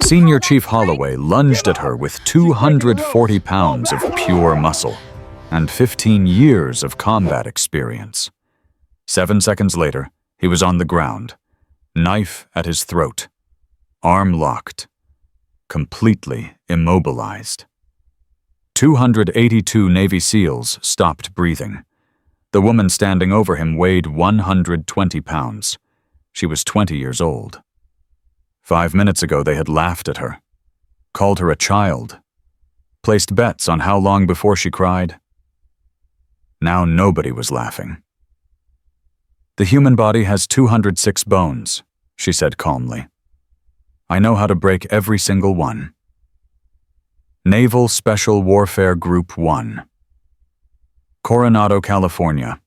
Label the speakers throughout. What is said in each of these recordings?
Speaker 1: Senior Chief Holloway lunged at her with 240 pounds of pure muscle and 15 years of combat experience. 7 seconds later, he was on the ground, knife at his throat, arm locked, completely immobilized. 282 Navy SEALs stopped breathing. The woman standing over him weighed 120 pounds. She was 20 years old. 5 minutes ago, they had laughed at her, called her a child, placed bets on how long before she cried. Now nobody was laughing. "The human body has 206 bones," she said calmly. "I know how to break every single one." Naval Special Warfare Group 1, Coronado, California,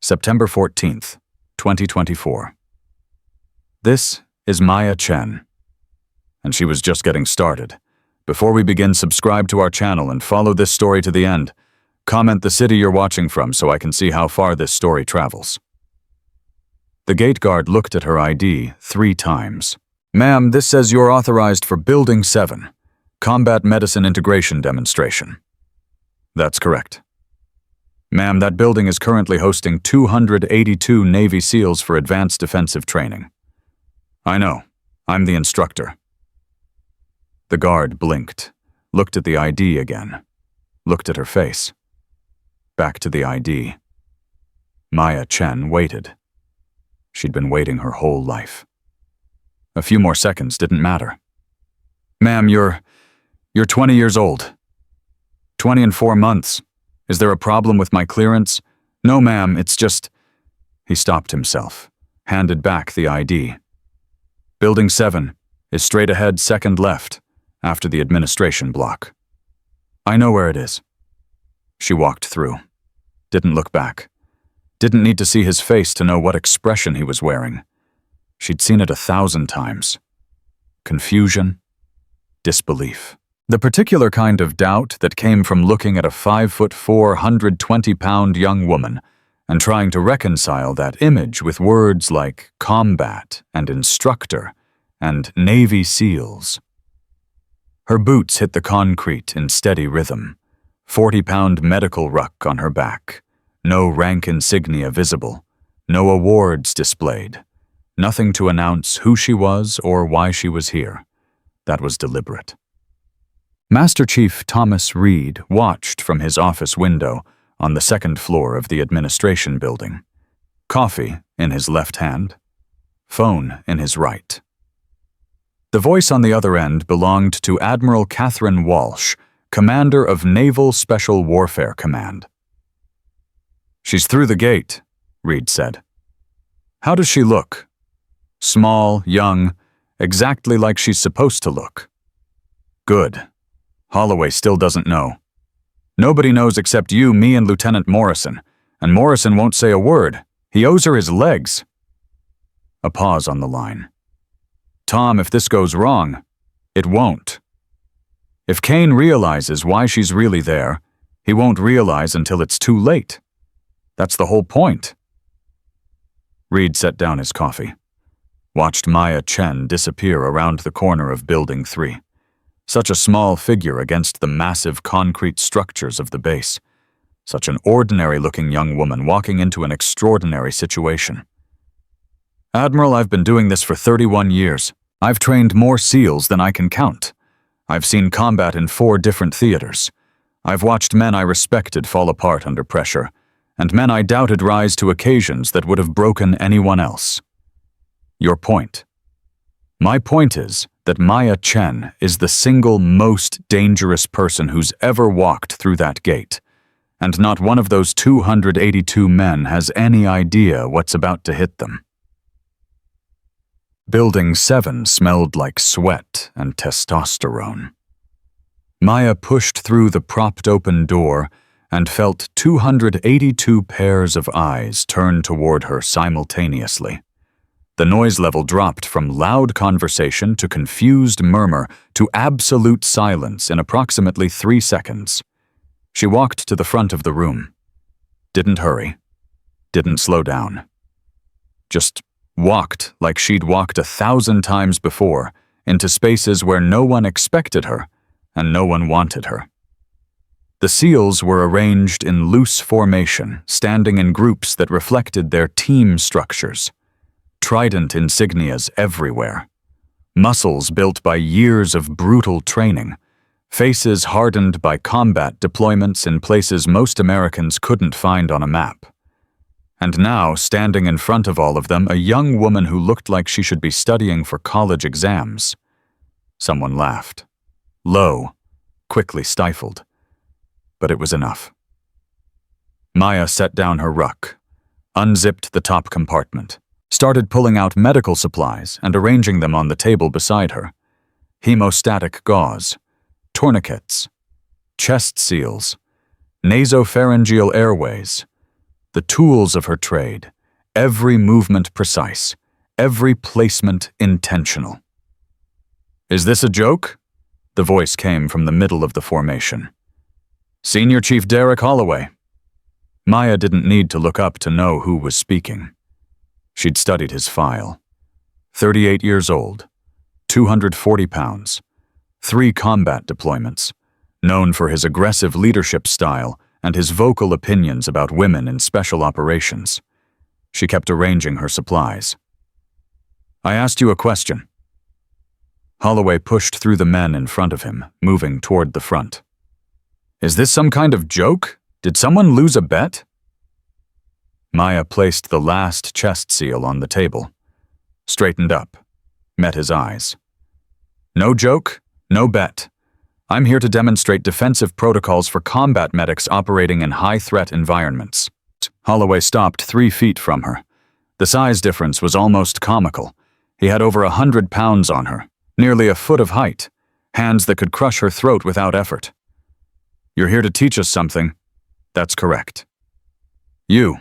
Speaker 1: September 14th, 2024. This is Maya Chen, and she was just getting started. Before we begin, subscribe to our channel and follow this story to the end. Comment the city you're watching from so I can see how far this story travels. The gate guard looked at her ID 3 times. "Ma'am, this says you're authorized for Building 7, Combat Medicine Integration Demonstration." "That's correct." "Ma'am, that building is currently hosting 282 Navy SEALs for advanced defensive training." "I know. I'm the instructor." The guard blinked, looked at the ID again, looked at her face. Back to the ID. Maya Chen waited. She'd been waiting her whole life. A few more seconds didn't matter. "Ma'am, you're 20 years old. 20 and 4 months. Is there a problem with my clearance?" "No, ma'am, it's just—" He stopped himself, handed back the ID. "Building 7 is straight ahead, second left, after the administration block." "I know where it is." She walked through. Didn't look back. Didn't need to see his face to know what expression he was wearing. She'd seen it 1,000 times. Confusion, disbelief. The particular kind of doubt that came from looking at a 5'4", 120-pound young woman and trying to reconcile that image with words like combat and instructor and Navy SEALs. Her boots hit the concrete in steady rhythm. 40-pound medical ruck on her back. No rank insignia visible. No awards displayed. Nothing to announce who she was or why she was here. That was deliberate. Master Chief Thomas Reed watched from his office window on the second floor of the administration building. Coffee in his left hand, phone in his right. The voice on the other end belonged to Admiral Catherine Walsh, commander of Naval Special Warfare Command. "She's through the gate," Reed said. "How does she look?" "Small, young, exactly like she's supposed to look." "Good. Holloway still doesn't know. Nobody knows except you, me, and Lieutenant Morrison, and Morrison won't say a word. He owes her his legs." A pause on the line. "Tom, if this goes wrong, it won't. If Kane realizes why she's really there, he won't realize until it's too late. That's the whole point." Reed set down his coffee, watched Maya Chen disappear around the corner of Building 3. Such a small figure against the massive concrete structures of the base. Such an ordinary-looking young woman walking into an extraordinary situation. "Admiral, I've been doing this for 31 years. I've trained more SEALs than I can count. I've seen combat in 4 different theaters. I've watched men I respected fall apart under pressure, and men I doubted rise to occasions that would have broken anyone else. Your point. My point is that Maya Chen is the single most dangerous person who's ever walked through that gate, and not one of those 282 men has any idea what's about to hit them." Building 7 smelled like sweat and testosterone. Maya pushed through the propped-open door and felt 282 pairs of eyes turn toward her simultaneously. The noise level dropped from loud conversation to confused murmur to absolute silence in approximately 3 seconds. She walked to the front of the room. Didn't hurry. Didn't slow down. Just walked like she'd walked 1,000 times before, into spaces where no one expected her and no one wanted her. The SEALs were arranged in loose formation, standing in groups that reflected their team structures. Trident insignias everywhere. Muscles built by years of brutal training. Faces hardened by combat deployments in places most Americans couldn't find on a map. And now, standing in front of all of them, a young woman who looked like she should be studying for college exams. Someone laughed. Low, quickly stifled. But it was enough. Maya set down her ruck, unzipped the top compartment, started pulling out medical supplies and arranging them on the table beside her. Hemostatic gauze, tourniquets, chest seals, nasopharyngeal airways, the tools of her trade, every movement precise, every placement intentional. "Is this a joke?" The voice came from the middle of the formation. "Senior Chief Derek Holloway." Maya didn't need to look up to know who was speaking. She'd studied his file. 38 years old, 240 pounds, 3 combat deployments, known for his aggressive leadership style and his vocal opinions about women in special operations. She kept arranging her supplies. "I asked you a question." Holloway pushed through the men in front of him, moving toward the front. "Is this some kind of joke? Did someone lose a bet?" Maya placed the last chest seal on the table, straightened up, met his eyes. "No joke, no bet. I'm here to demonstrate defensive protocols for combat medics operating in high-threat environments." Holloway stopped 3 feet from her. The size difference was almost comical. He had over 100 pounds on her, nearly a foot of height, hands that could crush her throat without effort. "You're here to teach us something." "That's correct." "You,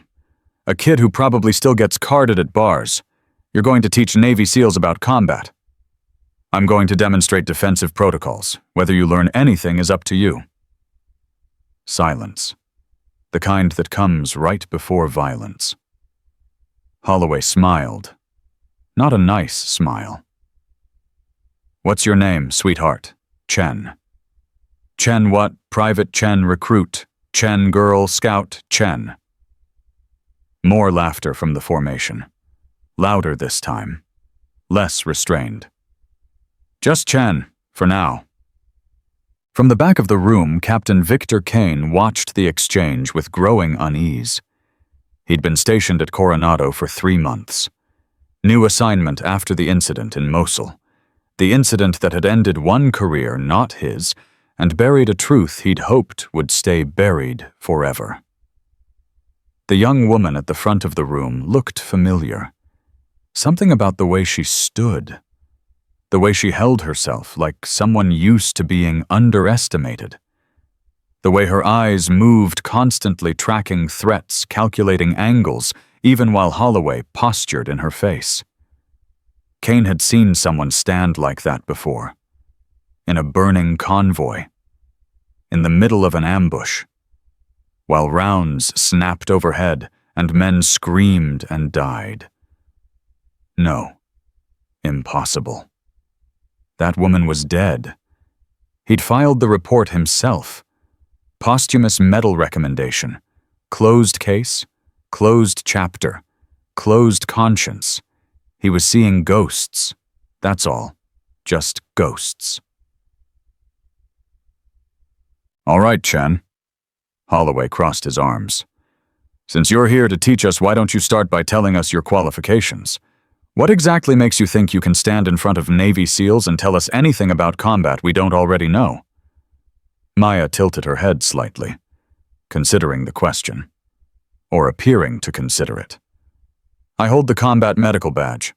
Speaker 1: a kid who probably still gets carded at bars, you're going to teach Navy SEALs about combat." "I'm going to demonstrate defensive protocols. Whether you learn anything is up to you." Silence. The kind that comes right before violence. Holloway smiled. Not a nice smile. "What's your name, sweetheart?" "Chen." "Chen what? Private Chen recruit. Chen girl scout Chen." More laughter from the formation. Louder this time. Less restrained. "Just Chen, for now." From the back of the room, Captain Victor Kane watched the exchange with growing unease. He'd been stationed at Coronado for 3 months. New assignment after the incident in Mosul. The incident that had ended one career, not his, and buried a truth he'd hoped would stay buried forever. The young woman at the front of the room looked familiar. Something about the way she stood. The way she held herself like someone used to being underestimated. The way her eyes moved, constantly tracking threats, calculating angles, even while Holloway postured in her face. Kane had seen someone stand like that before. In a burning convoy. In the middle of an ambush. While rounds snapped overhead and men screamed and died. No. Impossible. That woman was dead. He'd filed the report himself. Posthumous medal recommendation. Closed case. Closed chapter. Closed conscience. He was seeing ghosts. That's all. Just ghosts. "All right, Chen." Holloway crossed his arms. "Since you're here to teach us, why don't you start by telling us your qualifications? What exactly makes you think you can stand in front of Navy SEALs and tell us anything about combat we don't already know?" Maya tilted her head slightly, considering the question. Or appearing to consider it. "I hold the combat medical badge.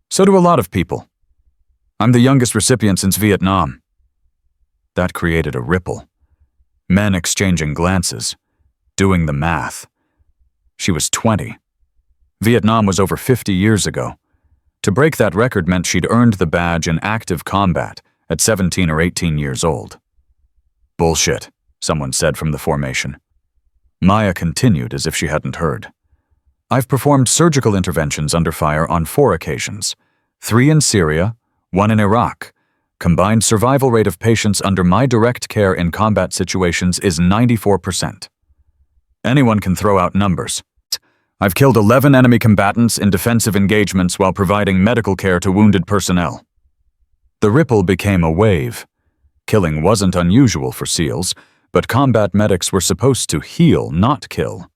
Speaker 1: So do a lot of people. I'm the youngest recipient since Vietnam." That created a ripple. Men exchanging glances, doing the math. She was 20. Vietnam was over 50 years ago. To break that record meant she'd earned the badge in active combat at 17 or 18 years old. "Bullshit," someone said from the formation. Maya continued as if she hadn't heard. "I've performed surgical interventions under fire on 4 occasions, 3 in Syria, one in Iraq. Combined survival rate of patients under my direct care in combat situations is 94%. Anyone can throw out numbers. I've killed 11 enemy combatants in defensive engagements while providing medical care to wounded personnel. The ripple became a wave. Killing wasn't unusual for SEALs, but combat medics were supposed to heal, not kill.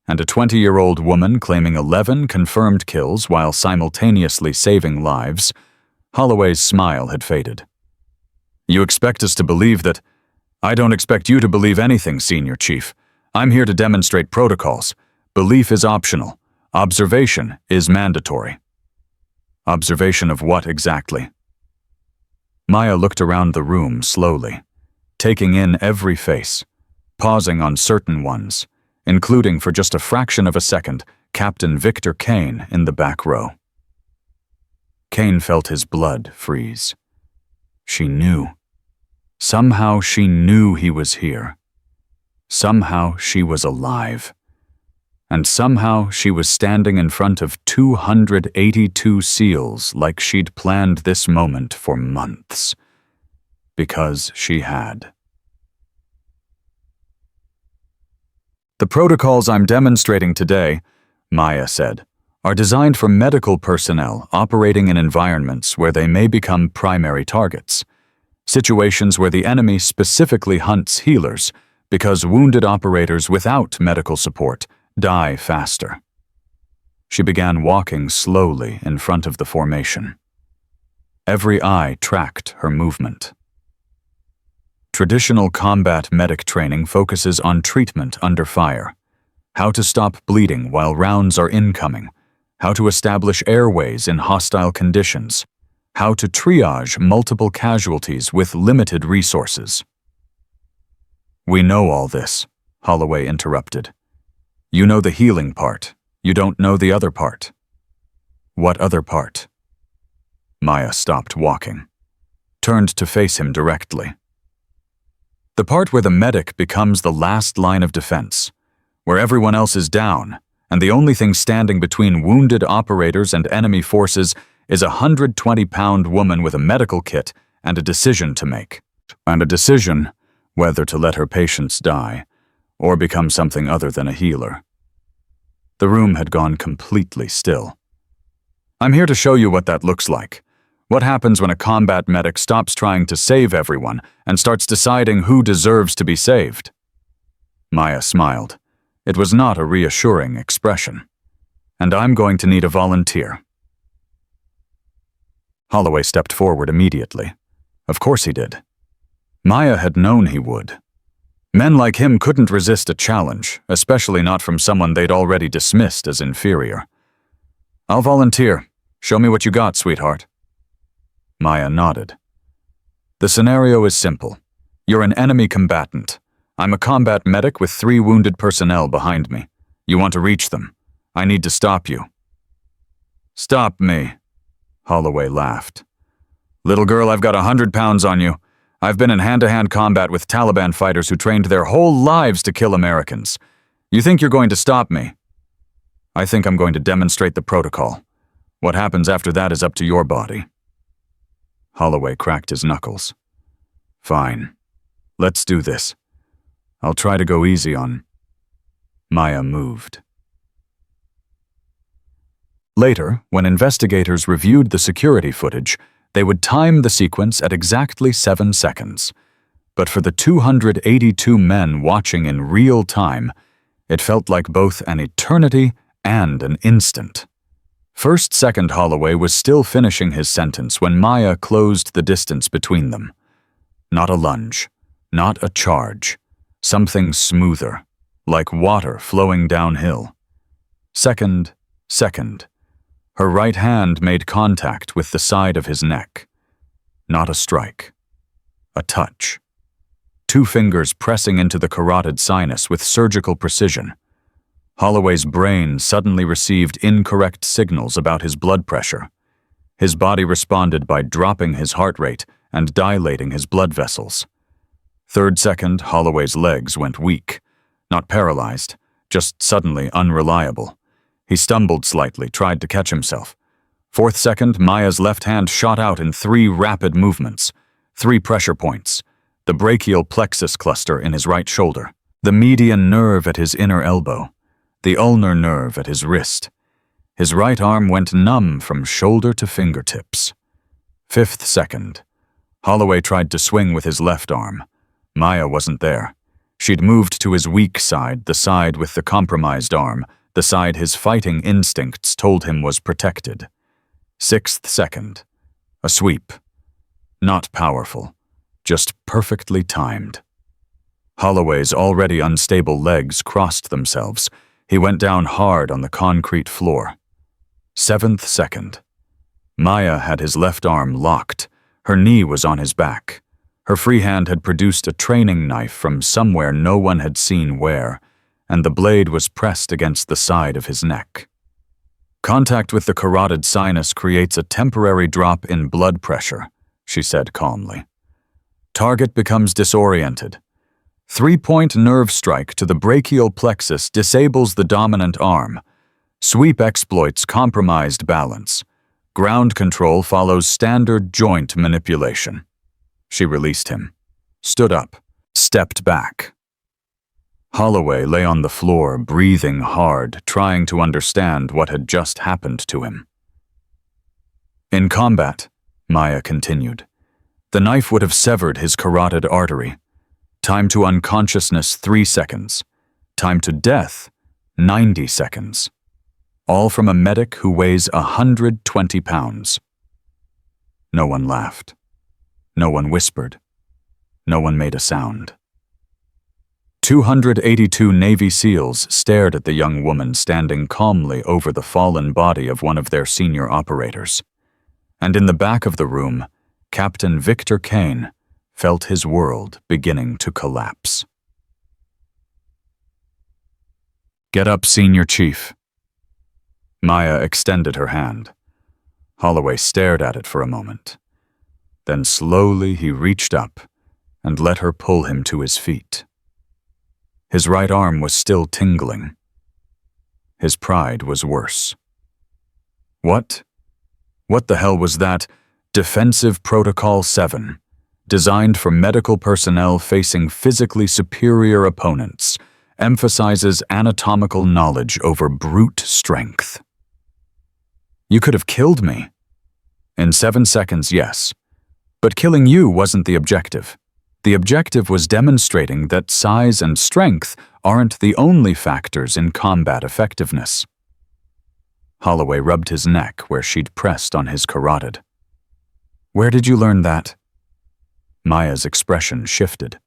Speaker 1: And a 20-year-old woman claiming 11 confirmed kills while simultaneously saving lives, Holloway's smile had faded. You expect us to believe that? I don't expect you to believe anything, Senior Chief. I'm here to demonstrate protocols. Belief is optional. Observation is mandatory. Observation of what exactly? Maya looked around the room slowly, taking in every face, pausing on certain ones, including for just a fraction of a second, Captain Victor Kane in the back row. Kane felt his blood freeze. She knew. Somehow she knew he was here. Somehow she was alive. And somehow she was standing in front of 282 SEALs like she'd planned this moment for months. Because she had. The protocols I'm demonstrating today, Maya said, are designed for medical personnel operating in environments where they may become primary targets. Situations where the enemy specifically hunts healers because wounded operators without medical support die faster. She began walking slowly in front of the formation. Every eye tracked her movement. Traditional combat medic training focuses on treatment under fire, how to stop bleeding while rounds are incoming, how to establish airways in hostile conditions, how to triage multiple casualties with limited resources. We know all this, Holloway interrupted. You know the healing part. You don't know the other part. What other part? Maya stopped walking, turned to face him directly. The part where the medic becomes the last line of defense, where everyone else is down, and the only thing standing between wounded operators and enemy forces is a 120-pound woman with a medical kit and a decision to make. And a decision whether to let her patients die or become something other than a healer. The room had gone completely still. I'm here to show you what that looks like. What happens when a combat medic stops trying to save everyone and starts deciding who deserves to be saved? Maya smiled. It was not a reassuring expression. And I'm going to need a volunteer. Holloway stepped forward immediately. Of course he did. Maya had known he would. Men like him couldn't resist a challenge, especially not from someone they'd already dismissed as inferior. I'll volunteer. Show me what you got, sweetheart. Maya nodded. The scenario is simple. You're an enemy combatant. I'm a combat medic with 3 wounded personnel behind me. You want to reach them. I need to stop you. Stop me, Holloway laughed. Little girl, I've got 100 pounds on you. I've been in hand-to-hand combat with Taliban fighters who trained their whole lives to kill Americans. You think you're going to stop me? I think I'm going to demonstrate the protocol. What happens after that is up to your body. Holloway cracked his knuckles. Fine. Let's do this. I'll try to go easy on... Maya moved. Later, when investigators reviewed the security footage, they would time the sequence at exactly 7 seconds. But for the 282 men watching in real time, it felt like both an eternity and an instant. First-second Holloway was still finishing his sentence when Maya closed the distance between them. Not a lunge, not a charge, something smoother, like water flowing downhill. Second. Her right hand made contact with the side of his neck. Not a strike. A touch. 2 fingers pressing into the carotid sinus with surgical precision. Holloway's brain suddenly received incorrect signals about his blood pressure. His body responded by dropping his heart rate and dilating his blood vessels. Third second, Holloway's legs went weak. Not paralyzed, just suddenly unreliable. He stumbled slightly, tried to catch himself. Fourth second, Maya's left hand shot out in 3 rapid movements, 3 pressure points, the brachial plexus cluster in his right shoulder, the median nerve at his inner elbow, the ulnar nerve at his wrist. His right arm went numb from shoulder to fingertips. Fifth second, Holloway tried to swing with his left arm. Maya wasn't there. She'd moved to his weak side, the side with the compromised arm, the side his fighting instincts told him was protected. Sixth second, a sweep. Not powerful, just perfectly timed. Holloway's already unstable legs crossed themselves. He went down hard on the concrete floor. Seventh second. Maya had his left arm locked. Her knee was on his back. Her free hand had produced a training knife from somewhere no one had seen where, and the blade was pressed against the side of his neck. Contact with the carotid sinus creates a temporary drop in blood pressure, she said calmly. Target becomes disoriented. 3-point nerve strike to the brachial plexus disables the dominant arm. Sweep exploits compromised balance. Ground control follows standard joint manipulation. She released him, stood up, stepped back. Holloway lay on the floor, breathing hard, trying to understand what had just happened to him. In combat, Maya continued, the knife would have severed his carotid artery. Time to unconsciousness 3 seconds. Time to death 90 seconds. All from a medic who weighs 120 pounds. No one laughed. No one whispered. No one made a sound. 282 Navy SEALs stared at the young woman standing calmly over the fallen body of one of their senior operators. And in the back of the room, Captain Victor Kane felt his world beginning to collapse. Get up, Senior Chief. Maya extended her hand. Holloway stared at it for a moment. Then slowly he reached up and let her pull him to his feet. His right arm was still tingling. His pride was worse. What? What the hell was that? Defensive Protocol 7, designed for medical personnel facing physically superior opponents, emphasizes anatomical knowledge over brute strength. You could have killed me. In 7 seconds, yes. But killing you wasn't the objective. The objective was demonstrating that size and strength aren't the only factors in combat effectiveness. Holloway rubbed his neck where she'd pressed on his carotid. Where did you learn that? Maya's expression shifted.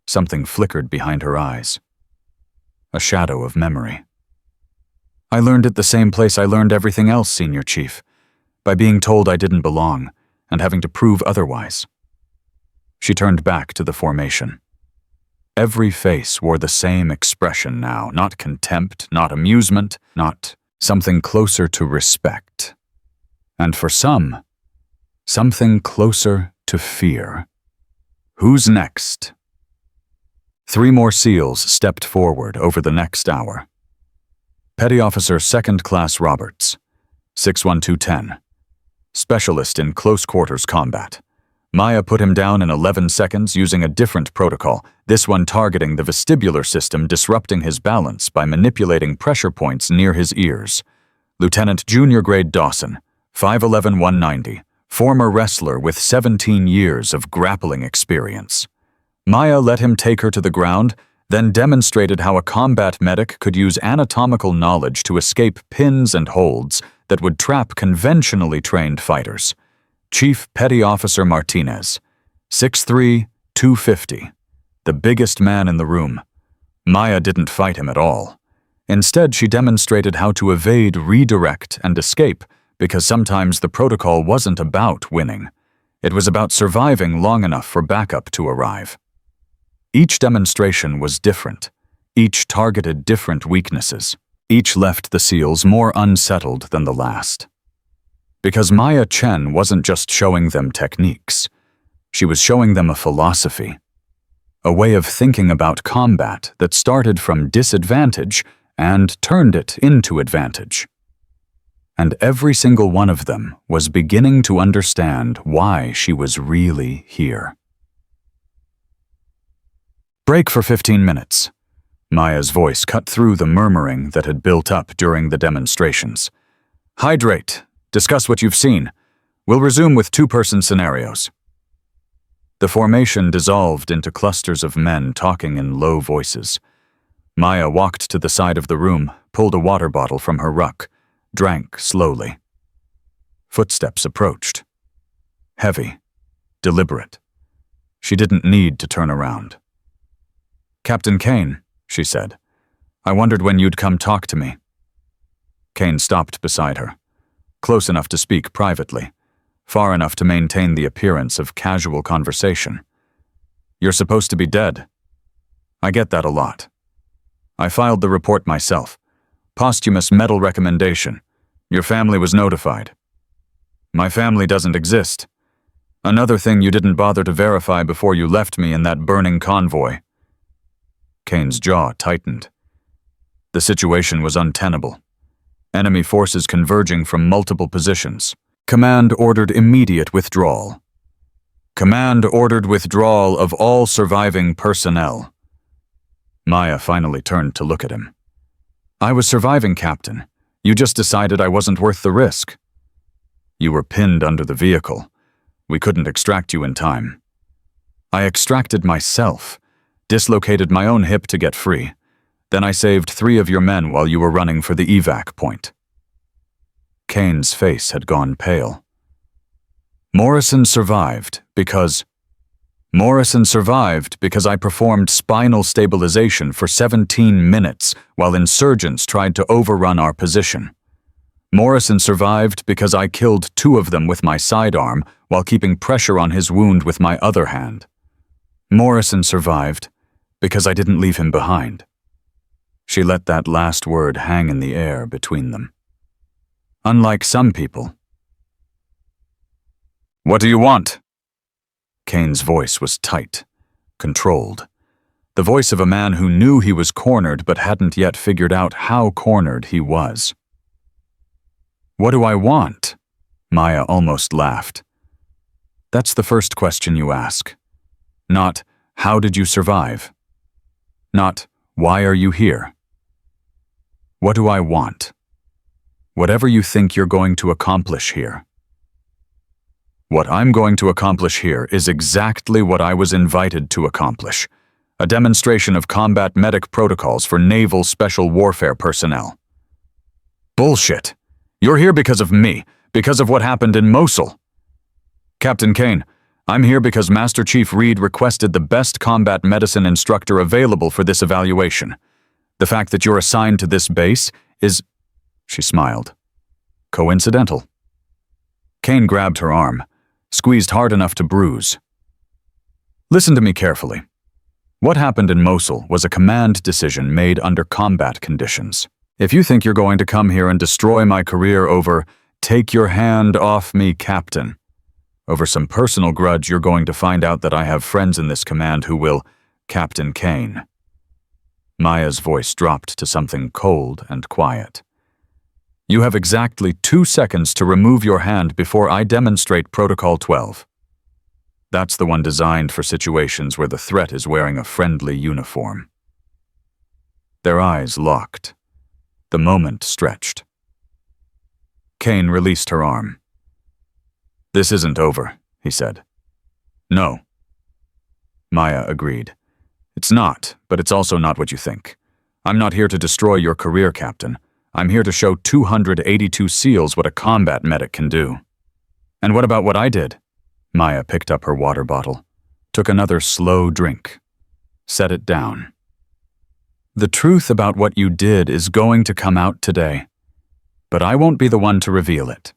Speaker 1: Something flickered behind her eyes. A shadow of memory. I learned it the same place I learned everything else, Senior Chief, by being told I didn't belong and having to prove otherwise. She turned back to the formation. Every face wore the same expression now, not contempt, not amusement, not something closer to respect. And for some, something closer to fear. Who's next? 3 more SEALs stepped forward over the next hour. Petty Officer 2nd Class Roberts, 61210. Specialist in close quarters combat. Maya put him down in 11 seconds using a different protocol, this one targeting the vestibular system, disrupting his balance by manipulating pressure points near his ears. Lieutenant Junior Grade Dawson, 5'11", 190, former wrestler with 17 years of grappling experience. Maya let him take her to the ground, then demonstrated how a combat medic could use anatomical knowledge to escape pins and holds that would trap conventionally trained fighters. Chief Petty Officer Martinez, 6'3", 250, the biggest man in the room. Maya didn't fight him at all. Instead, she demonstrated how to evade, redirect, and escape, because sometimes the protocol wasn't about winning. It was about surviving long enough for backup to arrive. Each demonstration was different. Each targeted different weaknesses. Each left the SEALs more unsettled than the last. Because Maya Chen wasn't just showing them techniques. She was showing them a philosophy. A way of thinking about combat that started from disadvantage and turned it into advantage. and every single one of them was beginning to understand why she was really here. Break for 15 minutes. Maya's voice cut through the murmuring that had built up during the demonstrations. Hydrate. Discuss what you've seen. We'll resume with two-person scenarios. The formation dissolved into clusters of men talking in low voices. Maya walked to the side of the room, pulled a water bottle from her ruck, drank slowly. Footsteps approached. Heavy, deliberate. She didn't need to turn around. Captain Kane, she said, I wondered when you'd come talk to me. Kane stopped beside her, close enough to speak privately, far enough to maintain the appearance of casual conversation. You're supposed to be dead. I get that a lot. I filed the report myself. Posthumous medal recommendation. Your family was notified. My family doesn't exist. Another thing you didn't bother to verify before you left me in that burning convoy. Kane's jaw tightened. The situation was untenable. Enemy forces converging from multiple positions. Command ordered immediate withdrawal. Command ordered withdrawal of all surviving personnel. Maya finally turned to look at him. I was surviving, Captain. You just decided I wasn't worth the risk. You were pinned under the vehicle. We couldn't extract you in time. I extracted myself, dislocated my own hip to get free. Then I saved 3 of your men while you were running for the evac point. Kane's face had gone pale. Morrison survived because I performed spinal stabilization for 17 minutes while insurgents tried to overrun our position. Morrison survived because I killed 2 of them with my sidearm while keeping pressure on his wound with my other hand. Morrison survived because I didn't leave him behind. She let that last word hang in the air between them. Unlike some people. What do you want? Kane's voice was tight, controlled. The voice of a man who knew he was cornered but hadn't yet figured out how cornered he was. What do I want? Maya almost laughed. That's the first question you ask. Not, how did you survive? Not, why are you here? What do I want? Whatever you think you're going to accomplish here. What I'm going to accomplish here is exactly what I was invited to accomplish. A demonstration of combat medic protocols for naval special warfare personnel. Bullshit. You're here because of me, because of what happened in Mosul. Captain Kane, I'm here because Master Chief Reed requested the best combat medicine instructor available for this evaluation. The fact that you're assigned to this base is, she smiled, coincidental. Kane grabbed her arm, squeezed hard enough to bruise. Listen to me carefully. What happened in Mosul was a command decision made under combat conditions. If you think you're going to come here and destroy my career over, take your hand off me, Captain, over some personal grudge, you're going to find out that I have friends in this command who will, Captain Kane. Maya's voice dropped to something cold and quiet. You have exactly 2 seconds to remove your hand before I demonstrate Protocol 12. That's the one designed for situations where the threat is wearing a friendly uniform. Their eyes locked. The moment stretched. Kane released her arm. This isn't over, he said. No. Maya agreed. It's not, but it's also not what you think. I'm not here to destroy your career, Captain. I'm here to show 282 SEALs what a combat medic can do. And what about what I did? Maya picked up her water bottle, took another slow drink, set it down. The truth about what you did is going to come out today, but I won't be the one to reveal it.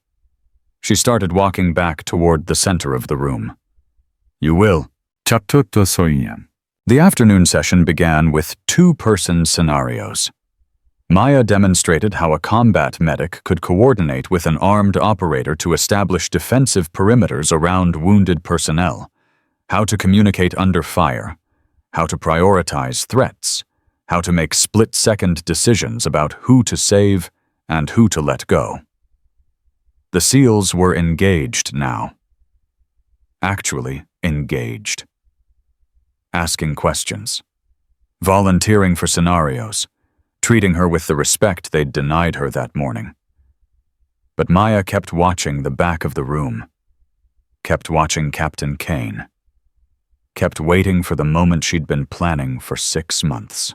Speaker 1: She started walking back toward the center of the room. You will. The afternoon session began with 2-person scenarios. Maya demonstrated how a combat medic could coordinate with an armed operator to establish defensive perimeters around wounded personnel, how to communicate under fire, how to prioritize threats, how to make split-second decisions about who to save and who to let go. The SEALs were engaged now. Actually engaged. Asking questions. Volunteering for scenarios. Treating her with the respect they'd denied her that morning. But Maya kept watching the back of the room. Kept watching Captain Kane. Kept waiting for the moment she'd been planning for 6 months.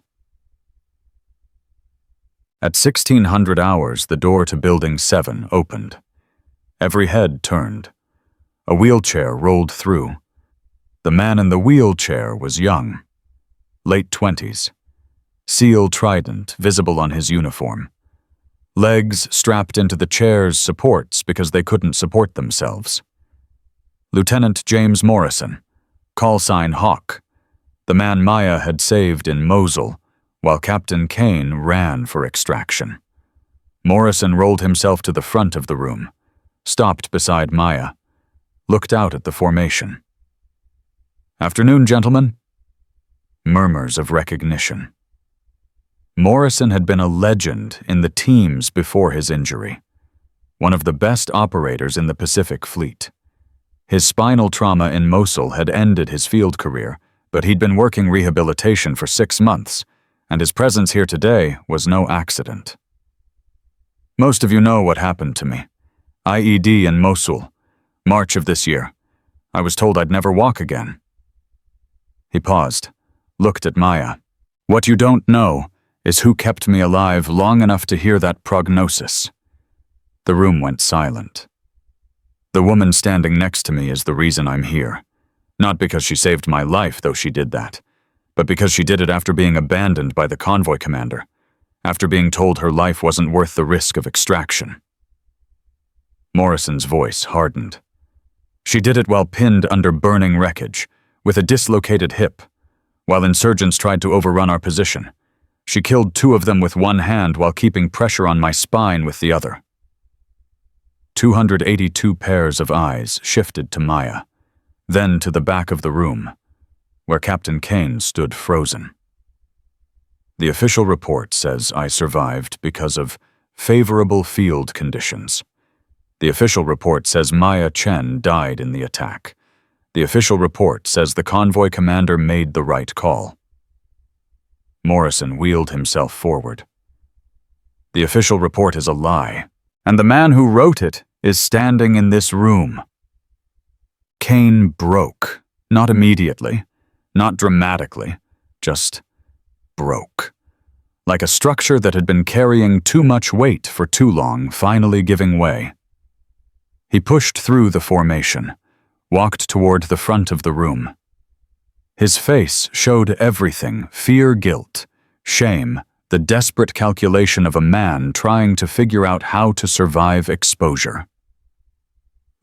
Speaker 1: At 1600 hours, the door to Building 7 opened. Every head turned. A wheelchair rolled through. The man in the wheelchair was young. Late 20s. SEAL trident visible on his uniform. Legs strapped into the chair's supports because they couldn't support themselves. Lieutenant James Morrison, call sign Hawk, the man Maya had saved in Mosul, while Captain Kane ran for extraction. Morrison rolled himself to the front of the room, stopped beside Maya, looked out at the formation. "Afternoon, gentlemen." Murmurs of recognition. Morrison had been a legend in the teams before his injury, one of the best operators in the Pacific Fleet. His spinal trauma in Mosul had ended his field career, but he'd been working rehabilitation for 6 months, and his presence here today was no accident. "Most of you know what happened to me. IED in Mosul, March of this year. I was told I'd never walk again." He paused, looked at Maya. "What you don't know is who kept me alive long enough to hear that prognosis." The room went silent. "The woman standing next to me is the reason I'm here. Not because she saved my life, though she did that, but because she did it after being abandoned by the convoy commander, after being told her life wasn't worth the risk of extraction." Morrison's voice hardened. "She did it while pinned under burning wreckage, with a dislocated hip, while insurgents tried to overrun our position. She killed 2 of them with one hand while keeping pressure on my spine with the other." 282 pairs of eyes shifted to Maya, then to the back of the room, where Captain Kane stood frozen. "The official report says I survived because of favorable field conditions. The official report says Maya Chen died in the attack. The official report says the convoy commander made the right call." Morrison wheeled himself forward. "The official report is a lie, and the man who wrote it is standing in this room." Kane broke, not immediately, not dramatically, just broke. Like a structure that had been carrying too much weight for too long finally giving way. He pushed through the formation, walked toward the front of the room. His face showed everything: fear, guilt, shame, the desperate calculation of a man trying to figure out how to survive exposure.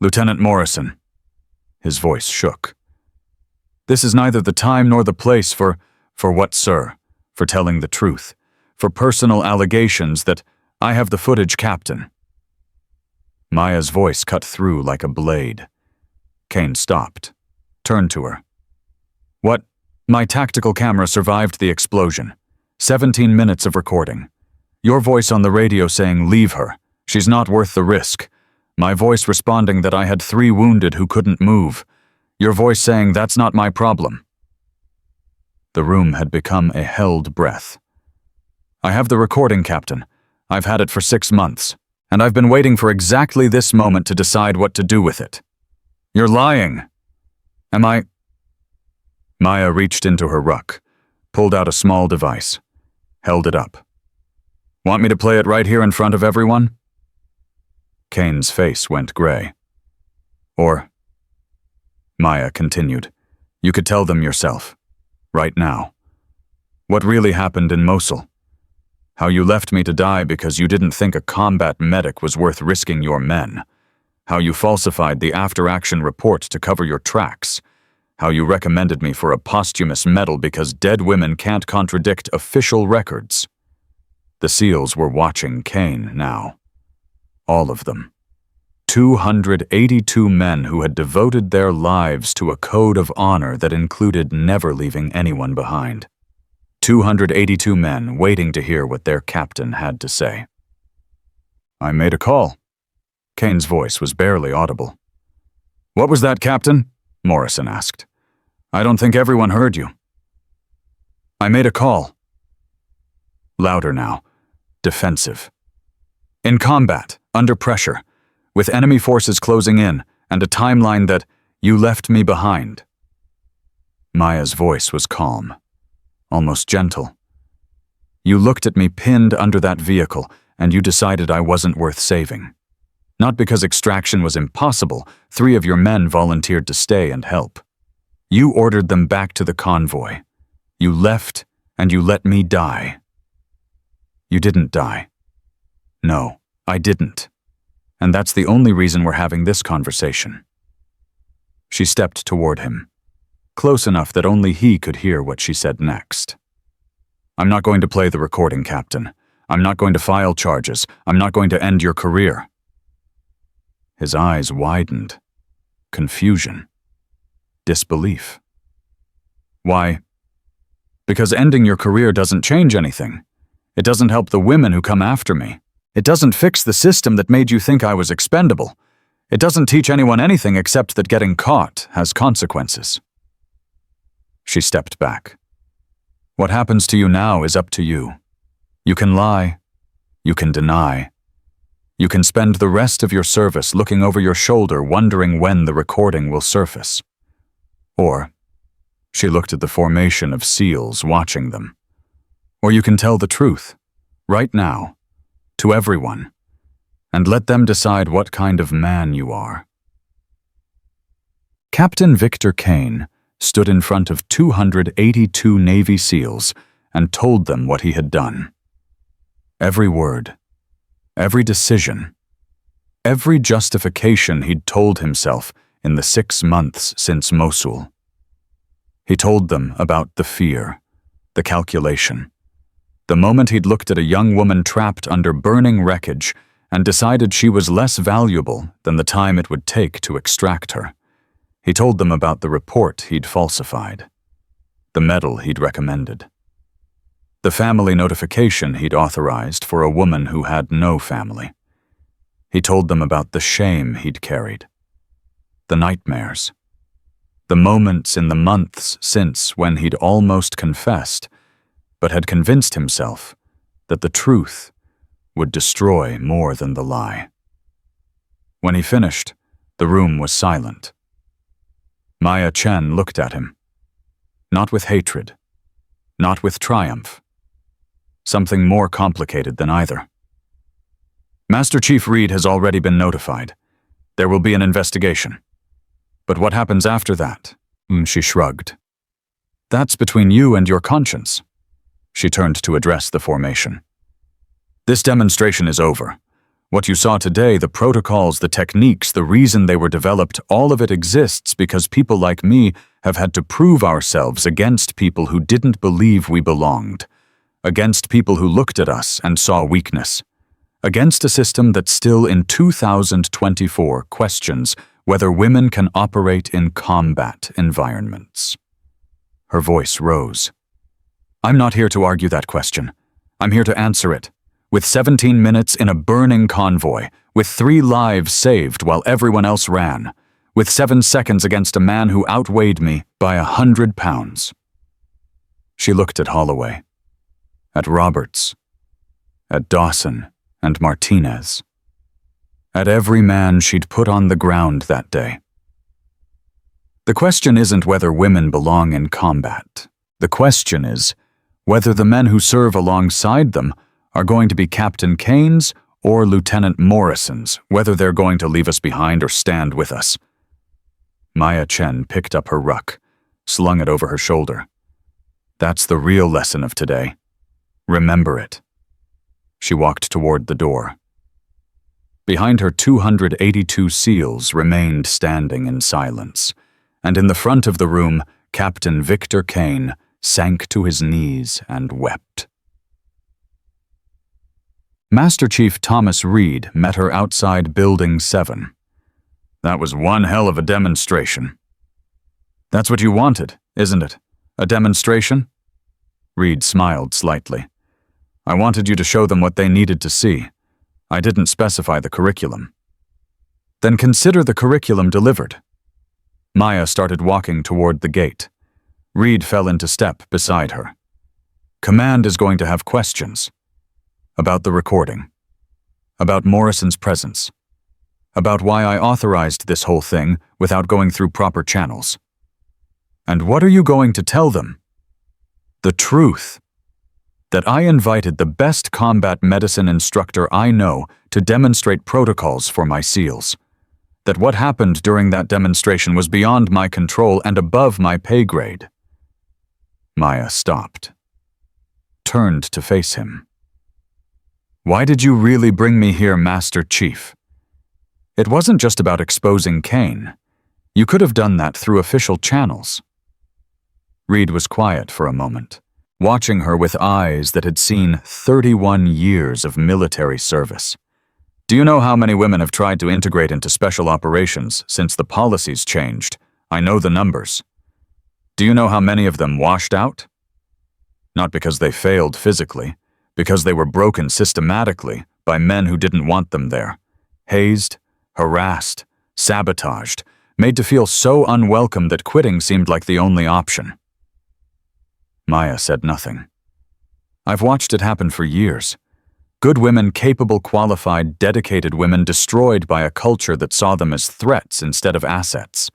Speaker 1: "Lieutenant Morrison." His voice shook. "This is neither the time nor the place for what, sir? For telling the truth. For personal allegations that I have the footage, Captain." Maya's voice cut through like a blade. Kane stopped, turned to her. "What? My tactical camera survived the explosion. 17 minutes of recording. Your voice on the radio saying, 'Leave her. She's not worth the risk.' My voice responding that I had 3 wounded who couldn't move. Your voice saying, 'That's not my problem.'" The room had become a held breath. "I have the recording, Captain. I've had it for 6 months, and I've been waiting for exactly this moment to decide what to do with it." "You're lying." "Am I?" Maya reached into her ruck, pulled out a small device, held it up. "Want me to play it right here in front of everyone?" Kane's face went gray. "Or," Maya continued, "you could tell them yourself, right now. What really happened in Mosul? How you left me to die because you didn't think a combat medic was worth risking your men. How you falsified the after-action report to cover your tracks. How you recommended me for a posthumous medal because dead women can't contradict official records." The SEALs were watching Kane now. All of them. 282 men who had devoted their lives to a code of honor that included never leaving anyone behind. 282 men waiting to hear what their captain had to say. "I made a call." Kane's voice was barely audible. "What was that, Captain?" Morrison asked. "I don't think everyone heard you." "I made a call." Louder now, defensive. "In combat, under pressure, with enemy forces closing in, and a timeline that you left me behind." Maya's voice was calm, almost gentle. "You looked at me pinned under that vehicle, and you decided I wasn't worth saving. Not because extraction was impossible, 3 of your men volunteered to stay and help. You ordered them back to the convoy. You left, and you let me die." "You didn't die." "No, I didn't. And that's the only reason we're having this conversation." She stepped toward him, close enough that only he could hear what she said next. "I'm not going to play the recording, Captain. I'm not going to file charges. I'm not going to end your career." His eyes widened. Confusion. Disbelief. "Why?" "Because ending your career doesn't change anything. It doesn't help the women who come after me. It doesn't fix the system that made you think I was expendable. It doesn't teach anyone anything except that getting caught has consequences." She stepped back. "What happens to you now is up to you. You can lie. You can deny. You can spend the rest of your service looking over your shoulder wondering when the recording will surface. Or," she looked at the formation of SEALs watching them, "or you can tell the truth, right now, to everyone, and let them decide what kind of man you are." Captain Victor Kane stood in front of 282 Navy SEALs and told them what he had done. Every word, every decision, every justification he'd told himself in the 6 months since Mosul. He told them about the fear, the calculation, the moment he'd looked at a young woman trapped under burning wreckage and decided she was less valuable than the time it would take to extract her. He told them about the report he'd falsified, the medal he'd recommended, the family notification he'd authorized for a woman who had no family. He told them about the shame he'd carried, the nightmares, the moments in the months since when he'd almost confessed, but had convinced himself that the truth would destroy more than the lie. When he finished, the room was silent. Maya Chen looked at him, not with hatred, not with triumph, something more complicated than either. "Master Chief Reed has already been notified. There will be an investigation. But what happens after that?" She shrugged. "That's between you and your conscience." She turned to address the formation. "This demonstration is over. What you saw today, the protocols, the techniques, the reason they were developed, all of it exists because people like me have had to prove ourselves against people who didn't believe we belonged, against people who looked at us and saw weakness, against a system that still in 2024 questions whether women can operate in combat environments." Her voice rose. "I'm not here to argue that question. I'm here to answer it. With 17 minutes in a burning convoy, with 3 lives saved while everyone else ran, with 7 seconds against a man who outweighed me by 100 pounds. She looked at Holloway, at Roberts, at Dawson and Martinez, at every man she'd put on the ground that day. The question isn't whether women belong in combat. The question is whether the men who serve alongside them are going to be Captain Kane's or Lieutenant Morrison's, whether they're going to leave us behind or stand with us. Maya Chen picked up her ruck, slung it over her shoulder. That's the real lesson of today. Remember it. She walked toward the door. Behind her, 282 SEALs remained standing in silence, and in the front of the room, Captain Victor Kane sank to his knees and wept. Master Chief Thomas Reed met her outside Building 7. That was one hell of a demonstration. That's what you wanted, isn't it? A demonstration? Reed smiled slightly. I wanted you to show them what they needed to see. I didn't specify the curriculum. Then consider the curriculum delivered. Maya started walking toward the gate. Reed fell into step beside her. Command is going to have questions. About the recording. About Morrison's presence. About why I authorized this whole thing without going through proper channels. And what are you going to tell them? The truth. That I invited the best combat medicine instructor I know to demonstrate protocols for my SEALs. That what happened during that demonstration was beyond my control and above my pay grade. Maya stopped. Turned to face him. Why did you really bring me here, Master Chief? It wasn't just about exposing Kane. You could have done that through official channels. Reed was quiet for a moment, watching her with eyes that had seen 31 years of military service. Do you know how many women have tried to integrate into special operations since the policies changed? I know the numbers. Do you know how many of them washed out? Not because they failed physically, because they were broken systematically by men who didn't want them there. Hazed, harassed, sabotaged, made to feel so unwelcome that quitting seemed like the only option. Maya said nothing. I've watched it happen for years. Good women, capable, qualified, dedicated women destroyed by a culture that saw them as threats instead of assets.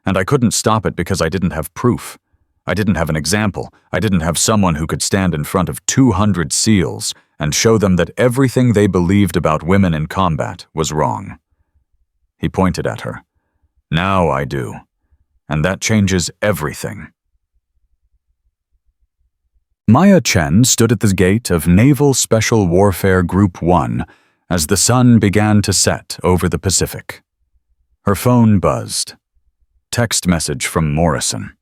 Speaker 1: And I couldn't stop it because I didn't have proof. I didn't have an example. I didn't have someone who could stand in front of 200 SEALs and show them that everything they believed about women in combat was wrong. He pointed at her. Now I do. And that changes everything. Maya Chen stood at the gate of Naval Special Warfare Group 1 as the sun began to set over the Pacific. Her phone buzzed. Text message from Morrison.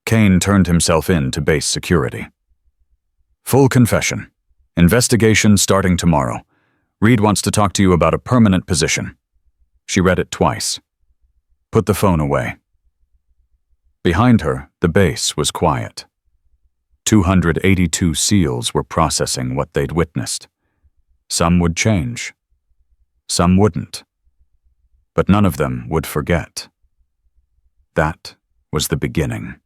Speaker 1: Kane turned himself in to base security. Full confession. Investigation starting tomorrow. Reed wants to talk to you about a permanent position. She read it twice. Put the phone away. Behind her, the base was quiet. 282 SEALs were processing what they'd witnessed. Some would change. Some wouldn't. But none of them would forget. That was the beginning.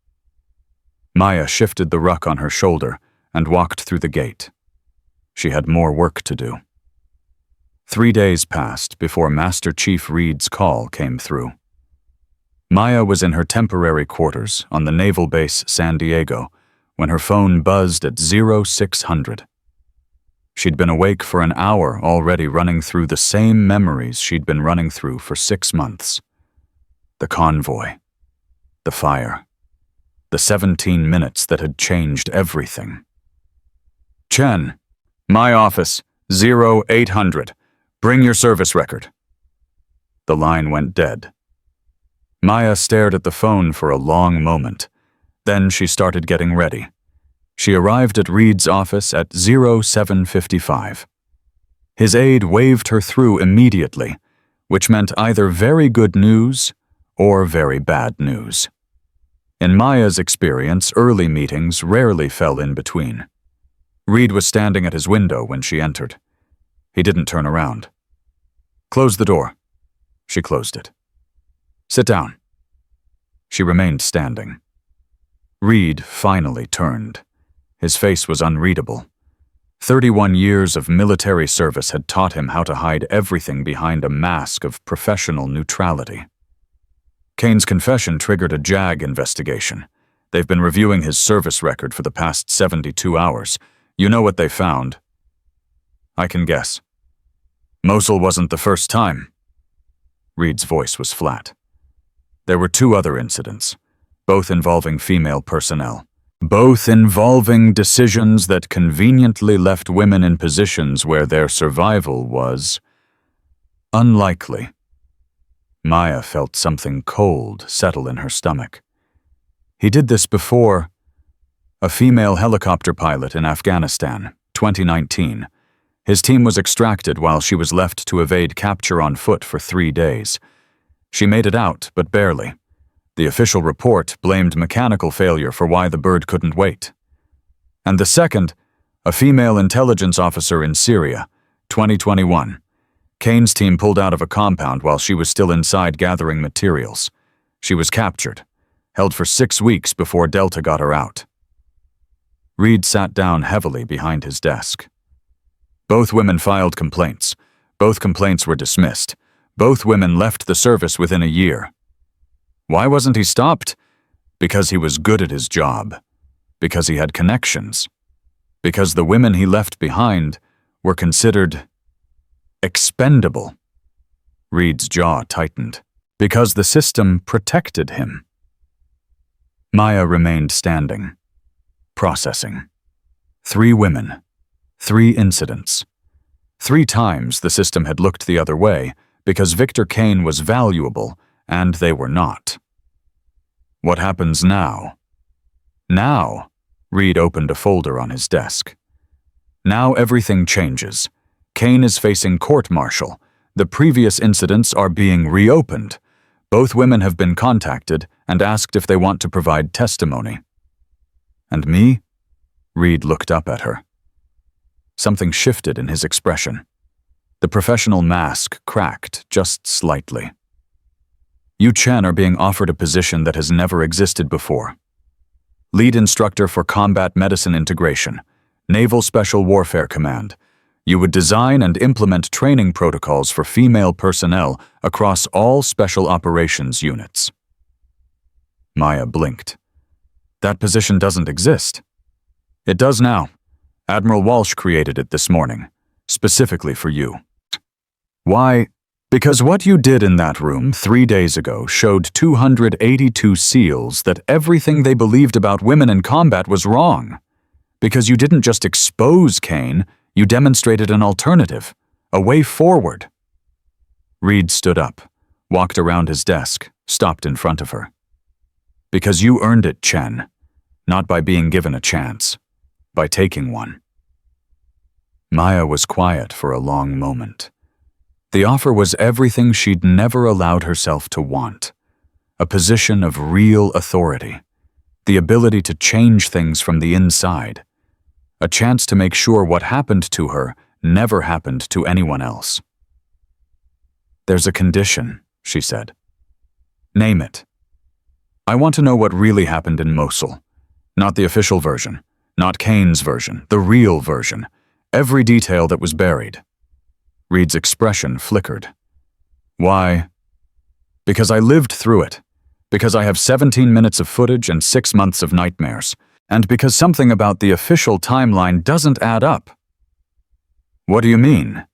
Speaker 1: Maya shifted the ruck on her shoulder and walked through the gate. She had more work to do. 3 days passed before Master Chief Reed's call came through. Maya was in her temporary quarters on the naval base San Diego when her phone buzzed at 0600. She'd been awake for an hour already, running through the same memories she'd been running through for 6 months. The convoy. The fire. The 17 minutes that had changed everything. Chen, my office, 0800. Bring your service record. The line went dead. Maya stared at the phone for a long moment. Then she started getting ready. She arrived at Reed's office at 0755. His aide waved her through immediately, which meant either very good news or very bad news. In Maya's experience, early meetings rarely fell in between. Reed was standing at his window when she entered. He didn't turn around. Close the door. She closed it. Sit down. She remained standing. Reed finally turned. His face was unreadable. 31 years of military service had taught him how to hide everything behind a mask of professional neutrality. Kane's confession triggered a JAG investigation. They've been reviewing his service record for the past 72 hours. You know what they found? I can guess. Mosul wasn't the first time. Reed's voice was flat. There were 2 other incidents, both involving female personnel. Both involving decisions that conveniently left women in positions where their survival was unlikely. Maya felt something cold settle in her stomach. He did this before. A female helicopter pilot in Afghanistan, 2019. His team was extracted while she was left to evade capture on foot for 3 days. She made it out, but barely. The official report blamed mechanical failure for why the bird couldn't wait. And the second, a female intelligence officer in Syria, 2021. Kane's team pulled out of a compound while she was still inside gathering materials. She was captured, held for 6 weeks before Delta got her out. Reed sat down heavily behind his desk. Both women filed complaints. Both complaints were dismissed. Both women left the service within a year. Why wasn't he stopped? Because he was good at his job. Because he had connections. Because the women he left behind were considered expendable. Reed's jaw tightened. Because the system protected him. Maya remained standing, processing. 3 women, 3 incidents. 3 times the system had looked the other way because Victor Kane was valuable and they were not. What happens now? Now, Reed opened a folder on his desk. Now everything changes. Kane is facing court-martial. The previous incidents are being reopened. Both women have been contacted and asked if they want to provide testimony. And me? Reed looked up at her. Something shifted in his expression. The professional mask cracked just slightly. You Chen are being offered a position that has never existed before. Lead Instructor for Combat Medicine Integration, Naval Special Warfare Command. You would design and implement training protocols for female personnel across all special operations units. Maya blinked. That position doesn't exist. It does now. Admiral Walsh created it this morning, specifically for you. Why? Because what you did in that room 3 days ago showed 282 SEALs that everything they believed about women in combat was wrong. Because you didn't just expose Kane, you demonstrated an alternative, a way forward. Reed stood up, walked around his desk, stopped in front of her. Because you earned it, Chen, not by being given a chance, by taking one. Maya was quiet for a long moment. The offer was everything she'd never allowed herself to want. A position of real authority, the ability to change things from the inside, a chance to make sure what happened to her never happened to anyone else. There's a condition, she said. Name it. I want to know what really happened in Mosul. Not the official version, not Kane's version, the real version. Every detail that was buried. Reed's expression flickered. Why? Because I lived through it. Because I have 17 minutes of footage and 6 months of nightmares. And because something about the official timeline doesn't add up. What do you mean?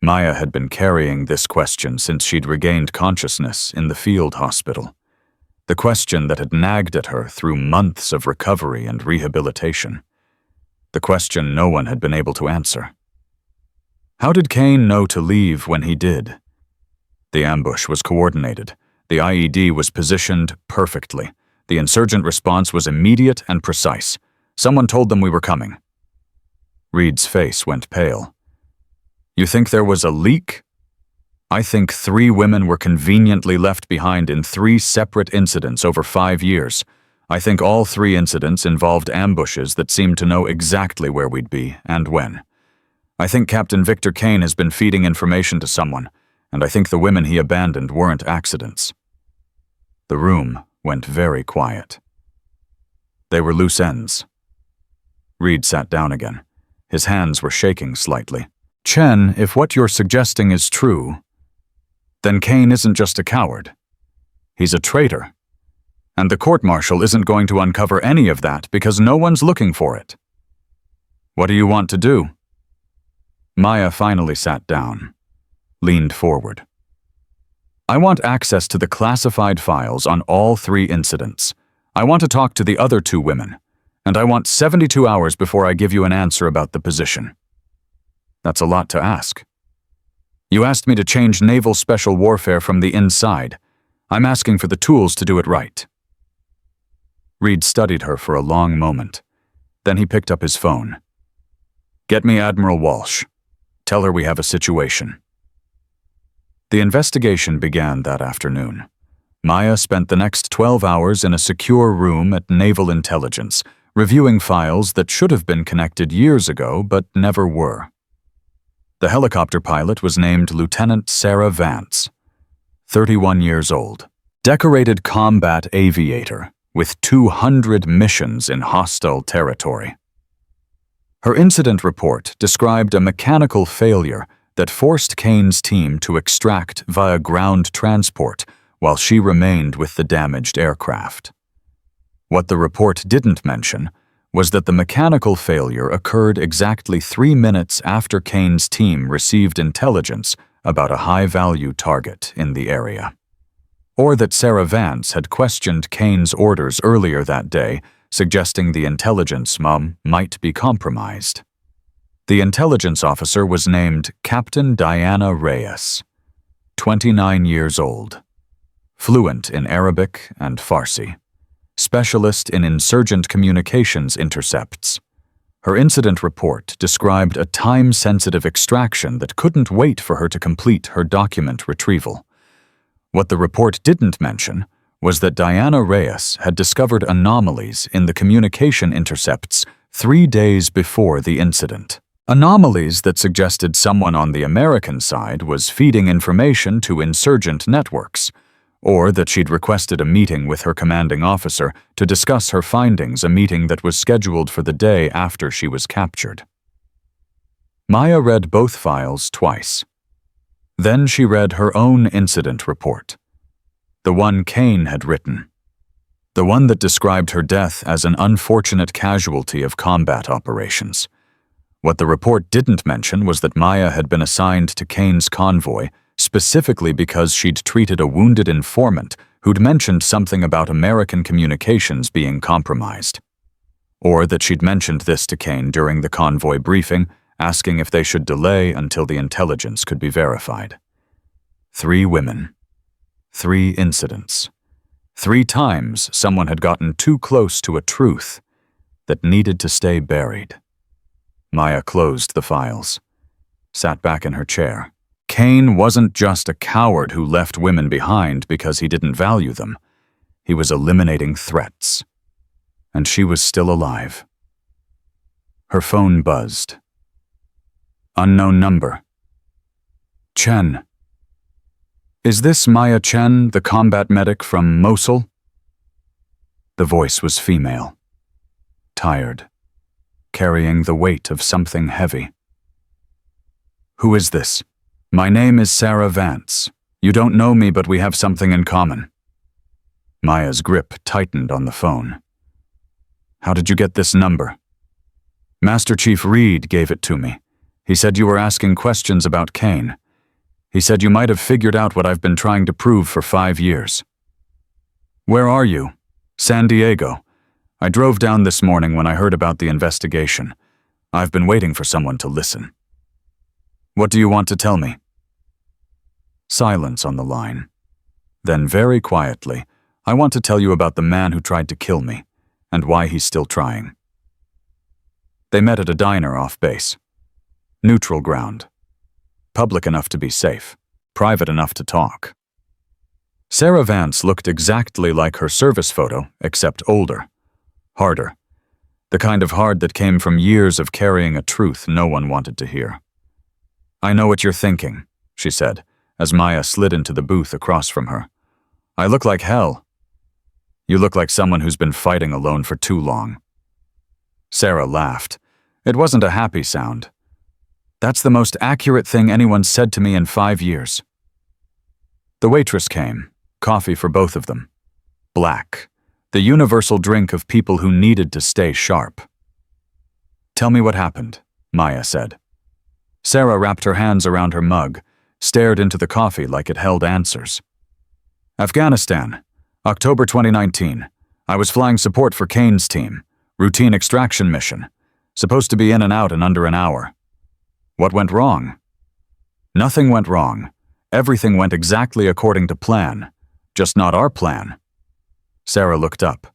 Speaker 1: Maya had been carrying this question since she'd regained consciousness in the field hospital. The question that had nagged at her through months of recovery and rehabilitation. The question no one had been able to answer. How did Kane know to leave when he did? The ambush was coordinated. The IED was positioned perfectly. The insurgent response was immediate and precise. Someone told them we were coming. Reed's face went pale. You think there was a leak? I think 3 women were conveniently left behind in 3 separate incidents over 5 years. I think all 3 incidents involved ambushes that seemed to know exactly where we'd be and when. I think Captain Victor Kane has been feeding information to someone, and I think the women he abandoned weren't accidents. The room went very quiet. They were loose ends. Reed sat down again. His hands were shaking slightly. Chen, if what you're suggesting is true, then Kane isn't just a coward. He's a traitor. And the court-martial isn't going to uncover any of that because no one's looking for it. What do you want to do? Maya finally sat down, leaned forward. I want access to the classified files on all 3 incidents. I want to talk to the other 2 women, and I want 72 hours before I give you an answer about the position. That's a lot to ask. You asked me to change naval special warfare from the inside. I'm asking for the tools to do it right. Reed studied her for a long moment. Then he picked up his phone. Get me Admiral Walsh. Tell her we have a situation. The investigation began that afternoon. Maya spent the next 12 hours in a secure room at Naval Intelligence, reviewing files that should have been connected years ago but never were. The helicopter pilot was named Lieutenant Sarah Vance, 31 years old, decorated combat aviator with 200 missions in hostile territory. Her incident report described a mechanical failure that forced Kane's team to extract via ground transport while she remained with the damaged aircraft. What the report didn't mention was that the mechanical failure occurred exactly 3 minutes after Kane's team received intelligence about a high-value target in the area. Or that Sarah Vance had questioned Kane's orders earlier that day, suggesting the intelligence might be compromised. The intelligence officer was named Captain Diana Reyes, 29 years old, fluent in Arabic and Farsi, specialist in insurgent communications intercepts. Her incident report described a time-sensitive extraction that couldn't wait for her to complete her document retrieval. What the report didn't mention was that Diana Reyes had discovered anomalies in the communication intercepts 3 days before the incident. Anomalies that suggested someone on the American side was feeding information to insurgent networks, or that she'd requested a meeting with her commanding officer to discuss her findings, a meeting that was scheduled for the day after she was captured. Maya read both files twice. Then she read her own incident report, the one Kane had written, the one that described her death as an unfortunate casualty of combat operations. What the report didn't mention was that Maya had been assigned to Kane's convoy specifically because she'd treated a wounded informant who'd mentioned something about American communications being compromised. Or that she'd mentioned this to Kane during the convoy briefing, asking if they should delay until the intelligence could be verified. 3 women. 3 incidents. 3 times someone had gotten too close to a truth that needed to stay buried. Maya closed the files, sat back in her chair. Kane wasn't just a coward who left women behind because he didn't value them. He was eliminating threats. And she was still alive. Her phone buzzed. Unknown number. Chen. Is this Maya Chen, the combat medic from Mosul? The voice was female. Tired. Carrying the weight of something heavy. Who is this? My name is Sarah Vance. You don't know me, but we have something in common. Maya's grip tightened on the phone. How did you get this number? Master Chief Reed gave it to me. He said you were asking questions about Kane. He said you might have figured out what I've been trying to prove for 5 years. Where are you? San Diego. I drove down this morning when I heard about the investigation. I've been waiting for someone to listen. What do you want to tell me? Silence on the line. Then very quietly, I want to tell you about the man who tried to kill me, and why he's still trying. They met at a diner off base. Neutral ground. Public enough to be safe, private enough to talk. Sarah Vance looked exactly like her service photo, except older, harder. The kind of hard that came from years of carrying a truth no one wanted to hear. I know what you're thinking, she said, as Maya slid into the booth across from her. I look like hell. You look like someone who's been fighting alone for too long. Sarah laughed. It wasn't a happy sound. That's the most accurate thing anyone said to me in 5 years. The waitress came, coffee for both of them. Black, the universal drink of people who needed to stay sharp. Tell me what happened, Maya said. Sarah wrapped her hands around her mug, stared into the coffee like it held answers. Afghanistan, October 2019. I was flying support for Kane's team. Routine extraction mission. Supposed to be in and out in under an hour. What went wrong? Nothing went wrong. Everything went exactly according to plan. Just not our plan. Sarah looked up.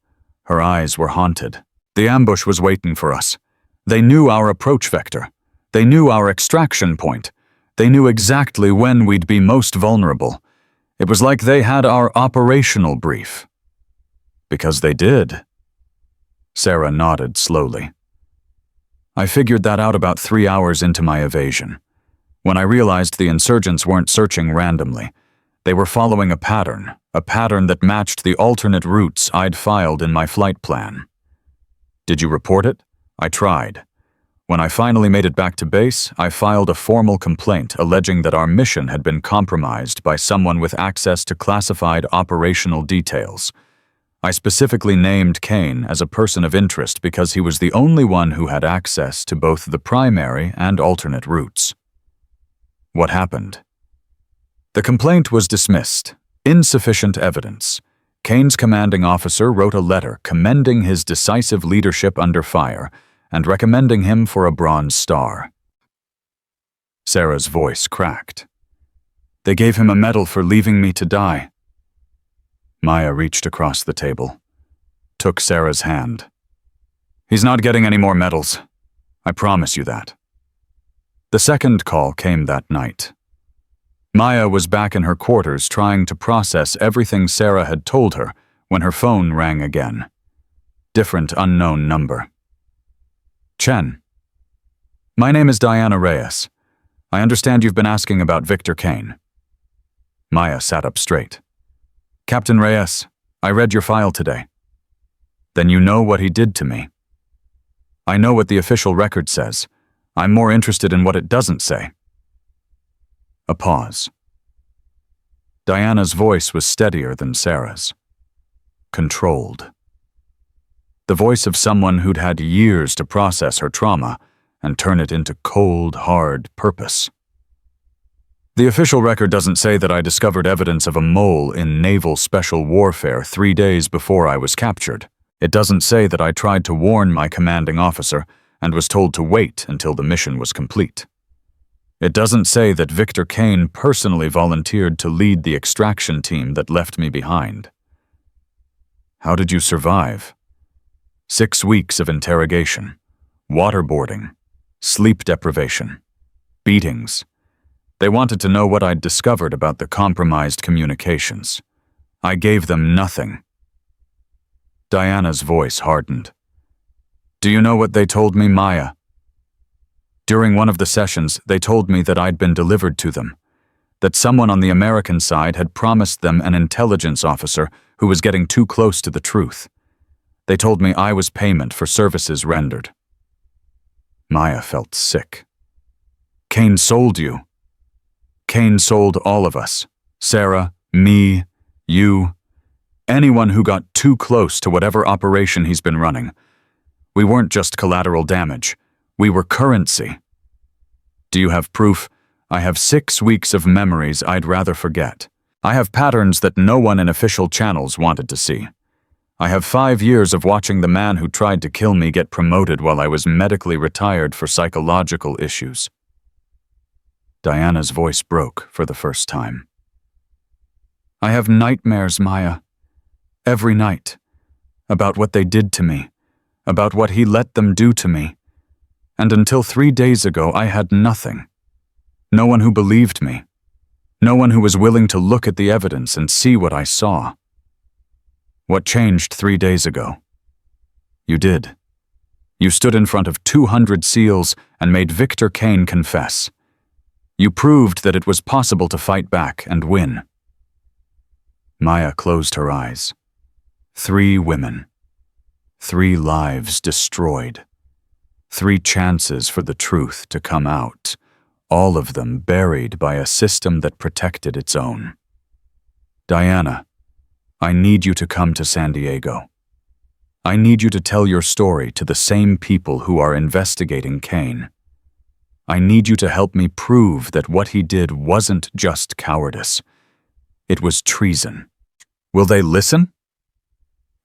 Speaker 1: Her eyes were haunted. The ambush was waiting for us. They knew our approach vector. They knew our extraction point. They knew exactly when we'd be most vulnerable. It was like they had our operational brief. Because they did. Sarah nodded slowly. I figured that out about 3 hours into my evasion. When I realized the insurgents weren't searching randomly, they were following a pattern that matched the alternate routes I'd filed in my flight plan. Did you report it? I tried. When I finally made it back to base, I filed a formal complaint alleging that our mission had been compromised by someone with access to classified operational details. I specifically named Kane as a person of interest because he was the only one who had access to both the primary and alternate routes. What happened? The complaint was dismissed. Insufficient evidence. Kane's commanding officer wrote a letter commending his decisive leadership under fire and recommending him for a Bronze Star. Sarah's voice cracked. They gave him a medal for leaving me to die. Maya reached across the table, took Sarah's hand. He's not getting any more medals. I promise you that. The second call came that night. Maya was back in her quarters trying to process everything Sarah had told her when her phone rang again. Different unknown number. Chen. My name is Diana Reyes. I understand you've been asking about Victor Kane. Maya sat up straight. Captain Reyes, I read your file today. Then you know what he did to me. I know what the official record says. I'm more interested in what it doesn't say. A pause. Diana's voice was steadier than Sarah's. Controlled. The voice of someone who'd had years to process her trauma and turn it into cold, hard purpose. The official record doesn't say that I discovered evidence of a mole in naval special warfare 3 days before I was captured. It doesn't say that I tried to warn my commanding officer and was told to wait until the mission was complete. It doesn't say that Victor Kane personally volunteered to lead the extraction team that left me behind. How did you survive? 6 weeks of interrogation, waterboarding, sleep deprivation, beatings. They wanted to know what I'd discovered about the compromised communications. I gave them nothing. Diana's voice hardened. Do you know what they told me, Maya? During one of the sessions, they told me that I'd been delivered to them, that someone on the American side had promised them an intelligence officer who was getting too close to the truth. They told me I was payment for services rendered. Maya felt sick. Kane sold you. Kane sold all of us. Sarah, me, you, anyone who got too close to whatever operation he's been running. We weren't just collateral damage. We were currency. Do you have proof? I have 6 weeks of memories I'd rather forget. I have patterns that no one in official channels wanted to see. I have 5 years of watching the man who tried to kill me get promoted while I was medically retired for psychological issues. Diana's voice broke for the first time. I have nightmares, Maya. Every night. About what they did to me. About what he let them do to me. And until 3 days ago, I had nothing. No one who believed me. No one who was willing to look at the evidence and see what I saw. What changed 3 days ago? You did. You stood in front of 200 SEALs and made Victor Kane confess. You proved that it was possible to fight back and win. Maya closed her eyes. 3 women. 3 lives destroyed. 3 chances for the truth to come out, all of them buried by a system that protected its own. Diana, I need you to come to San Diego. I need you to tell your story to the same people who are investigating Kane. I need you to help me prove that what he did wasn't just cowardice. It was treason. Will they listen?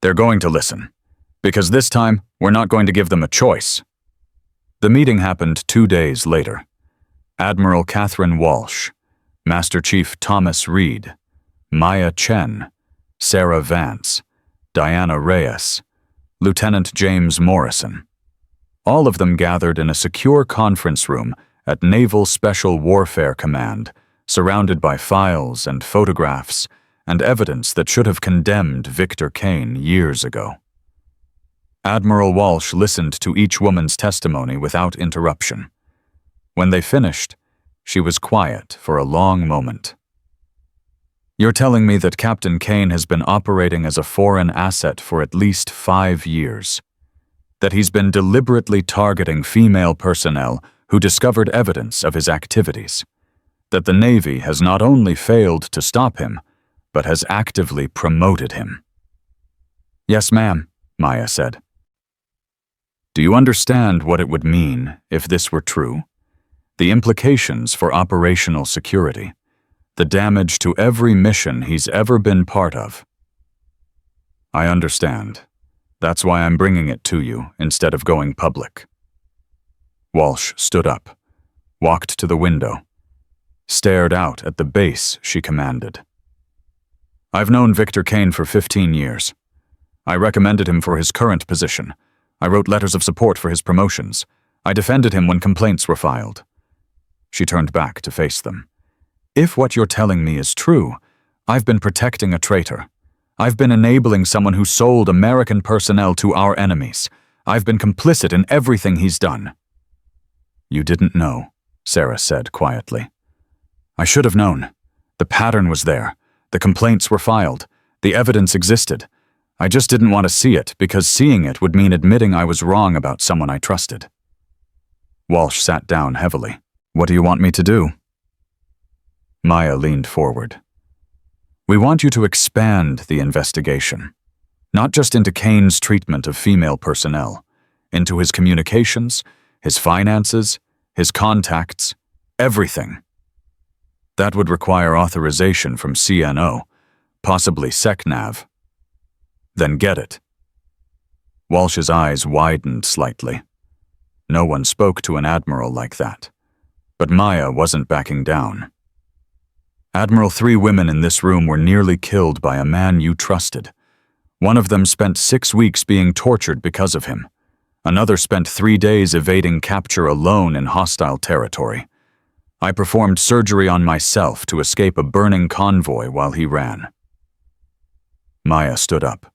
Speaker 1: They're going to listen, because this time we're not going to give them a choice. The meeting happened 2 days later. Admiral Catherine Walsh, Master Chief Thomas Reed, Maya Chen, Sarah Vance, Diana Reyes, Lieutenant James Morrison. All of them gathered in a secure conference room at Naval Special Warfare Command, surrounded by files and photographs and evidence that should have condemned Victor Kane years ago. Admiral Walsh listened to each woman's testimony without interruption. When they finished, She was quiet for a long moment. "You're telling me that Captain Kane has been operating as a foreign asset for at least 5 years. That he's been deliberately targeting female personnel who discovered evidence of his activities. That the Navy has not only failed to stop him, but has actively promoted him." "Yes, ma'am," Maya said. "Do you understand what it would mean if this were true? The implications for operational security, the damage to every mission he's ever been part of." "I understand. That's why I'm bringing it to you instead of going public." Walsh stood up, walked to the window, stared out at the base she commanded. "I've known Victor Kane for 15 years. I recommended him for his current position. I wrote letters of support for his promotions. I defended him when complaints were filed." She turned back to face them. "If what you're telling me is true, I've been protecting a traitor. I've been enabling someone who sold American personnel to our enemies. I've been complicit in everything he's done." "You didn't know," Sarah said quietly. "I should have known. The pattern was there. The complaints were filed. The evidence existed. I just didn't want to see it because seeing it would mean admitting I was wrong about someone I trusted." Walsh sat down heavily. "What do you want me to do?" Maya leaned forward. "We want you to expand the investigation, not just into Kane's treatment of female personnel, into his communications, his finances, his contacts, everything. That would require authorization from CNO, possibly SecNav." "Then get it." Walsh's eyes widened slightly. No one spoke to an admiral like that. But Maya wasn't backing down. "Admiral, 3 women in this room were nearly killed by a man you trusted. One of them spent 6 weeks being tortured because of him. Another spent 3 days evading capture alone in hostile territory. I performed surgery on myself to escape a burning convoy while he ran." Maya stood up.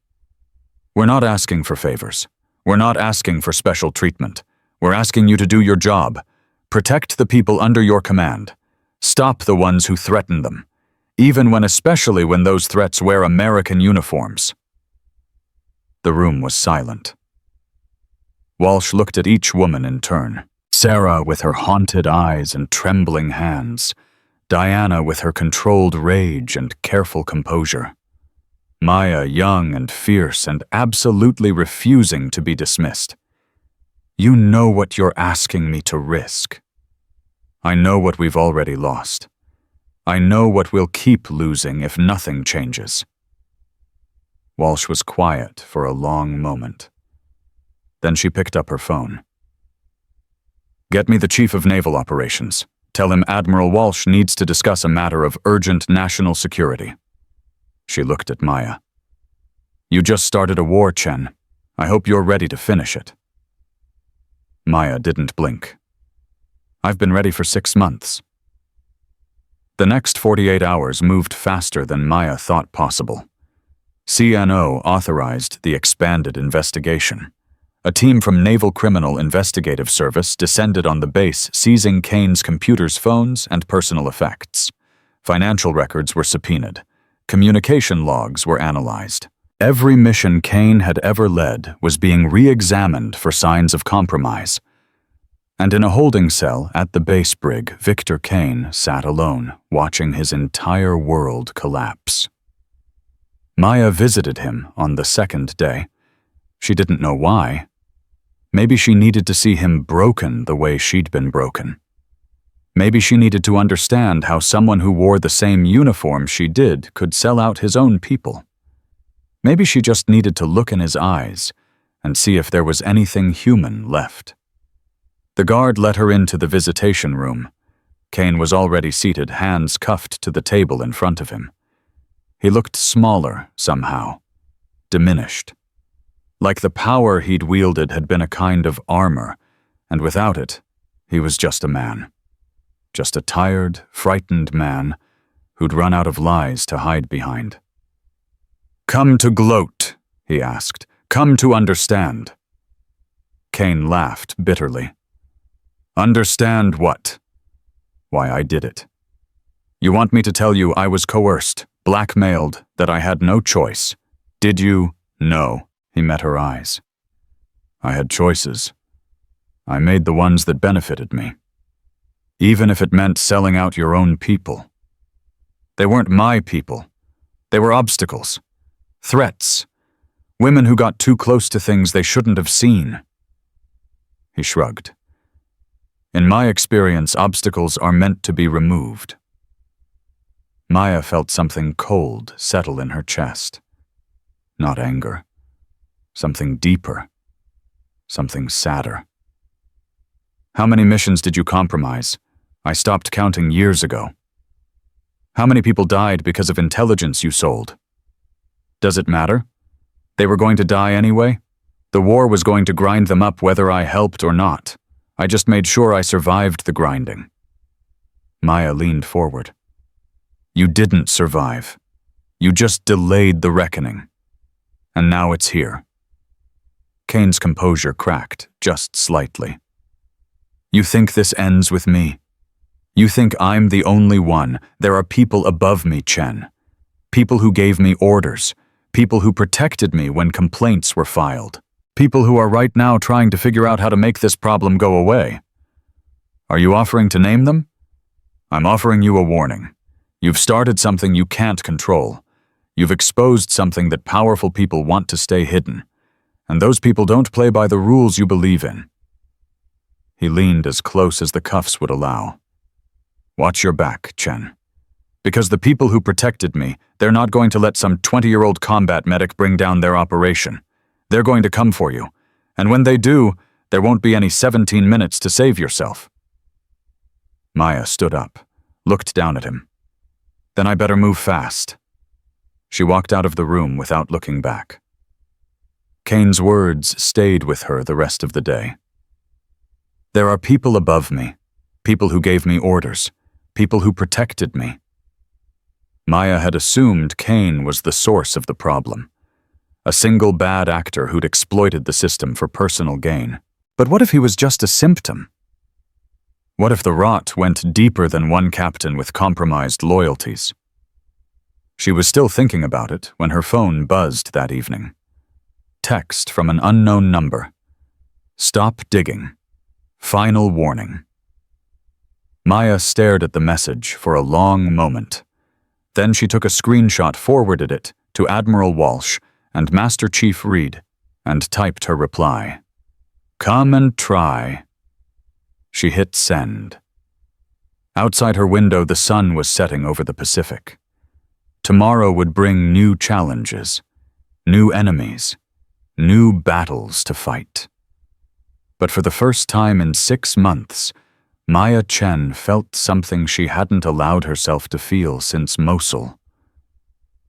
Speaker 1: "We're not asking for favors. We're not asking for special treatment. We're asking you to do your job. Protect the people under your command. Stop the ones who threaten them, especially when those threats wear American uniforms." The room was silent. Walsh looked at each woman in turn. Sarah with her haunted eyes and trembling hands. Diana with her controlled rage and careful composure. Maya young and fierce and absolutely refusing to be dismissed. "You know what you're asking me to risk. I know what we've already lost. I know what we'll keep losing if nothing changes." Walsh was quiet for a long moment. Then she picked up her phone. "Get me the Chief of Naval Operations. Tell him Admiral Walsh needs to discuss a matter of urgent national security." She looked at Maya. "You just started a war, Chen. I hope you're ready to finish it." Maya didn't blink. "I've been ready for 6 months." The next 48 hours moved faster than Maya thought possible. CNO authorized the expanded investigation. A team from Naval Criminal Investigative Service descended on the base, seizing Kane's computers, phones, and personal effects. Financial records were subpoenaed. Communication logs were analyzed. Every mission Kane had ever led was being re-examined for signs of compromise. And in a holding cell at the base brig, Victor Kane sat alone, watching his entire world collapse. Maya visited him on the 2nd day. She didn't know why. Maybe she needed to see him broken the way she'd been broken. Maybe she needed to understand how someone who wore the same uniform she did could sell out his own people. Maybe she just needed to look in his eyes and see if there was anything human left. The guard let her into the visitation room. Kane was already seated, hands cuffed to the table in front of him. He looked smaller somehow, diminished. Like the power he'd wielded had been a kind of armor, and without it, he was just a man. Just a tired, frightened man who'd run out of lies to hide behind. "Come to gloat," he asked. "Come to understand." Kane laughed bitterly. "Understand what?" why I did it. You want me to tell you I was coerced, blackmailed, that I had no choice? Did you? No. He met her eyes. I had choices. I made the ones that benefited me. Even if it meant selling out your own people. They weren't my people. They were obstacles. Threats. Women who got too close to things they shouldn't have seen. He shrugged. In my experience, obstacles are meant to be removed. Maya felt something cold settle in her chest. Not anger. Something deeper. Something sadder. How many missions did you compromise? I stopped counting years ago. How many people died because of intelligence you sold? Does it matter? They were going to die anyway. The war was going to grind them up whether I helped or not. I just made sure I survived the grinding. Maya leaned forward. You didn't survive. You just delayed the reckoning. And now it's here. Kane's composure cracked, just slightly. You think this ends with me? You think I'm the only one? There are people above me, Chen. People who gave me orders. People who protected me when complaints were filed. People who are right now trying to figure out how to make this problem go away. Are you offering to name them? I'm offering you a warning. You've started something you can't control. You've exposed something that powerful people want to stay hidden. And those people don't play by the rules you believe in. He leaned as close as the cuffs would allow. Watch your back, Chen. Because the people who protected me, they're not going to let some 20-year-old combat medic bring down their operation. They're going to come for you. And when they do, there won't be any 17 minutes to save yourself. Maya stood up, looked down at him. Then I better move fast. She walked out of the room without looking back. Kane's words stayed with her the rest of the day. There are people above me, people who gave me orders, people who protected me. Maya had assumed Kane was the source of the problem, a single bad actor who'd exploited the system for personal gain. But what if he was just a symptom? What if the rot went deeper than one captain with compromised loyalties? She was still thinking about it when her phone buzzed that evening. Text from an unknown number. Stop digging. Final warning. Maya stared at the message for a long moment. Then she took a screenshot, forwarded it to Admiral Walsh and Master Chief Reed, and typed her reply. Come and try. She hit send. Outside her window, the sun was setting over the Pacific. Tomorrow would bring new challenges, new enemies, new battles to fight. But for the first time in 6 months, Maya Chen felt something she hadn't allowed herself to feel since Mosul.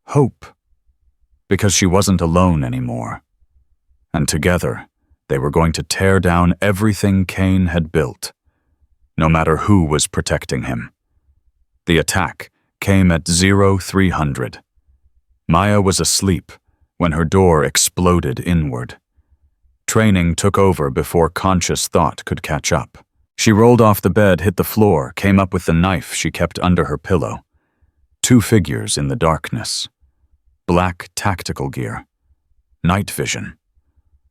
Speaker 1: Hope. Because she wasn't alone anymore. And together, they were going to tear down everything Kane had built, no matter who was protecting him. The attack came at 0300. Maya was asleep when her door exploded inward. Training took over before conscious thought could catch up. She rolled off the bed, hit the floor, came up with the knife she kept under her pillow. 2 figures in the darkness. Black tactical gear. Night vision.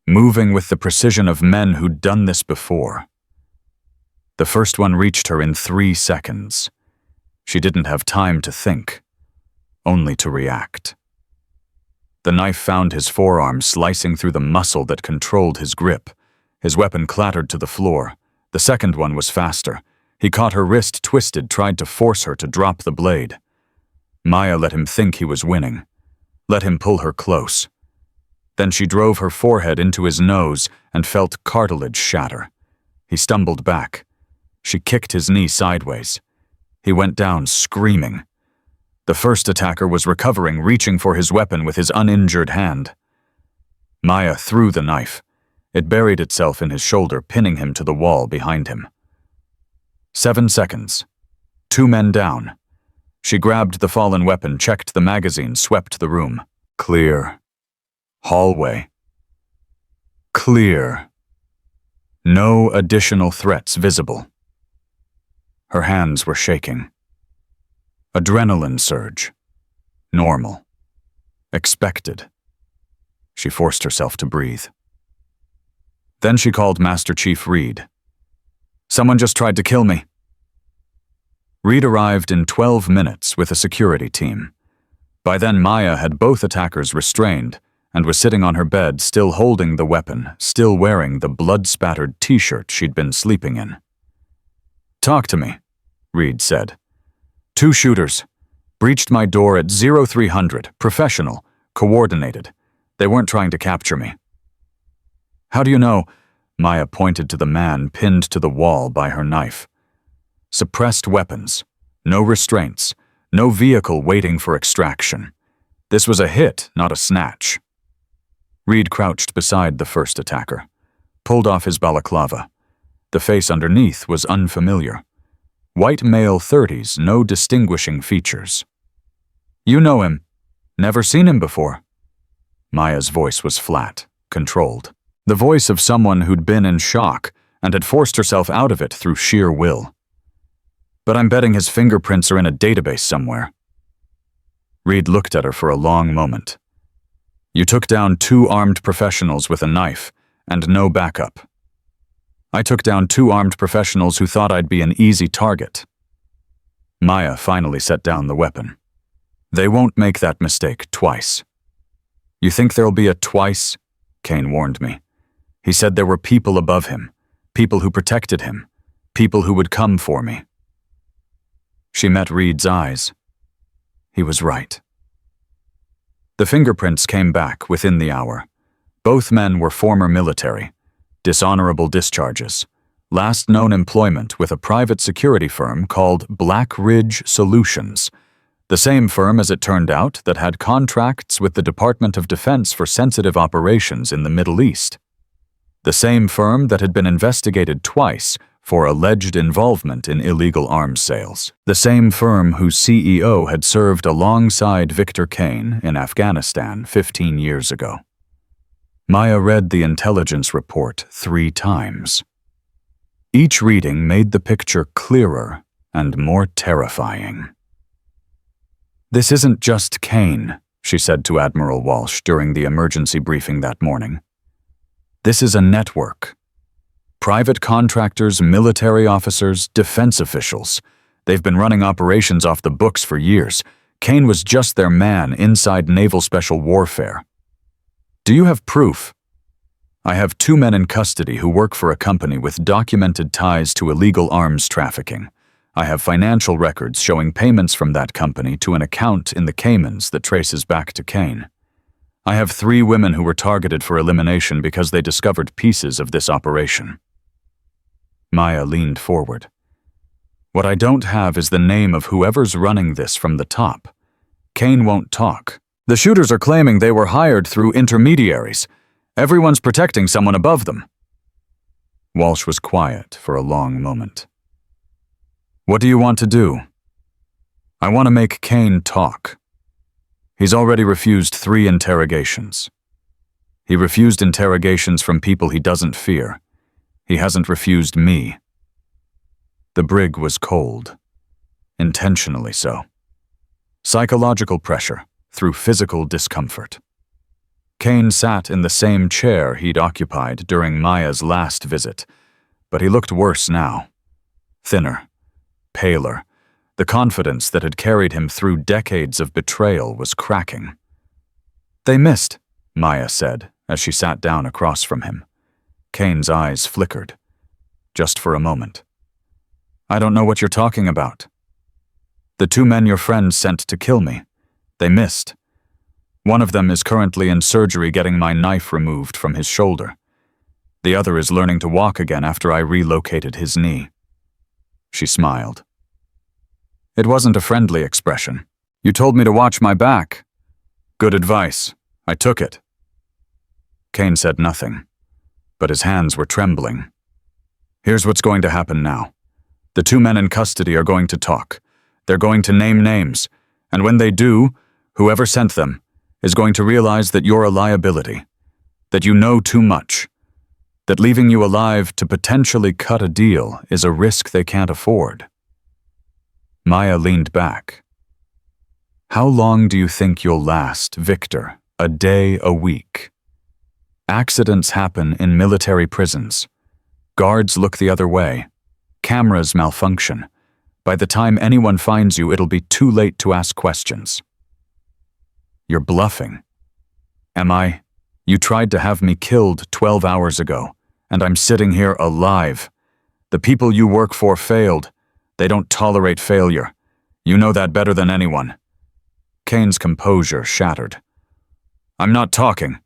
Speaker 1: Moving with the precision of men who'd done this before. The first one reached her in 3 seconds. She didn't have time to think, only to react. The knife found his forearm, slicing through the muscle that controlled his grip. His weapon clattered to the floor. The second one was faster. He caught her wrist twisted, tried to force her to drop the blade. Maya let him think he was winning. Let him pull her close. Then she drove her forehead into his nose and felt cartilage shatter. He stumbled back. She kicked his knee sideways. He went down, screaming. The first attacker was recovering, reaching for his weapon with his uninjured hand. Maya threw the knife. It buried itself in his shoulder, pinning him to the wall behind him. 7 seconds. 2 men down. She grabbed the fallen weapon, checked the magazine, swept the room. Clear. Hallway. Clear. No additional threats visible. Her hands were shaking. Adrenaline surge. Normal. Expected. She forced herself to breathe. Then she called Master Chief Reed. "Someone just tried to kill me." Reed arrived in 12 minutes with a security team. By then, Maya had both attackers restrained and was sitting on her bed, still holding the weapon, still wearing the blood-spattered t-shirt she'd been sleeping in. "Talk to me," Reed said. "Two shooters. Breached my door at 0300, professional, coordinated. They weren't trying to capture me." "How do you know?" Maya pointed to the man pinned to the wall by her knife. Suppressed weapons. No restraints. No vehicle waiting for extraction. This was a hit, not a snatch. Reed crouched beside the first attacker, pulled off his balaclava. The face underneath was unfamiliar. White male 30s, no distinguishing features. "You know him. Never seen him before." Maya's voice was flat, controlled. The voice of someone who'd been in shock and had forced herself out of it through sheer will. "But I'm betting his fingerprints are in a database somewhere." Reed looked at her for a long moment. "You took down 2 armed professionals with a knife, and no backup. I took down 2 armed professionals who thought I'd be an easy target." Maya finally set down the weapon. "They won't make that mistake twice." "You think there'll be a twice?" Kane warned me. He said there were people above him, people who protected him, people who would come for me. She met Reed's eyes. He was right. The fingerprints came back within the hour. Both men were former military, dishonorable discharges, last known employment with a private security firm called Black Ridge Solutions, the same firm, as it turned out, that had contracts with the Department of Defense for sensitive operations in the Middle East. The same firm that had been investigated twice for alleged involvement in illegal arms sales. The same firm whose CEO had served alongside Victor Kane in Afghanistan 15 years ago. Maya read the intelligence report 3 times. Each reading made the picture clearer and more terrifying. "This isn't just Kane," she said to Admiral Walsh during the emergency briefing that morning. "This is a network. Private contractors, military officers, defense officials. They've been running operations off the books for years. Kane was just their man inside Naval Special Warfare. Do you have proof?" "I have 2 men in custody who work for a company with documented ties to illegal arms trafficking. I have financial records showing payments from that company to an account in the Caymans that traces back to Kane. I have 3 women who were targeted for elimination because they discovered pieces of this operation." Maya leaned forward. "What I don't have is the name of whoever's running this from the top. Kane won't talk. The shooters are claiming they were hired through intermediaries. Everyone's protecting someone above them." Walsh was quiet for a long moment. "What do you want to do?" "I want to make Kane talk. He's already refused 3 interrogations. He refused interrogations from people he doesn't fear. He hasn't refused me." The brig was cold. Intentionally so. Psychological pressure through physical discomfort. Kane sat in the same chair he'd occupied during Maya's last visit, but he looked worse now. Thinner, paler. The confidence that had carried him through decades of betrayal was cracking. "They missed," Maya said as she sat down across from him. Kane's eyes flickered, just for a moment. "I don't know what you're talking about." "The 2 men your friend sent to kill me. They missed. One of them is currently in surgery getting my knife removed from his shoulder. The other is learning to walk again after I relocated his knee." She smiled. It wasn't a friendly expression. "You told me to watch my back." "Good advice. I took it." Kane said nothing, but his hands were trembling. "Here's what's going to happen now. The 2 men in custody are going to talk. They're going to name names, and when they do, whoever sent them is going to realize that you're a liability, that you know too much, that leaving you alive to potentially cut a deal is a risk they can't afford. Maya leaned back. How long do you think you'll last, Victor? A day, a week? Accidents happen in military prisons. Guards look the other way. Cameras malfunction. By the time anyone finds you, it'll be too late to ask questions. You're bluffing. Am I? You tried to have me killed 12 hours ago, and I'm sitting here alive. The people you work for failed. They don't tolerate failure. You know that better than anyone. Kane's composure shattered. I'm not talking.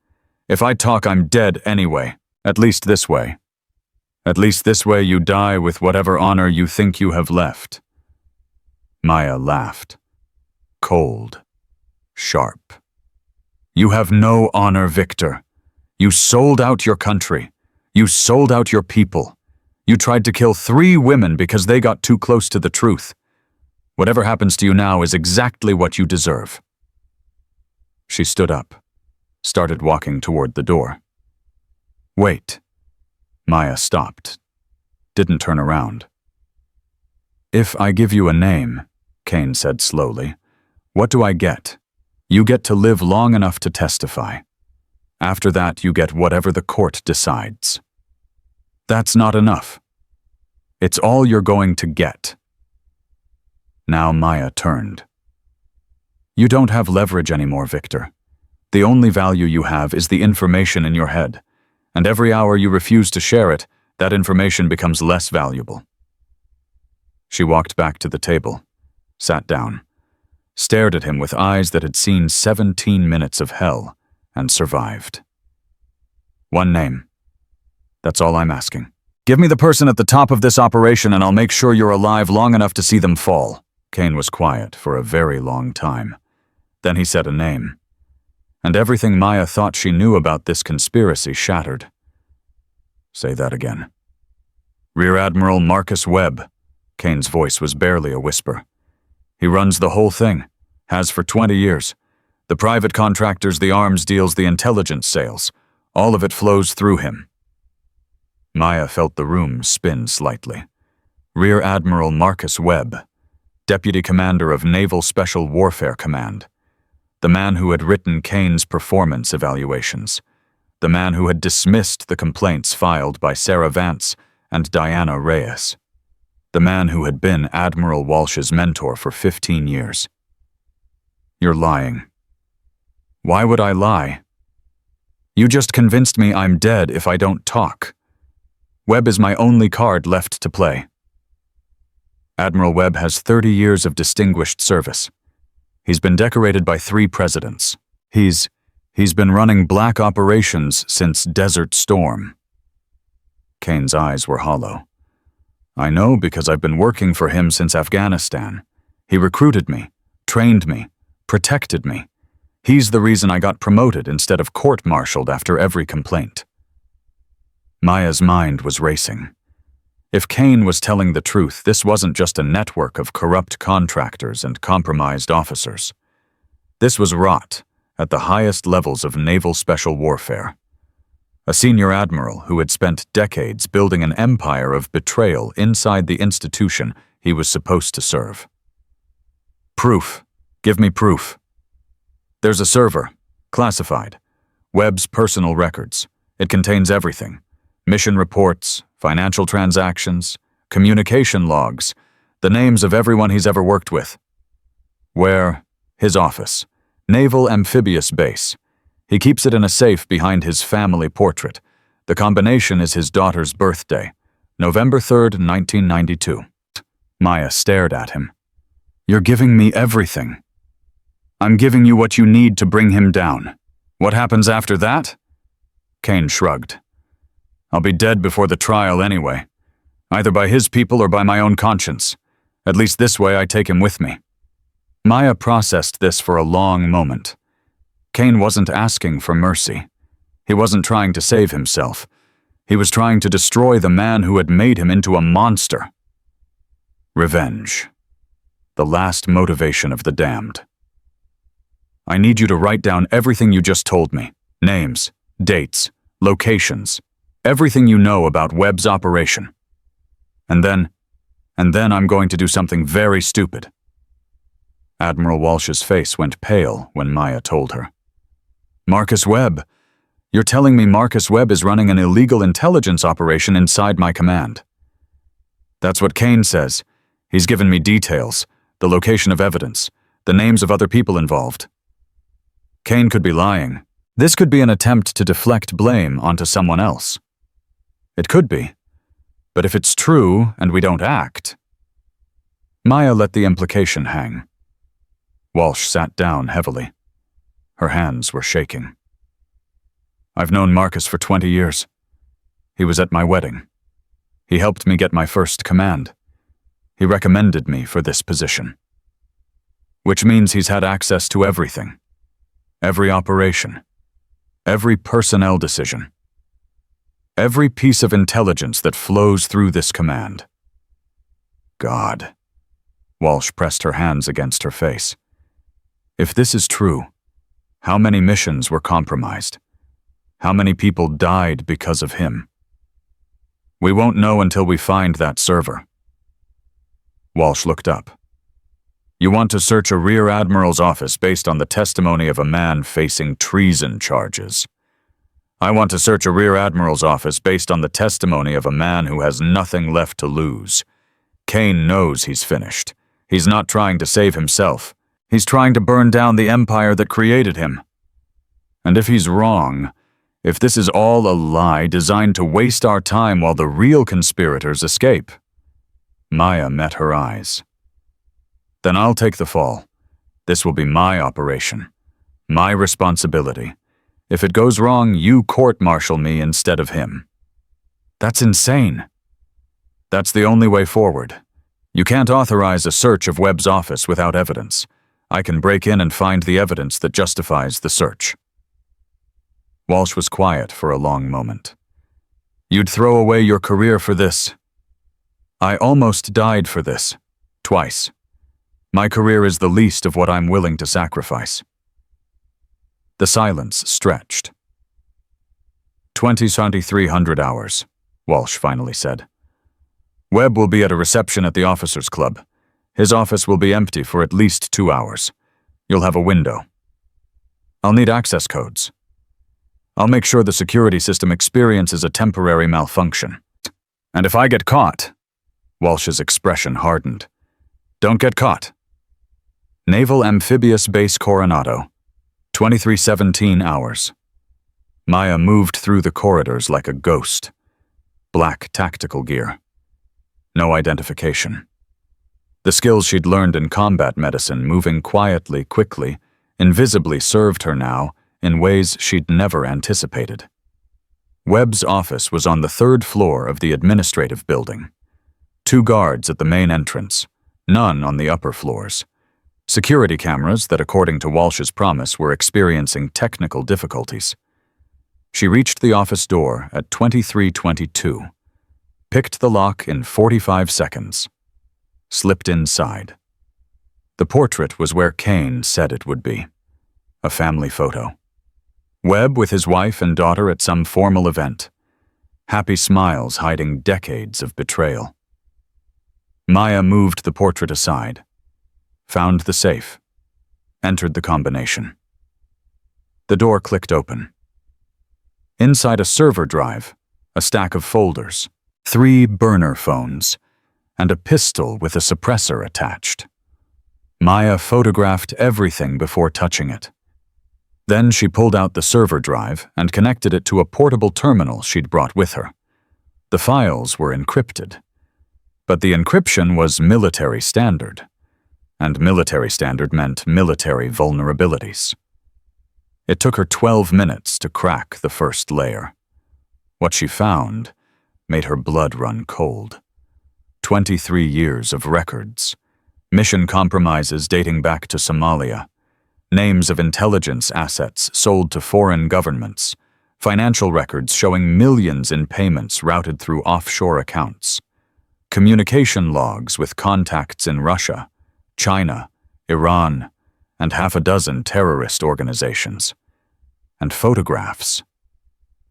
Speaker 1: If I talk, I'm dead anyway. At least this way. At least this way you die with whatever honor you think you have left. Maya laughed. Cold. Sharp. You have no honor, Victor. You sold out your country. You sold out your people. You tried to kill 3 women because they got too close to the truth. Whatever happens to you now is exactly what you deserve. She stood up, started walking toward the door. Wait. Maya stopped, didn't turn around. If I give you a name, Kane said slowly, what do I get? You get to live long enough to testify. After that, you get whatever the court decides. That's not enough. It's all you're going to get. Now Maya turned. You don't have leverage anymore, Victor. The only value you have is the information in your head, and every hour you refuse to share it, that information becomes less valuable. She walked back to the table, sat down, stared at him with eyes that had seen 17 minutes of hell and survived. One name. That's all I'm asking. Give me the person at the top of this operation and I'll make sure you're alive long enough to see them fall. Kane was quiet for a very long time. Then he said a name. And everything Maya thought she knew about this conspiracy shattered. Say that again. Rear Admiral Marcus Webb. Kane's voice was barely a whisper. He runs the whole thing, has for 20 years. The private contractors, the arms deals, the intelligence sales. All of it flows through him. Maya felt the room spin slightly. Rear Admiral Marcus Webb, Deputy Commander of Naval Special Warfare Command. The man who had written Kane's performance evaluations. The man who had dismissed the complaints filed by Sarah Vance and Diana Reyes. The man who had been Admiral Walsh's mentor for 15 years. You're lying. Why would I lie? You just convinced me I'm dead if I don't talk. Webb is my only card left to play. Admiral Webb has 30 years of distinguished service. He's been decorated by 3 presidents. He's been running black operations since Desert Storm. Kane's eyes were hollow. I know because I've been working for him since Afghanistan. He recruited me, trained me, protected me. He's the reason I got promoted instead of court-martialed after every complaint. Maya's mind was racing. If Kane was telling the truth, this wasn't just a network of corrupt contractors and compromised officers. This was rot at the highest levels of naval special warfare. A senior admiral who had spent decades building an empire of betrayal inside the institution he was supposed to serve. Proof. Give me proof. There's a server, classified. Webb's personal records. It contains everything. Mission reports, financial transactions, communication logs, the names of everyone he's ever worked with. Where? His office. Naval Amphibious Base. He keeps it in a safe behind his family portrait. The combination is his daughter's birthday, November 3rd, 1992. Maya stared at him. You're giving me everything. I'm giving you what you need to bring him down. What happens after that? Kane shrugged. I'll be dead before the trial anyway, either by his people or by my own conscience. At least this way I take him with me. Maya processed this for a long moment. Kane wasn't asking for mercy. He wasn't trying to save himself. He was trying to destroy the man who had made him into a monster. Revenge. The last motivation of the damned. I need you to write down everything you just told me. Names, dates, locations, everything you know about Webb's operation. And And then I'm going to do something very stupid." Admiral Walsh's face went pale when Maya told her. "Marcus Webb? You're telling me Marcus Webb is running an illegal intelligence operation inside my command?" "That's what Kane says. He's given me details, the location of evidence, the names of other people involved." Kane could be lying. This could be an attempt to deflect blame onto someone else. It could be. But if it's true and we don't act... Maya let the implication hang. Walsh sat down heavily. Her hands were shaking. "I've known Marcus for 20 years. He was at my wedding. He helped me get my first command. He recommended me for this position. Which means he's had access to everything. Every operation. Every personnel decision. Every piece of intelligence that flows through this command." God. Walsh pressed her hands against her face. If this is true, how many missions were compromised? How many people died because of him? We won't know until we find that server. Walsh looked up. "You want to search a rear admiral's office based on the testimony of a man facing treason charges. I want to search a rear admiral's office based on the testimony of a man who has nothing left to lose. Kane knows he's finished. He's not trying to save himself. He's trying to burn down the empire that created him. And if he's wrong, if this is all a lie designed to waste our time while the real conspirators escape..." Maya met her eyes. "Then I'll take the fall. This will be my operation. My responsibility. If it goes wrong, you court-martial me instead of him." "That's insane." "That's the only way forward. You can't authorize a search of Webb's office without evidence. I can break in and find the evidence that justifies the search." Walsh was quiet for a long moment. "You'd throw away your career for this?" "I almost died for this. Twice. My career is the least of what I'm willing to sacrifice." The silence stretched. 2300 hours, Walsh finally said. "Webb will be at a reception at the officers' club. His office will be empty for at least 2 hours. You'll have a window. I'll need access codes. I'll make sure the security system experiences a temporary malfunction. And if I get caught..." Walsh's expression hardened. "Don't get caught." "Naval Amphibious Base Coronado, 2317 hours. Maya moved through the corridors like a ghost. Black tactical gear. No identification. The skills she'd learned in combat medicine, moving quietly, quickly, invisibly served her now in ways she'd never anticipated. Webb's office was on the 3rd floor of the administrative building. 2 guards at the main entrance, none on the upper floors. Security cameras that, according to Walsh's promise, were experiencing technical difficulties. She reached the office door at 23:22, picked the lock in 45 seconds, slipped inside. The portrait was where Kane said it would be. A family photo. Webb with his wife and daughter at some formal event. Happy smiles hiding decades of betrayal. Maya moved the portrait aside, found the safe, entered the combination. The door clicked open. Inside a server drive, a stack of folders, 3 burner phones, and a pistol with a suppressor attached. Maya photographed everything before touching it. Then she pulled out the server drive and connected it to a portable terminal she'd brought with her. The files were encrypted. But the encryption was military standard. And military standard meant military vulnerabilities. It took her 12 minutes to crack the first layer. What she found made her blood run cold. 23 years of records. Mission compromises dating back to Somalia. Names of intelligence assets sold to foreign governments. Financial records showing millions in payments routed through offshore accounts. Communication logs with contacts in Russia, China, Iran, and half a dozen terrorist organizations. And photographs.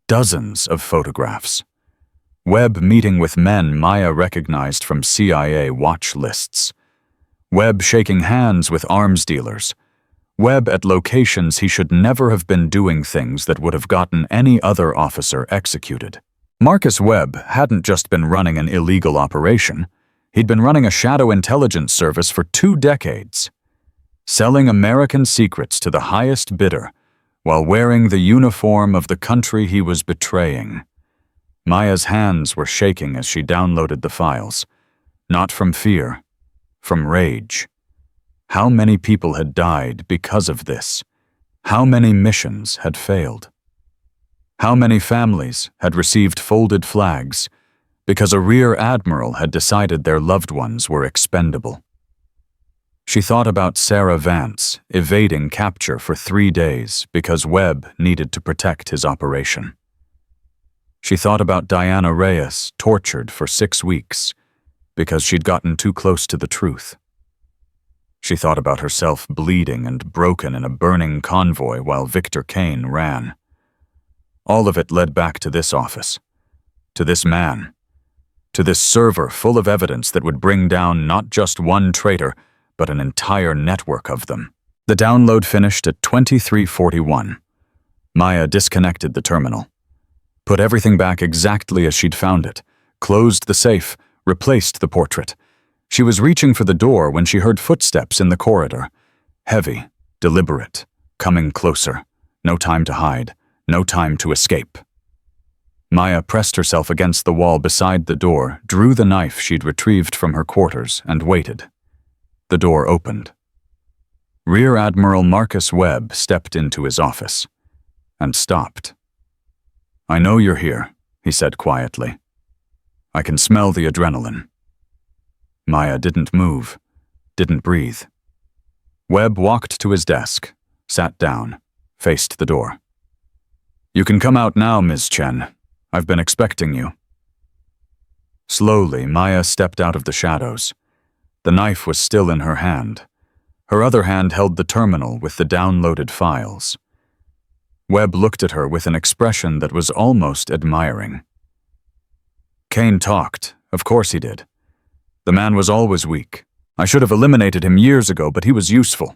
Speaker 1: Dozens of photographs. Webb meeting with men Maya recognized from CIA watch lists. Webb shaking hands with arms dealers. Webb at locations he should never have been doing things that would have gotten any other officer executed. Marcus Webb hadn't just been running an illegal operation. He'd been running a shadow intelligence service for 2 decades, selling American secrets to the highest bidder while wearing the uniform of the country he was betraying. Maya's hands were shaking as she downloaded the files, not from fear, from rage. How many people had died because of this? How many missions had failed? How many families had received folded flags because a rear admiral had decided their loved ones were expendable? She thought about Sarah Vance evading capture for 3 days because Webb needed to protect his operation. She thought about Diana Reyes tortured for 6 weeks because she'd gotten too close to the truth. She thought about herself bleeding and broken in a burning convoy while Victor Kane ran. All of it led back to this office, to this man, to this server full of evidence that would bring down not just one traitor, but an entire network of them. The download finished at 23:41. Maya disconnected the terminal, put everything back exactly as she'd found it, closed the safe, replaced the portrait. She was reaching for the door when she heard footsteps in the corridor. Heavy, deliberate, coming closer. No time to hide, no time to escape. Maya pressed herself against the wall beside the door, drew the knife she'd retrieved from her quarters, and waited. The door opened. Rear Admiral Marcus Webb stepped into his office and stopped. "I know you're here," he said quietly. "I can smell the adrenaline." Maya didn't move, didn't breathe. Webb walked to his desk, sat down, faced the door. "You can come out now, Ms. Chen. I've been expecting you." Slowly, Maya stepped out of the shadows. The knife was still in her hand. Her other hand held the terminal with the downloaded files. Webb looked at her with an expression that was almost admiring. "Kane talked. Of course he did. The man was always weak. I should have eliminated him years ago, but he was useful."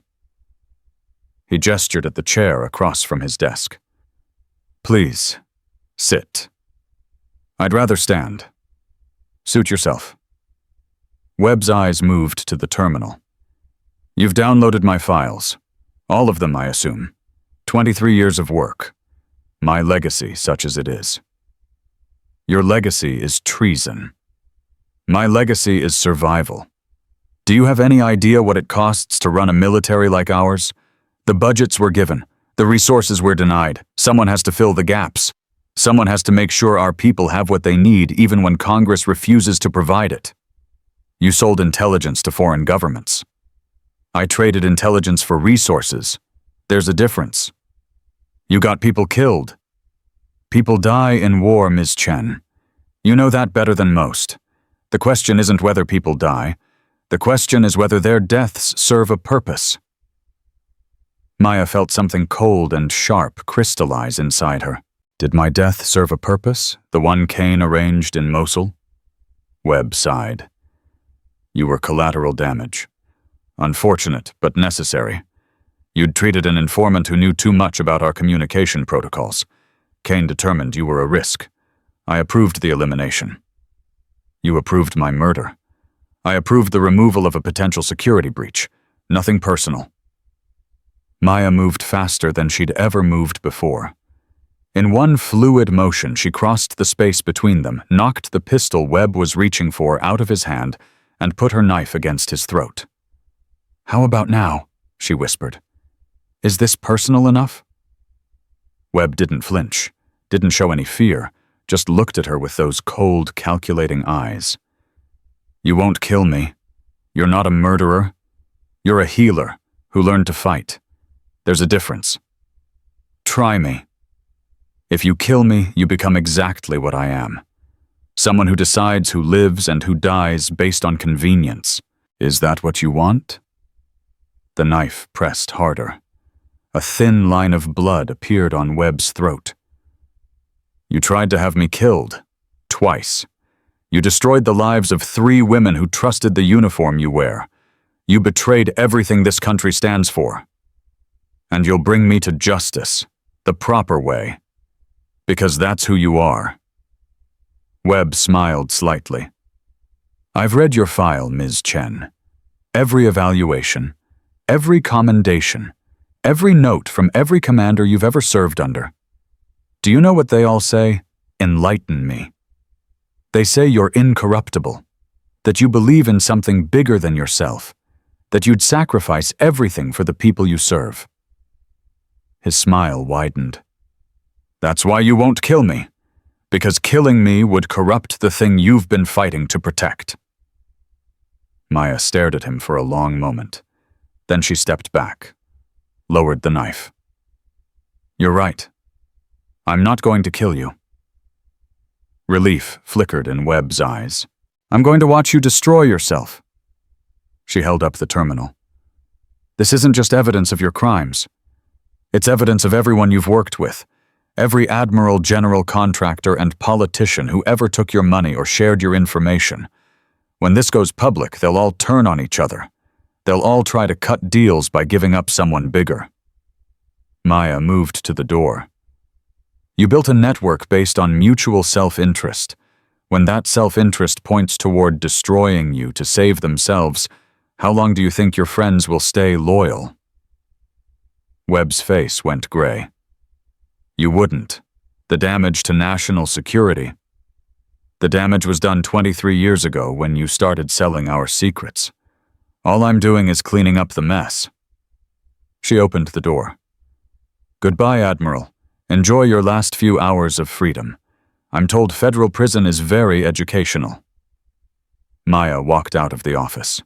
Speaker 1: He gestured at the chair across from his desk. "Please, sit." "I'd rather stand." "Suit yourself." Webb's eyes moved to the terminal. "You've downloaded my files. All of them, I assume. 23 years of work. My legacy, such as it is." "Your legacy is treason." "My legacy is survival. Do you have any idea what it costs to run a military like ours? The budgets we're given, the resources we're denied. Someone has to fill the gaps. Someone has to make sure our people have what they need even when Congress refuses to provide it. You sold intelligence to foreign governments. I traded intelligence for resources. There's a difference. You got people killed. People die in war, Ms. Chen. You know that better than most. The question isn't whether people die. The question is whether their deaths serve a purpose." Maya felt something cold and sharp crystallize inside her. Did my death serve a purpose, the one Kane arranged in Mosul? Webb sighed. "You were collateral damage. Unfortunate, but necessary. You'd treated an informant who knew too much about our communication protocols. Kane determined you were a risk. I approved the elimination. You approved my murder. I approved the removal of a potential security breach. Nothing personal." Maya moved faster than she'd ever moved before. In one fluid motion, she crossed the space between them, knocked the pistol Webb was reaching for out of his hand, and put her knife against his throat. "How about now?" she whispered. "Is this personal enough?" Webb didn't flinch, didn't show any fear, just looked at her with those cold, calculating eyes. "You won't kill me. You're not a murderer. You're a healer who learned to fight. There's a difference. Try me. If you kill me, you become exactly what I am. Someone who decides who lives and who dies based on convenience. Is that what you want?" The knife pressed harder. A thin line of blood appeared on Webb's throat. "You tried to have me killed. twice. You destroyed the lives of 3 women who trusted the uniform you wear. You betrayed everything this country stands for. And you'll bring me to justice, the proper way, because that's who you are." Webb smiled slightly. "I've read your file, Ms. Chen. Every evaluation, every commendation, every note from every commander you've ever served under. Do you know what they all say? Enlighten me. They say you're incorruptible, that you believe in something bigger than yourself, that you'd sacrifice everything for the people you serve." His smile widened. "That's why you won't kill me, because killing me would corrupt the thing you've been fighting to protect." Maya stared at him for a long moment. Then she stepped back, lowered the knife. "You're right. I'm not going to kill you." Relief flickered in Webb's eyes. "I'm going to watch you destroy yourself." She held up the terminal. "This isn't just evidence of your crimes. It's evidence of everyone you've worked with, every admiral, general, contractor, and politician who ever took your money or shared your information. When this goes public, they'll all turn on each other. They'll all try to cut deals by giving up someone bigger." Maya moved to the door. "You built a network based on mutual self-interest. When that self-interest points toward destroying you to save themselves, how long do you think your friends will stay loyal?" Webb's face went gray. "You wouldn't. The damage to national security. The damage was done 23 years ago when you started selling our secrets. All I'm doing is cleaning up the mess." She opened the door. "Goodbye, Admiral. Enjoy your last few hours of freedom. I'm told federal prison is very educational." Maya walked out of the office.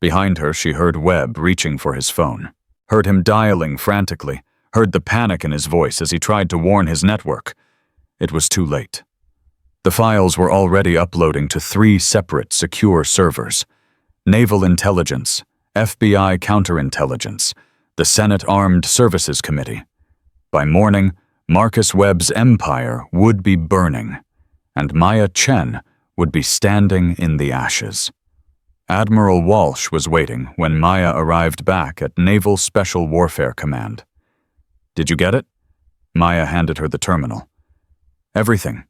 Speaker 1: Behind her, she heard Webb reaching for his phone, heard him dialing frantically, heard the panic in his voice as he tried to warn his network. It was too late. The files were already uploading to 3 separate secure servers: Naval Intelligence, FBI Counterintelligence, the Senate Armed Services Committee. By morning, Marcus Webb's empire would be burning, and Maya Chen would be standing in the ashes. Admiral Walsh was waiting when Maya arrived back at Naval Special Warfare Command. "Did you get it?" Maya handed her the terminal. "Everything.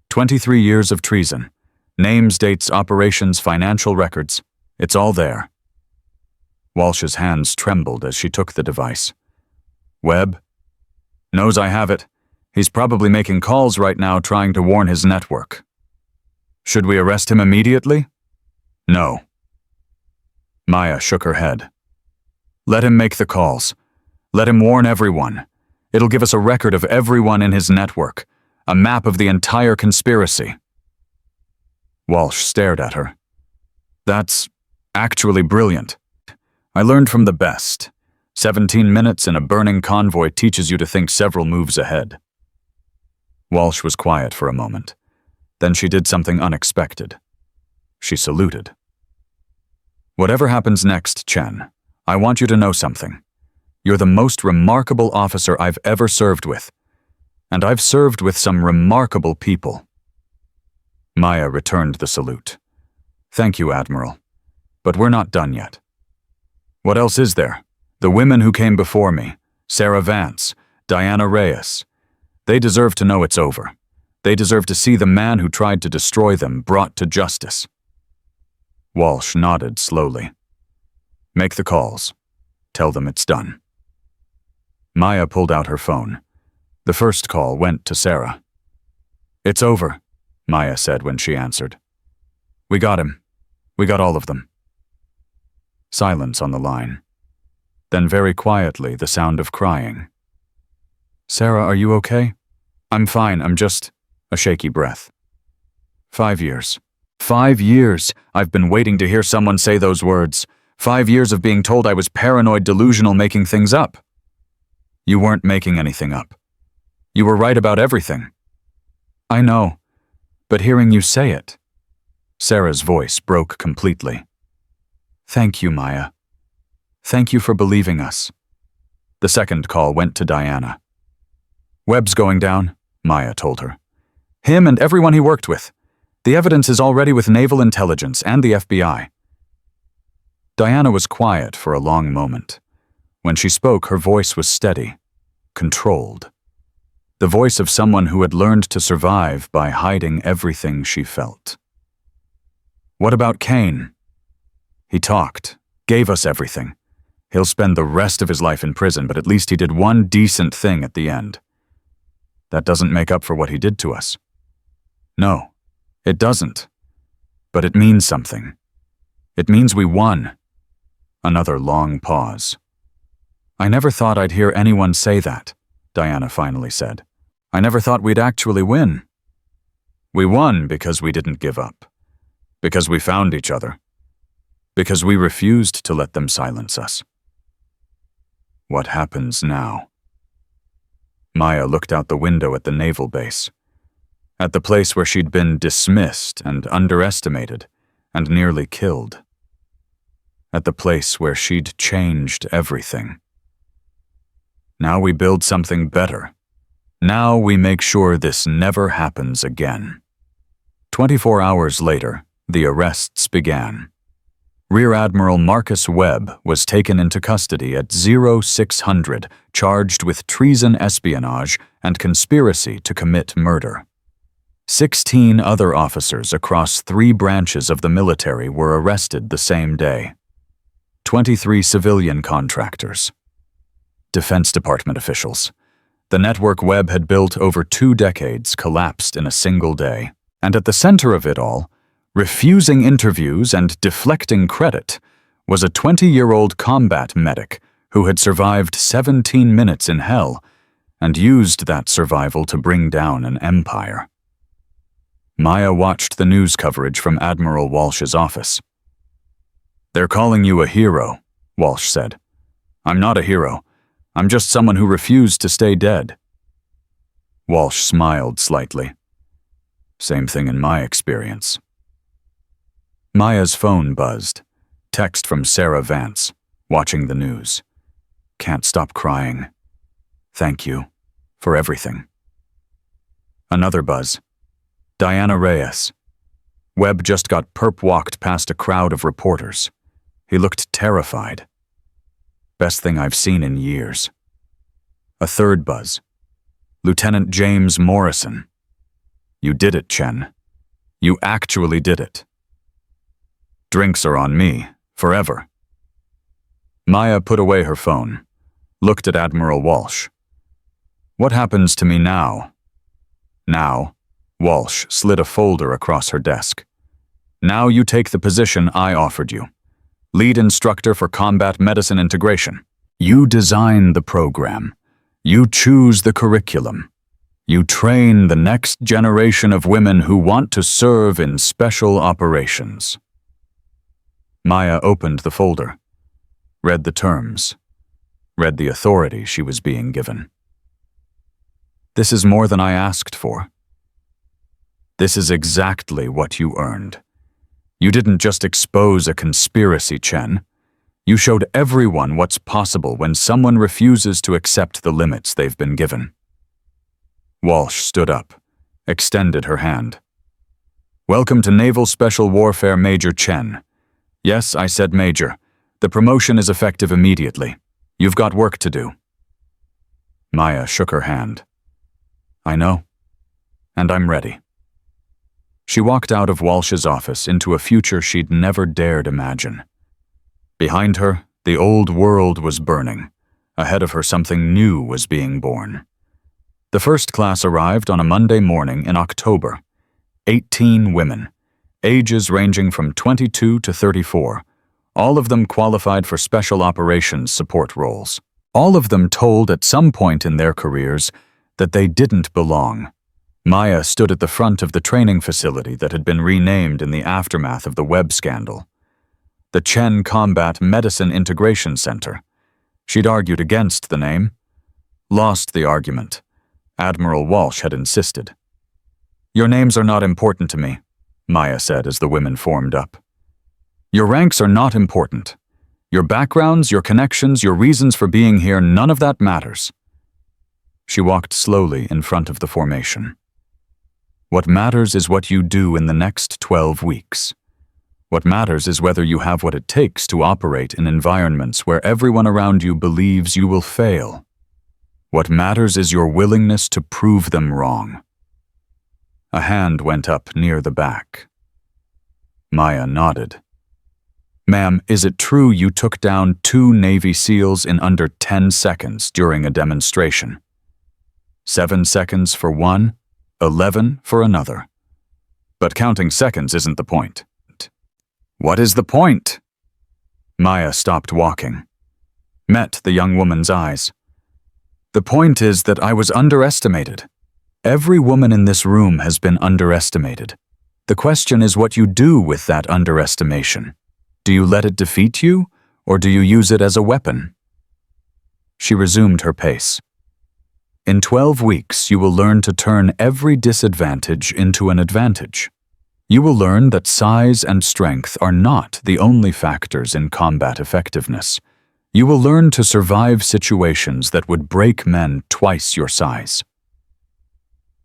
Speaker 1: 23 years of treason. Names, dates, operations, financial records. It's all there." Walsh's hands trembled as she took the device. "Webb? Knows I have it. He's probably making calls right now trying to warn his network. Should we arrest him immediately?" "No." Maya shook her head. "Let him make the calls. Let him warn everyone. It'll give us a record of everyone in his network, a map of the entire conspiracy." Walsh stared at her. "That's actually brilliant. I learned from the best. 17 minutes in a burning convoy teaches you to think several moves ahead." Walsh was quiet for a moment. Then she did something unexpected. She saluted. "Whatever happens next, Chen, I want you to know something. You're the most remarkable officer I've ever served with. And I've served with some remarkable people." Maya returned the salute. "Thank you, Admiral. But we're not done yet. What else is there? The women who came before me, Sarah Vance, Diana Reyes. They deserve to know it's over. They deserve to see the man who tried to destroy them brought to justice." Walsh nodded slowly. "Make the calls. Tell them it's done." Maya pulled out her phone. The first call went to Sarah. "It's over," Maya said when she answered. "We got him. We got all of them." Silence on the line. Then very quietly, the sound of crying. "Sarah, are you okay?" "I'm fine, I'm just..." A shaky breath. 5 years. 5 years I've been waiting to hear someone say those words. 5 years of being told I was paranoid, delusional, making things up. You weren't making anything up. You were right about everything. I know, but hearing you say it..." Sarah's voice broke completely. "Thank you, Maya. Thank you for believing us." The second call went to Diana. "Webb's going down," Maya told her. Him and everyone he worked with. The evidence is already with Naval Intelligence and the FBI. Diana was quiet for a long moment. When she spoke, her voice was steady, controlled. The voice of someone who had learned to survive by hiding everything she felt. What about Kane? He talked, gave us everything. He'll spend the rest of his life in prison, but at least he did one decent thing at the end. That doesn't make up for what he did to us. No, it doesn't. But it means something. It means we won. Another long pause. I never thought I'd hear anyone say that, Diana finally said. I never thought we'd actually win. We won because we didn't give up. Because we found each other. Because we refused to let them silence us. What happens now? Maya looked out the window at the naval base, at the place where she'd been dismissed and underestimated and nearly killed, at the place where she'd changed everything. Now we build something better. Now we make sure this never happens again. 24 hours later, the arrests began. Rear Admiral Marcus Webb was taken into custody at 0600, charged with treason, espionage, and conspiracy to commit murder. 16 other officers across 3 branches of the military were arrested the same day. 23 civilian contractors. Defense Department officials. The network Webb had built over 2 decades collapsed in a single day. And at the center of it all, refusing interviews and deflecting credit, was a 20-year-old combat medic who had survived 17 minutes in hell and used that survival to bring down an empire. Maya watched the news coverage from Admiral Walsh's office. "They're calling you a hero," Walsh said. "I'm not a hero. I'm just someone who refused to stay dead." Walsh smiled slightly. "Same thing in my experience." Maya's phone buzzed. Text from Sarah Vance, watching the news. "Can't stop crying. Thank you for everything." Another buzz. Diana Reyes. Webb just got perp-walked past a crowd of reporters. He looked terrified. "Best thing I've seen in years." A third buzz. Lieutenant James Morrison. "You did it, Chen. You actually did it." "Drinks are on me, forever." Maya put away her phone, looked at Admiral Walsh. "What happens to me now?" "Now," Walsh slid a folder across her desk. "Now you take the position I offered you. Lead instructor for combat medicine integration. You design the program. You choose the curriculum. You train the next generation of women who want to serve in special operations." Maya opened the folder, read the terms, read the authority she was being given. "This is more than I asked for. This is exactly what you earned. You didn't just expose a conspiracy, Chen. You showed everyone what's possible when someone refuses to accept the limits they've been given." Walsh stood up, extended her hand. "Welcome to Naval Special Warfare Major Chen. Yes, I said Major. The promotion is effective immediately. You've got work to do." Maya shook her hand. "I know, and I'm ready." She walked out of Walsh's office into a future she'd never dared imagine. Behind her, the old world was burning. Ahead of her, something new was being born. The first class arrived on a Monday morning in October. 18 women, ages ranging from 22 to 34, all of them qualified for special operations support roles. All of them told at some point in their careers that they didn't belong. Maya stood at the front of the training facility that had been renamed in the aftermath of the Webb scandal. The Chen Combat Medicine Integration Center. She'd argued against the name. Lost the argument. Admiral Walsh had insisted. "Your names are not important to me," Maya said as the women formed up. "Your ranks are not important. Your backgrounds, your connections, your reasons for being here, none of that matters." She walked slowly in front of the formation. What matters is what you do in the next 12 weeks. What matters is whether you have what it takes to operate in environments where everyone around you believes you will fail. What matters is your willingness to prove them wrong. A hand went up near the back. Maya nodded. Ma'am, is it true you took down 2 Navy SEALs in under 10 seconds during a demonstration? 7 seconds for one, 11 for another. But counting seconds isn't the point. What is the point? Maya stopped walking, met the young woman's eyes. The point is that I was underestimated. Every woman in this room has been underestimated. The question is what you do with that underestimation. Do you let it defeat you, or do you use it as a weapon? She resumed her pace. In 12 weeks, you will learn to turn every disadvantage into an advantage. You will learn that size and strength are not the only factors in combat effectiveness. You will learn to survive situations that would break men twice your size.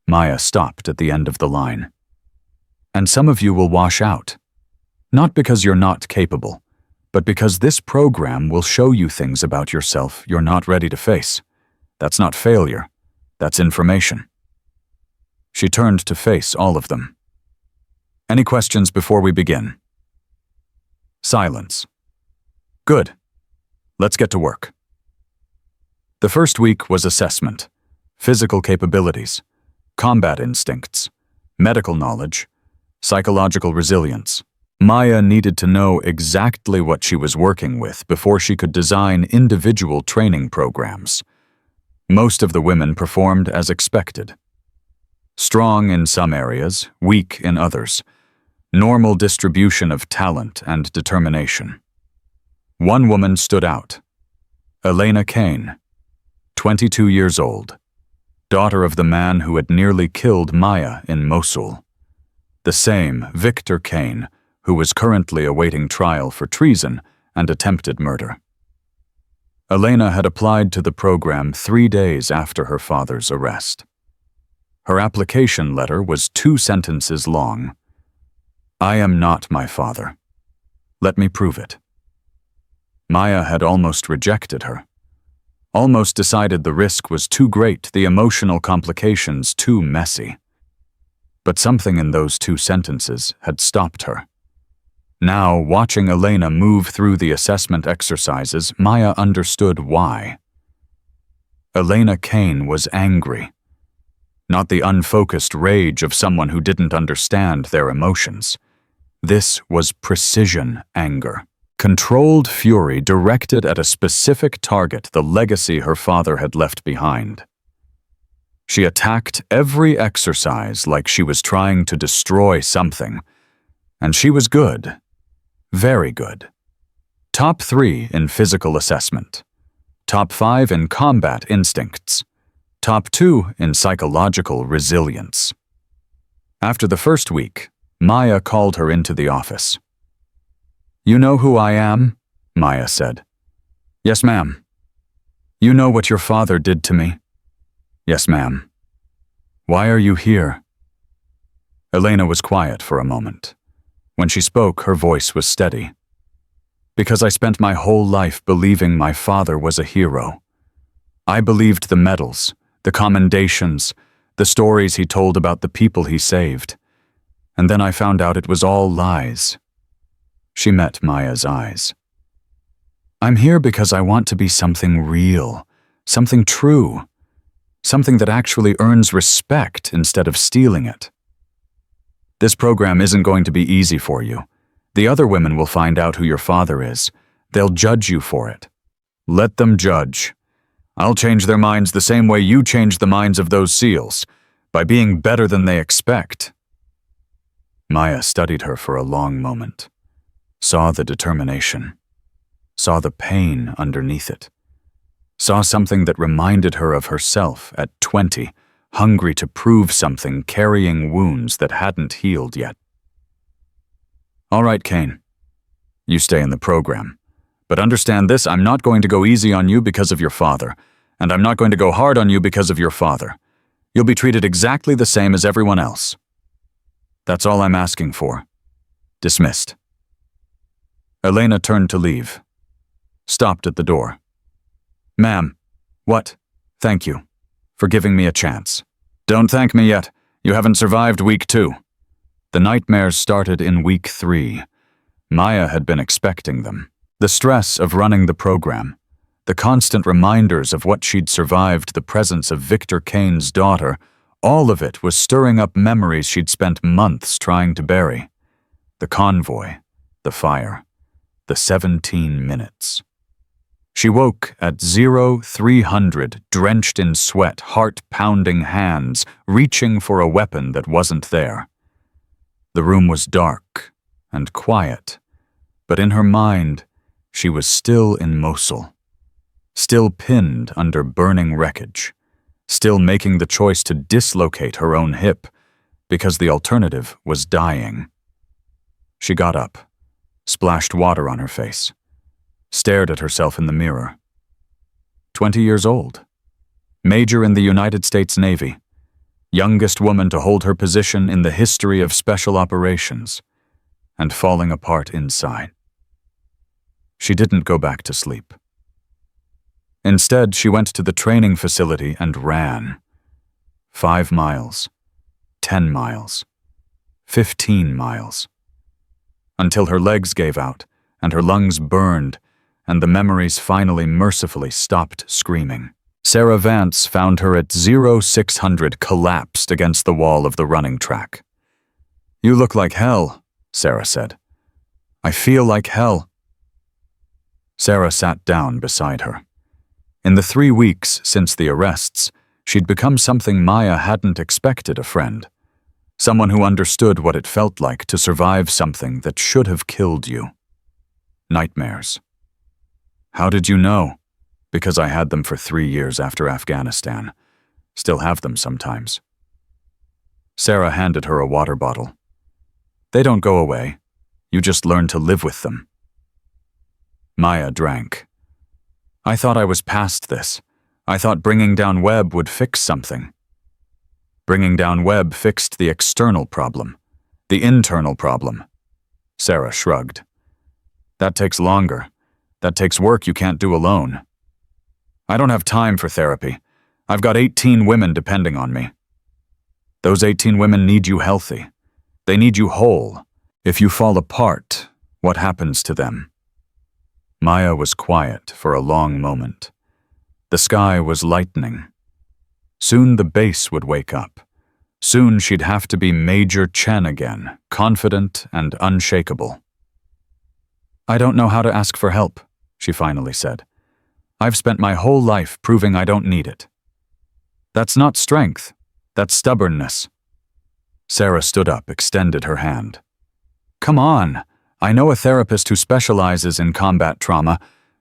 Speaker 1: Maya stopped at the end of the line. And some of you will wash out. Not because you're not capable, but because this program will show you things about yourself you're not ready to face. That's not failure. That's information. She turned to face all of them. Any questions before we begin? Silence. Good. Let's get to work. The first week was assessment, physical capabilities, combat instincts, medical knowledge, psychological resilience. Maya needed to know exactly what she was working with before she could design individual training programs. Most of the women performed as expected. Strong in some areas, weak in others. Normal distribution of talent and determination. One woman stood out. Elena Kane, 22 years old, daughter of the man who had nearly killed Maya in Mosul. The same Victor Kane, who was currently awaiting trial for treason and attempted murder. Elena had applied to the program 3 days after her father's arrest. Her application letter was 2 sentences long. I am not my father. Let me prove it. Maya had almost rejected her. Almost decided the risk was too great, the emotional complications too messy. But something in those 2 sentences had stopped her. Now, watching Elena move through the assessment exercises, Maya understood why. Elena Kane was angry. Not the unfocused rage of someone who didn't understand their emotions. This was precision anger. Controlled fury directed at a specific target, the legacy her father had left behind. She attacked every exercise like she was trying to destroy something. And she was good. Very good. Top 3 in physical assessment. Top 5 in combat instincts. Top 2 in psychological resilience. After the first week, Maya called her into the office. You know who I am? Maya said. Yes, ma'am. You know what your father did to me? Yes, ma'am. Why are you here? Elena was quiet for a moment. When she spoke, her voice was steady. Because I spent my whole life believing my father was a hero. I believed the medals, the commendations, the stories he told about the people he saved. And then I found out it was all lies. She met Maya's eyes. I'm here because I want to be something real, something true, something that actually earns respect instead of stealing it. This program isn't going to be easy for you. The other women will find out who your father is. They'll judge you for it. Let them judge. I'll change their minds the same way you changed the minds of those SEALs, by being better than they expect. Maya studied her for a long moment, saw the determination, saw the pain underneath it, saw something that reminded her of herself at 20, hungry to prove something, carrying wounds that hadn't healed yet. All right, Kane. You stay in the program. But understand this, I'm not going to go easy on you because of your father, and I'm not going to go hard on you because of your father. You'll be treated exactly the same as everyone else. That's all I'm asking for. Dismissed. Elena turned to leave. Stopped at the door. Ma'am. What? Thank you. For giving me a chance. Don't thank me yet. You haven't survived week 2. The nightmares started in week 3. Maya had been expecting them. The stress of running the program, the constant reminders of what she'd survived, the presence of Victor Kane's daughter, all of it was stirring up memories she'd spent months trying to bury. The convoy, the fire, the 17 minutes. She woke at 0300, drenched in sweat, heart-pounding hands, reaching for a weapon that wasn't there. The room was dark and quiet, but in her mind, she was still in Mosul, still pinned under burning wreckage, still making the choice to dislocate her own hip, because the alternative was dying. She got up, splashed water on her face, stared at herself in the mirror. 20 years old, major in the United States Navy, youngest woman to hold her position in the history of special operations, and falling apart inside. She didn't go back to sleep. Instead, she went to the training facility and ran. 5 miles, 10 miles, 15 miles, until her legs gave out and her lungs burned and the memories finally mercifully stopped screaming. Sarah Vance found her at 0600 collapsed against the wall of the running track. "You look like hell," Sarah said. "I feel like hell." Sarah sat down beside her. In the 3 weeks since the arrests, she'd become something Maya hadn't expected a friend. Someone who understood what it felt like to survive something that should have killed you. Nightmares. "How did you know?" "Because I had them for 3 years after Afghanistan. Still have them sometimes." Sarah handed her a water bottle. "They don't go away. You just learn to live with them." Maya drank. "I thought I was past this. I thought bringing down Webb would fix something." Bringing down Webb fixed the external problem, the internal problem. Sarah shrugged. "That takes longer. That takes work you can't do alone." "I don't have time for therapy. I've got 18 women depending on me." "Those 18 women need you healthy. They need you whole. If you fall apart, what happens to them?" Maya was quiet for a long moment. The sky was lightening. Soon the base would wake up. Soon she'd have to be Major Chen again, confident and unshakable. "I don't know how to ask for help," she finally said. "I've spent my whole life proving I don't need it." "That's not strength. That's stubbornness." Sarah stood up, extended her hand. "Come on. I know a therapist who specializes in combat trauma.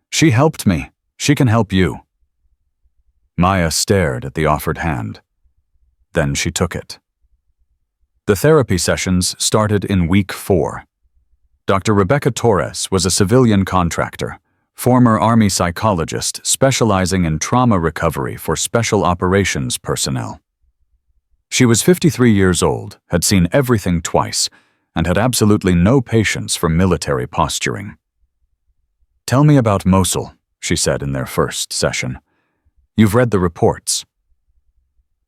Speaker 1: She helped me. She can help you." Maya stared at the offered hand. Then she took it. The therapy sessions started in week 4. Dr. Rebecca Torres was a civilian contractor, former Army psychologist specializing in trauma recovery for special operations personnel. She was 53 years old, had seen everything twice, and had absolutely no patience for military posturing. "Tell me about Mosul," she said in their first session. "You've read the reports."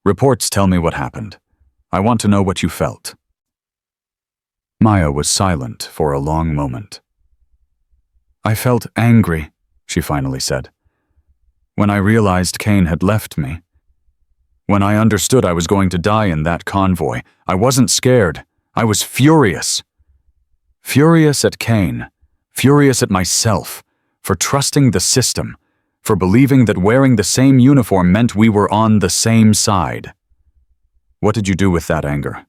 Speaker 1: "Reports tell me what happened. I want to know what you felt." Maya was silent for a long moment. "I felt angry," she finally said. "When I realized Kane had left me. When I understood I was going to die in that convoy, I wasn't scared. I was furious. Furious at Kane, furious at myself, for trusting the system, for believing that wearing the same uniform meant we were on the same side." "What did you do with that anger?"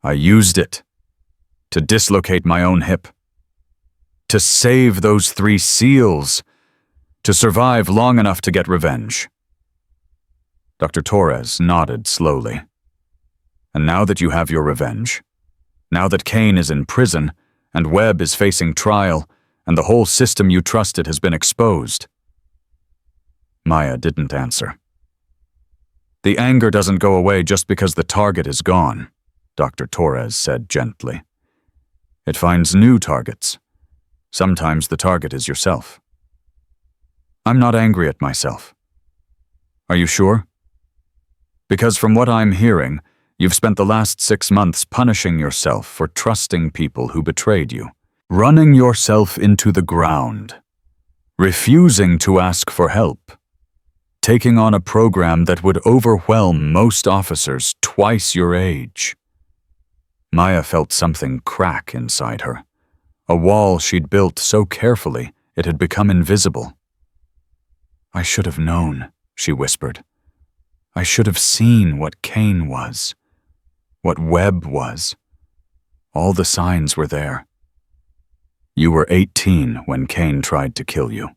Speaker 1: "I used it. To dislocate my own hip. To save those 3 SEALs. To survive long enough to get revenge." Dr. Torres nodded slowly. "And now that you have your revenge, now that Kane is in prison, and Webb is facing trial, and the whole system you trusted has been exposed." Maya didn't answer. "The anger doesn't go away just because the target is gone," Dr. Torres said gently. It finds new targets. Sometimes the target is yourself. I'm not angry at myself. Are you sure? Because from what I'm hearing, you've spent the last 6 months punishing yourself for trusting people who betrayed you, running yourself into the ground, refusing to ask for help, taking on a program that would overwhelm most officers twice your age. Maya felt something crack inside her, a wall she'd built so carefully it had become invisible. I should have known, she whispered. I should have seen what Cain was, what Webb was. All the signs were there. You were 18 when Cain tried to kill you.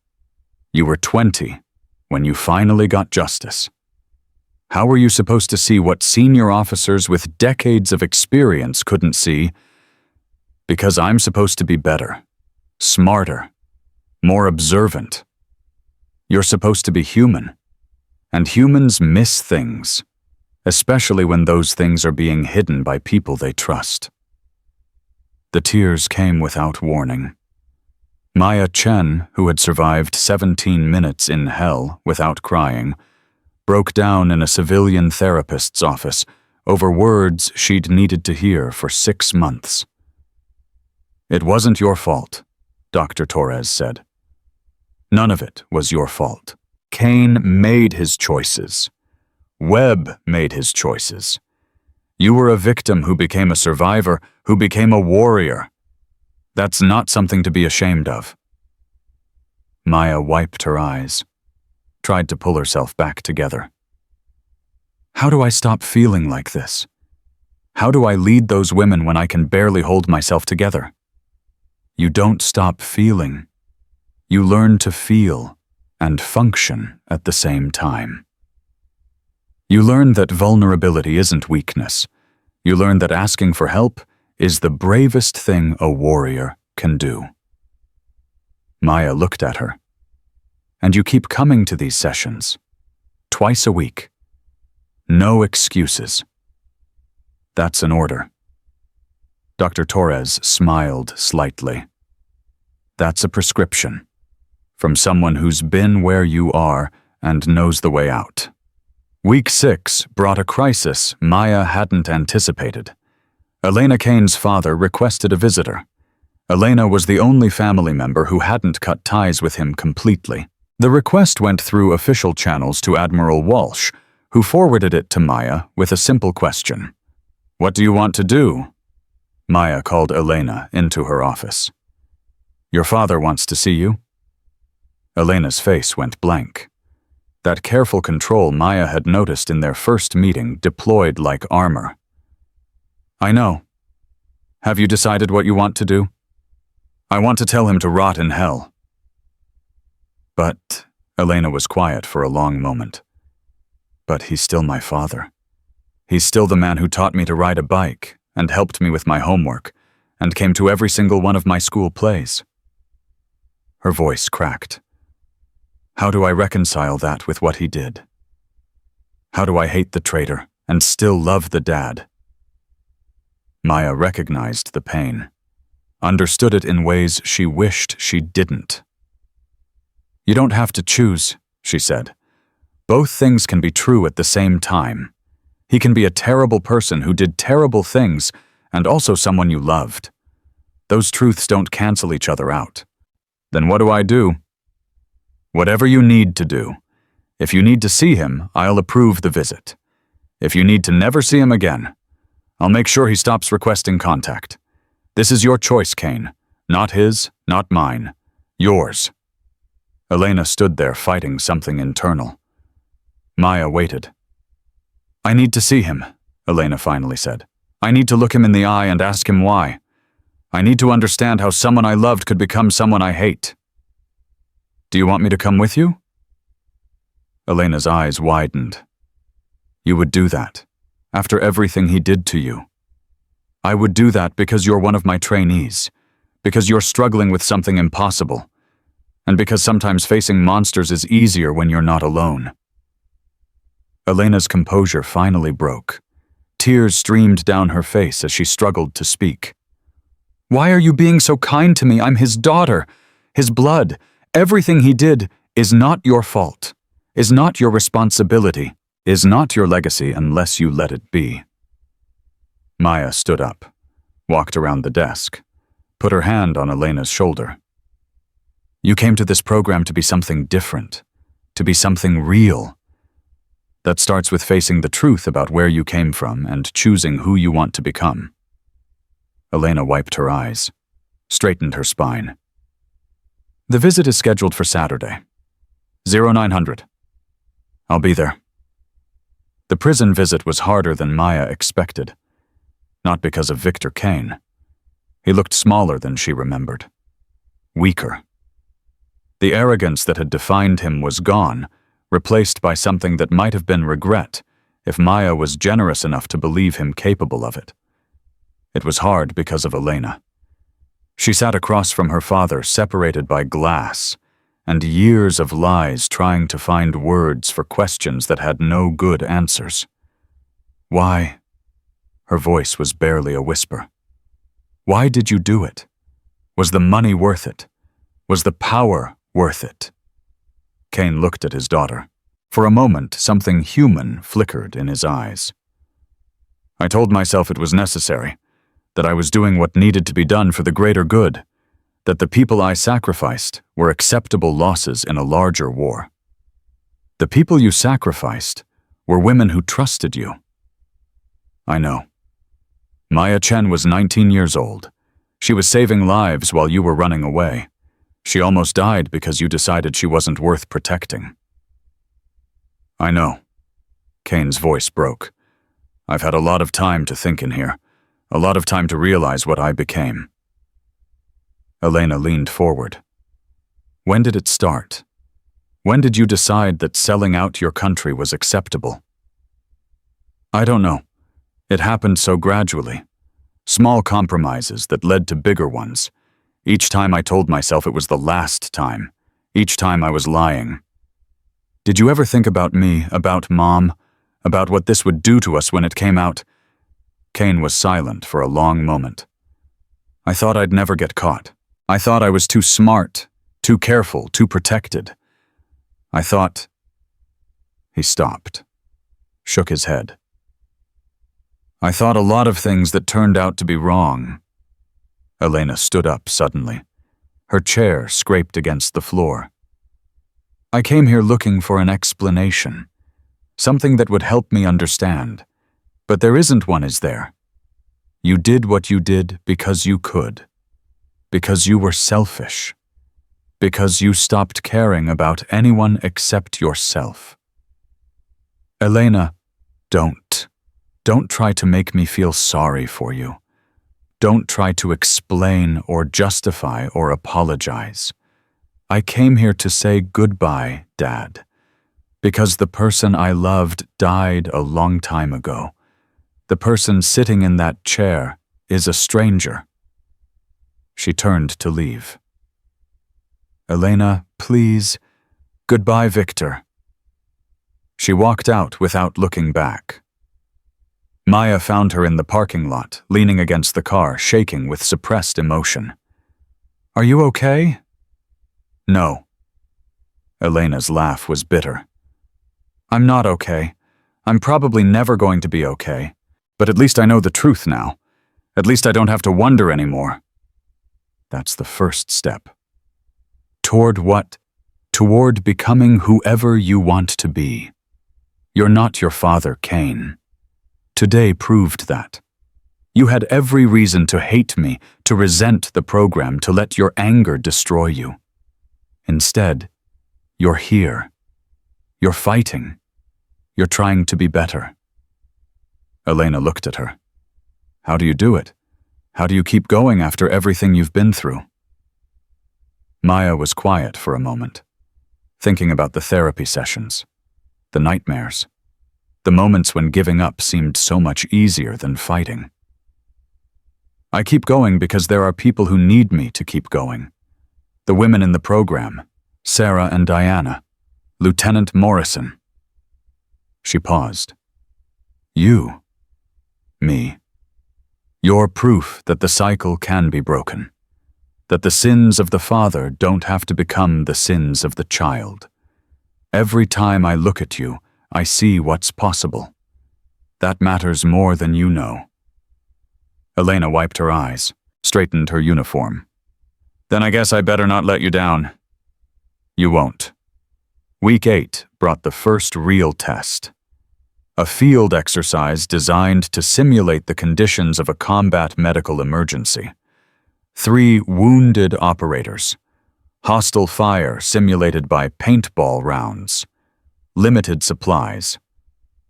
Speaker 1: You were 20 when you finally got justice. How were you supposed to see what senior officers with decades of experience couldn't see? Because I'm supposed to be better, smarter, more observant. You're supposed to be human, and humans miss things, especially when those things are being hidden by people they trust. The tears came without warning. Maya Chen, who had survived 17 minutes in hell without crying, broke down in a civilian therapist's office over words she'd needed to hear for 6 months. It wasn't your fault, Dr. Torres said. None of it was your fault. Cain made his choices. Webb made his choices. You were a victim who became a survivor, who became a warrior. That's not something to be ashamed of. Maya wiped her eyes, tried to pull herself back together. How do I stop feeling like this? How do I lead those women when I can barely hold myself together? You don't stop feeling. You learn to feel and function at the same time. You learn that vulnerability isn't weakness. You learn that asking for help is the bravest thing a warrior can do. Maya looked at her. And you keep coming to these sessions, twice a week. No excuses. That's an order. Dr. Torres smiled slightly. That's a prescription, from someone who's been where you are and knows the way out. Week 6 brought a crisis Maya hadn't anticipated. Elena Cain's father requested a visitor. Elena was the only family member who hadn't cut ties with him completely. The request went through official channels to Admiral Walsh, who forwarded it to Maya with a simple question. What do you want to do? Maya called Elena into her office. Your father wants to see you. Elena's face went blank. That careful control Maya had noticed in their first meeting deployed like armor. I know. Have you decided what you want to do? I want to tell him to rot in hell. But, Elena was quiet for a long moment. But he's still my father. He's still the man who taught me to ride a bike and helped me with my homework and came to every single one of my school plays. Her voice cracked. How do I reconcile that with what he did? How do I hate the traitor and still love the dad? Maya recognized the pain, understood it in ways she wished she didn't. You don't have to choose, she said. Both things can be true at the same time. He can be a terrible person who did terrible things and also someone you loved. Those truths don't cancel each other out. Then what do I do? Whatever you need to do. If you need to see him, I'll approve the visit. If you need to never see him again, I'll make sure he stops requesting contact. This is your choice, Cain. Not his, not mine. Yours. Elena stood there fighting something internal. Maya waited. I need to see him, Elena finally said. I need to look him in the eye and ask him why. I need to understand how someone I loved could become someone I hate. Do you want me to come with you? Elena's eyes widened. You would do that, after everything he did to you. I would do that because you're one of my trainees, because you're struggling with something impossible, and because sometimes facing monsters is easier when you're not alone. Elena's composure finally broke. Tears streamed down her face as she struggled to speak. "Why are you being so kind to me? I'm his daughter. His blood. Everything he did is not your fault, is not your responsibility, is not your legacy unless you let it be." Maya stood up, walked around the desk, put her hand on Elena's shoulder. "You came to this program to be something different, to be something real. That starts with facing the truth about where you came from and choosing who you want to become." Elena wiped her eyes, straightened her spine. "The visit is scheduled for Saturday. 0900. I'll be there." The prison visit was harder than Maya expected, not because of Victor Kane. He looked smaller than she remembered, weaker. The arrogance that had defined him was gone, replaced by something that might have been regret if Maya was generous enough to believe him capable of it. It was hard because of Elena. She sat across from her father, separated by glass, and years of lies trying to find words for questions that had no good answers. "Why?" Her voice was barely a whisper. "Why did you do it? Was the money worth it? Was the power worth it?" Kane looked at his daughter. For a moment, something human flickered in his eyes. "I told myself it was necessary, that I was doing what needed to be done for the greater good, that the people I sacrificed were acceptable losses in a larger war. The people you sacrificed were women who trusted you." "I know. Maya Chen was 19 years old. She was saving lives while you were running away. She almost died because you decided she wasn't worth protecting." "I know." Kane's voice broke. "I've had a lot of time to think in here, a lot of time to realize what I became." Elena leaned forward. "When did it start? When did you decide that selling out your country was acceptable?" "I don't know. It happened so gradually. Small compromises that led to bigger ones. Each time I told myself it was the last time. Each time I was lying. Did you ever think about me, about Mom, about what this would do to us when it came out?" Kane was silent for a long moment. "I thought I'd never get caught. I thought I was too smart, too careful, too protected. I thought—" He stopped, shook his head. "I thought a lot of things that turned out to be wrong." Elena stood up suddenly. Her chair scraped against the floor. "I came here looking for an explanation, something that would help me understand. But there isn't one, is there? You did what you did because you could. Because you were selfish. Because you stopped caring about anyone except yourself." "Elena, don't. Don't try to make me feel sorry for you. Don't try to explain or justify or apologize. I came here to say goodbye, Dad, because the person I loved died a long time ago. The person sitting in that chair is a stranger." She turned to leave. "Elena, please. Goodbye, Victor." She walked out without looking back. Maya found her in the parking lot, leaning against the car, shaking with suppressed emotion. "Are you okay?" "No." Elena's laugh was bitter. "I'm not okay. I'm probably never going to be okay. But at least I know the truth now. At least I don't have to wonder anymore." That's the first step. Toward what? Toward becoming whoever you want to be. You're not your father, Kane. Today proved that. You had every reason to hate me, to resent the program, to let your anger destroy you. Instead, you're here. You're fighting. You're trying to be better. Elena looked at her. "How do you do it? How do you keep going after everything you've been through?" Maya was quiet for a moment, thinking about the therapy sessions, the nightmares, the moments when giving up seemed so much easier than fighting. "I keep going because there are people who need me to keep going. The women in the program, Sarah and Diana, Lieutenant Morrison." She paused. "You? Me. You're proof that the cycle can be broken, that the sins of the father don't have to become the sins of the child. Every time I look at you, I see what's possible. That matters more than you know. Elena wiped her eyes, straightened her uniform. Then I guess I better not let you down. You won't. Week 8 brought the first real test. A field exercise designed to simulate the conditions of a combat medical emergency. 3 wounded operators. Hostile fire simulated by paintball rounds. Limited supplies.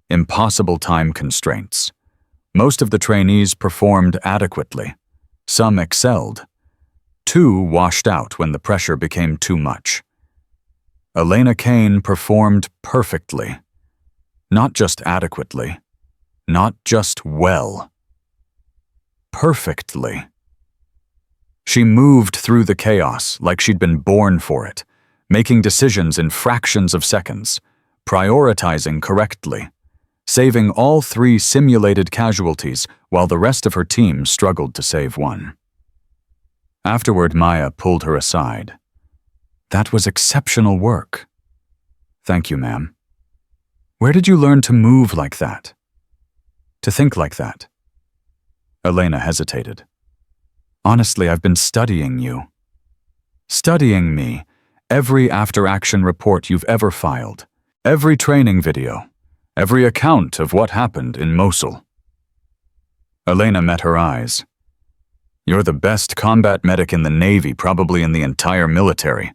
Speaker 1: Impossible time constraints. Most of the trainees performed adequately. Some excelled. 2 washed out when the pressure became too much. Elena Kane performed perfectly. Not just adequately. Not just well. Perfectly. She moved through the chaos like she'd been born for it, making decisions in fractions of seconds, prioritizing correctly, saving all 3 simulated casualties while the rest of her team struggled to save 1. Afterward, Maya pulled her aside. That was exceptional work. Thank you, ma'am. Where did you learn to move like that? To think like that? Elena hesitated. Honestly, I've been studying you. Studying me, every after-action report you've ever filed, every training video, every account of what happened in Mosul. Elena met her eyes. You're the best combat medic in the Navy, probably in the entire military.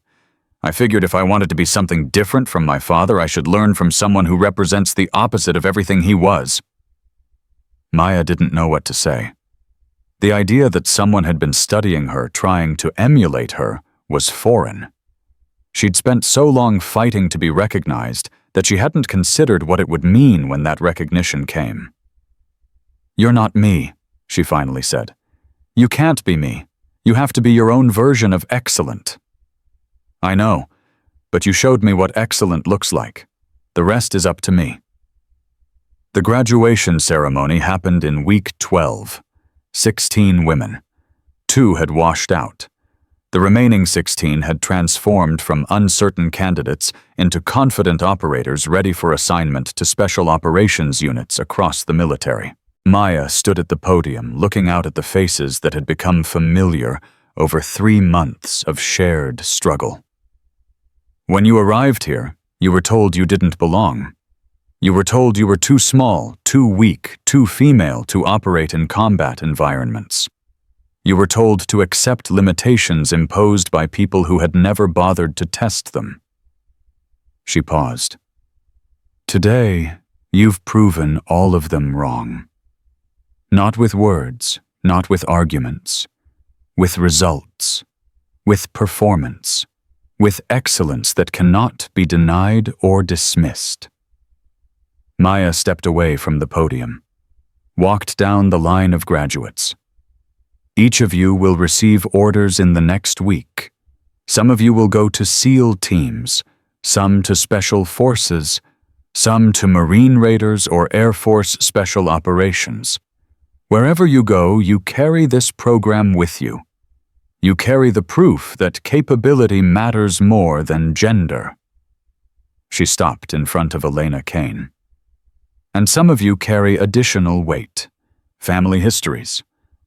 Speaker 1: I figured if I wanted to be something different from my father, I should learn from someone who represents the opposite of everything he was. Maya didn't know what to say. The idea that someone had been studying her, trying to emulate her, was foreign. She'd spent so long fighting to be recognized that she hadn't considered what it would mean when that recognition came. You're not me, she finally said. You can't be me. You have to be your own version of excellent. I know, but you showed me what excellent looks like. The rest is up to me. The graduation ceremony happened in week 12. 16 women. 2 had washed out. The remaining 16 had transformed from uncertain candidates into confident operators ready for assignment to special operations units across the military. Maya stood at the podium, looking out at the faces that had become familiar over 3 months of shared struggle. When you arrived here, you were told you didn't belong. You were told you were too small, too weak, too female to operate in combat environments. You were told to accept limitations imposed by people who had never bothered to test them. She paused. Today, you've proven all of them wrong. Not with words, not with arguments, with results, with performance, with excellence that cannot be denied or dismissed. Maya stepped away from the podium, walked down the line of graduates. Each of you will receive orders in the next week. Some of you will go to SEAL teams, some to Special Forces, some to Marine Raiders or Air Force Special Operations. Wherever you go, you carry this program with you. You carry the proof that capability matters more than gender. She stopped in front of Elena Kane. And some of you carry additional weight, family histories,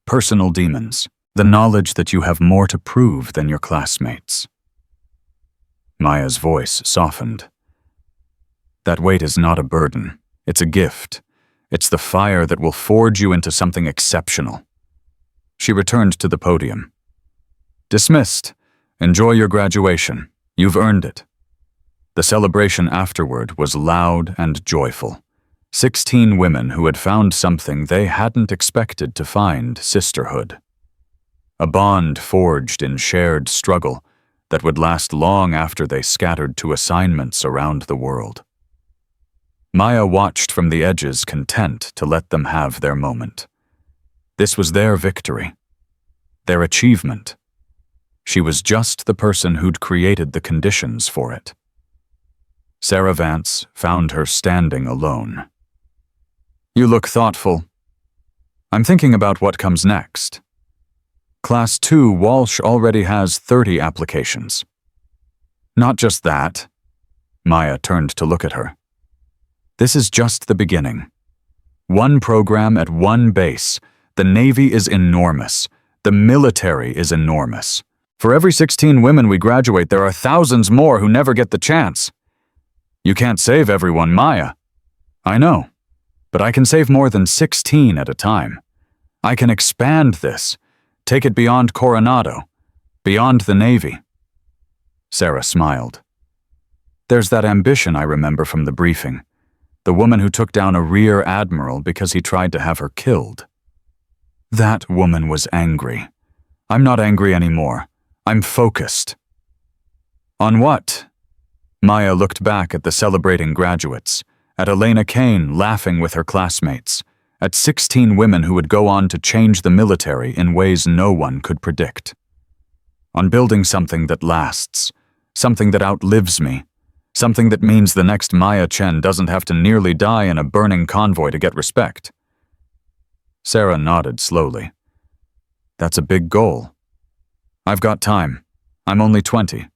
Speaker 1: personal demons, the knowledge that you have more to prove than your classmates. Maya's voice softened. That weight is not a burden. It's a gift. It's the fire that will forge you into something exceptional. She returned to the podium. Dismissed. Enjoy your graduation. You've earned it. The celebration afterward was loud and joyful. 16 women who had found something they hadn't expected to find: sisterhood. A bond forged in shared struggle that would last long after they scattered to assignments around the world. Maya watched from the edges, content to let them have their moment. This was their victory, their achievement. She was just the person who'd created the conditions for it. Sarah Vance found her standing alone. You look thoughtful. I'm thinking about what comes next. Class 2 Walsh already has 30 applications. Not just that. Maya turned to look at her. This is just the beginning. One program at one base. The Navy is enormous. The military is enormous. For every 16 women we graduate, there are thousands more who never get the chance. You can't save everyone, Maya. I know, but I can save more than 16 at a time. I can expand this, take it beyond Coronado, beyond the Navy. Sarah smiled. There's that ambition I remember from the briefing. The woman who took down a rear admiral because he tried to have her killed. That woman was angry. I'm not angry anymore. I'm focused. On what? Maya looked back at the celebrating graduates, at Elena Kane laughing with her classmates, at 16 women who would go on to change the military in ways no one could predict. On building something that lasts, something that outlives me, something that means the next Maya Chen doesn't have to nearly die in a burning convoy to get respect. Sarah nodded slowly. That's a big goal. I've got time. I'm only 20.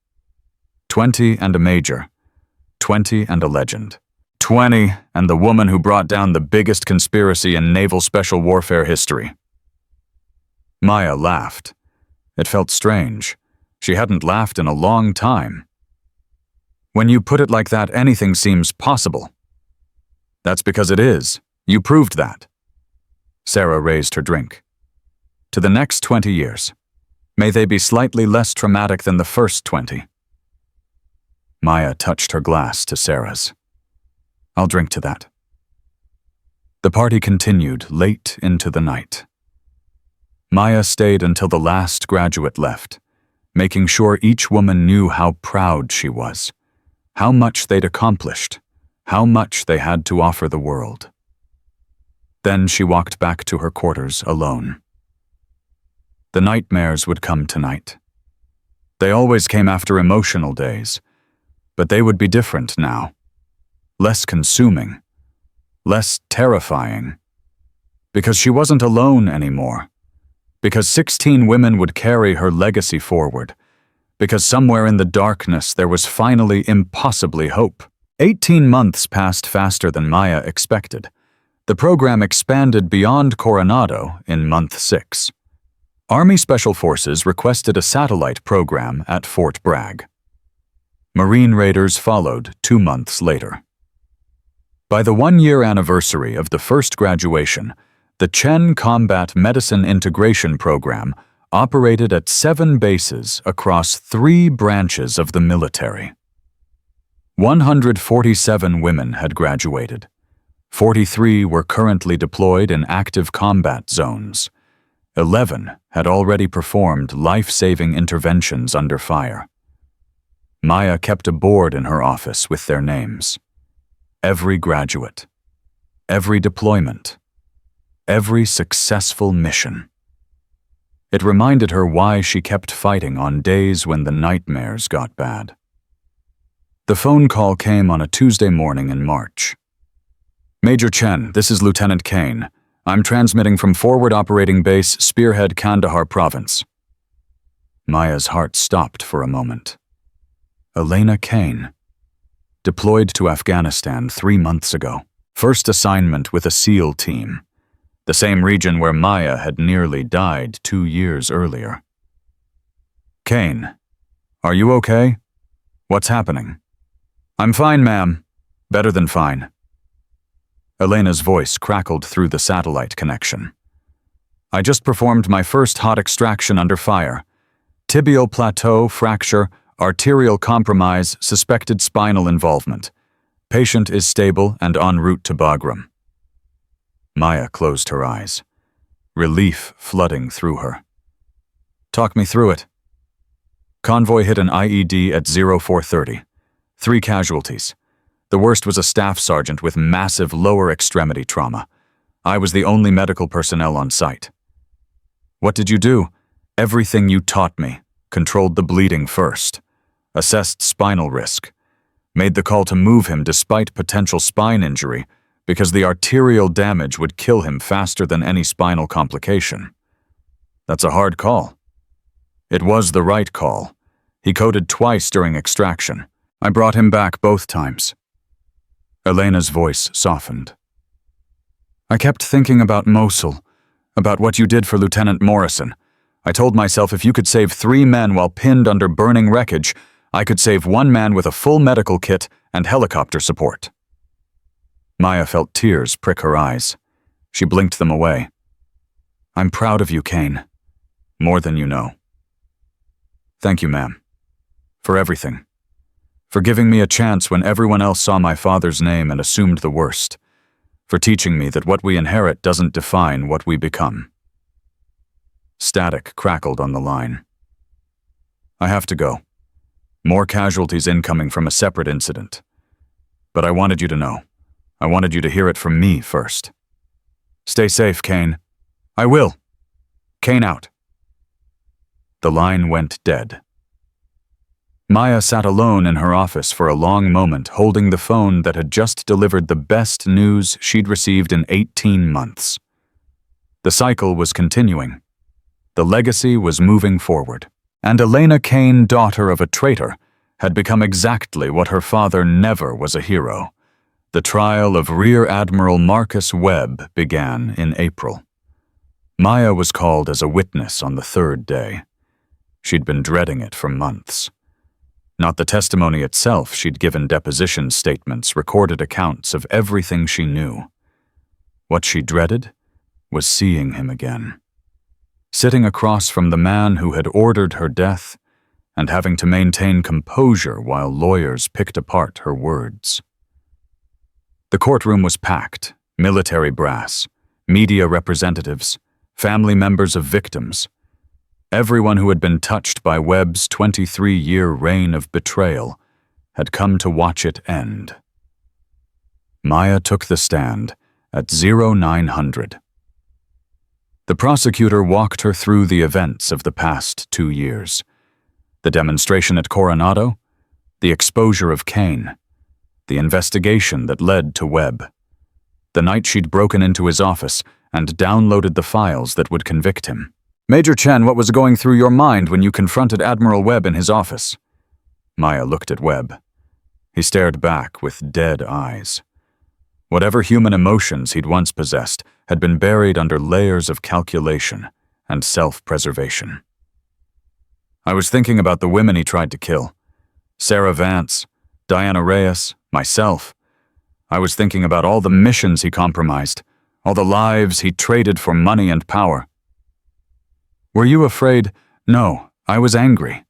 Speaker 1: 20 and a major. 20 and a legend. 20 and the woman who brought down the biggest conspiracy in naval special warfare history. Maya laughed. It felt strange. She hadn't laughed in a long time. When you put it like that, anything seems possible. That's because it is. You proved that. Sarah raised her drink. To the next 20 years. May they be slightly less traumatic than the first 20. Maya touched her glass to Sarah's. I'll drink to that. The party continued late into the night. Maya stayed until the last graduate left, making sure each woman knew how proud she was, how much they'd accomplished, how much they had to offer the world. Then she walked back to her quarters alone. The nightmares would come tonight. They always came after emotional days, but they would be different now. Less consuming, less terrifying. Because she wasn't alone anymore. Because 16 women would carry her legacy forward. Because somewhere in the darkness there was finally impossibly hope. 18 months passed faster than Maya expected. The program expanded beyond Coronado in month 6. Army Special Forces requested a satellite program at Fort Bragg. Marine raiders followed 2 months later. By the 1-year anniversary of the first graduation, the Chen Combat Medicine Integration Program operated at 7 bases across 3 branches of the military. 147 women had graduated. 43 were currently deployed in active combat zones. 11 had already performed life-saving interventions under fire. Maya kept a board in her office with their names. Every graduate, every deployment, every successful mission. It reminded her why she kept fighting on days when the nightmares got bad. The phone call came on a Tuesday morning in March. Major Chen, this is Lieutenant Kane. I'm transmitting from Forward Operating Base, Spearhead, Kandahar Province. Maya's heart stopped for a moment. Elena Kane. Deployed to Afghanistan 3 months ago. First assignment with a SEAL team. The same region where Maya had nearly died 2 years earlier. Kane, are you okay? What's happening? I'm fine, ma'am. Better than fine. Elena's voice crackled through the satellite connection. I just performed my first hot extraction under fire. Tibial plateau fracture, arterial compromise, suspected spinal involvement. Patient is stable and en route to Bagram. Maya closed her eyes, relief flooding through her. Talk me through it. Convoy hit an IED at 0430. 3 casualties. The worst was a staff sergeant with massive lower extremity trauma. I was the only medical personnel on site. What did you do? Everything you taught me. Controlled the bleeding first. Assessed spinal risk. Made the call to move him despite potential spine injury because the arterial damage would kill him faster than any spinal complication. That's a hard call. It was the right call. He coded twice during extraction. I brought him back both times. Elena's voice softened. I kept thinking about Mosul, about what you did for Lieutenant Morrison. I told myself if you could save 3 men while pinned under burning wreckage, I could save 1 man with a full medical kit and helicopter support. Maya felt tears prick her eyes. She blinked them away. I'm proud of you, Kane. More than you know. Thank you, ma'am. For everything. For giving me a chance when everyone else saw my father's name and assumed the worst. For teaching me that what we inherit doesn't define what we become. Static crackled on the line. I have to go. More casualties incoming from a separate incident. But I wanted you to know. I wanted you to hear it from me first. Stay safe, Kane. I will. Kane out. The line went dead. Maya sat alone in her office for a long moment, holding the phone that had just delivered the best news she'd received in 18 months. The cycle was continuing. The legacy was moving forward. And Elena Kane, daughter of a traitor, had become exactly what her father never was a hero. The trial of Rear Admiral Marcus Webb began in April. Maya was called as a witness on the 3rd day. She'd been dreading it for months. Not the testimony itself, she'd given deposition statements, recorded accounts of everything she knew. What she dreaded was seeing him again. Sitting across from the man who had ordered her death and having to maintain composure while lawyers picked apart her words. The courtroom was packed, military brass, media representatives, family members of victims. Everyone who had been touched by Webb's 23-year reign of betrayal had come to watch it end. Maya took the stand at 0900. The prosecutor walked her through the events of the past 2 years. The demonstration at Coronado, the exposure of Kane, the investigation that led to Webb, the night she'd broken into his office and downloaded the files that would convict him. Major Chen, what was going through your mind when you confronted Admiral Webb in his office? Maya looked at Webb. He stared back with dead eyes. Whatever human emotions he'd once possessed had been buried under layers of calculation and self-preservation. I was thinking about the women he tried to kill. Sarah Vance, Diana Reyes, myself. I was thinking about all the missions he compromised, all the lives he traded for money and power. Were you afraid? No, I was angry.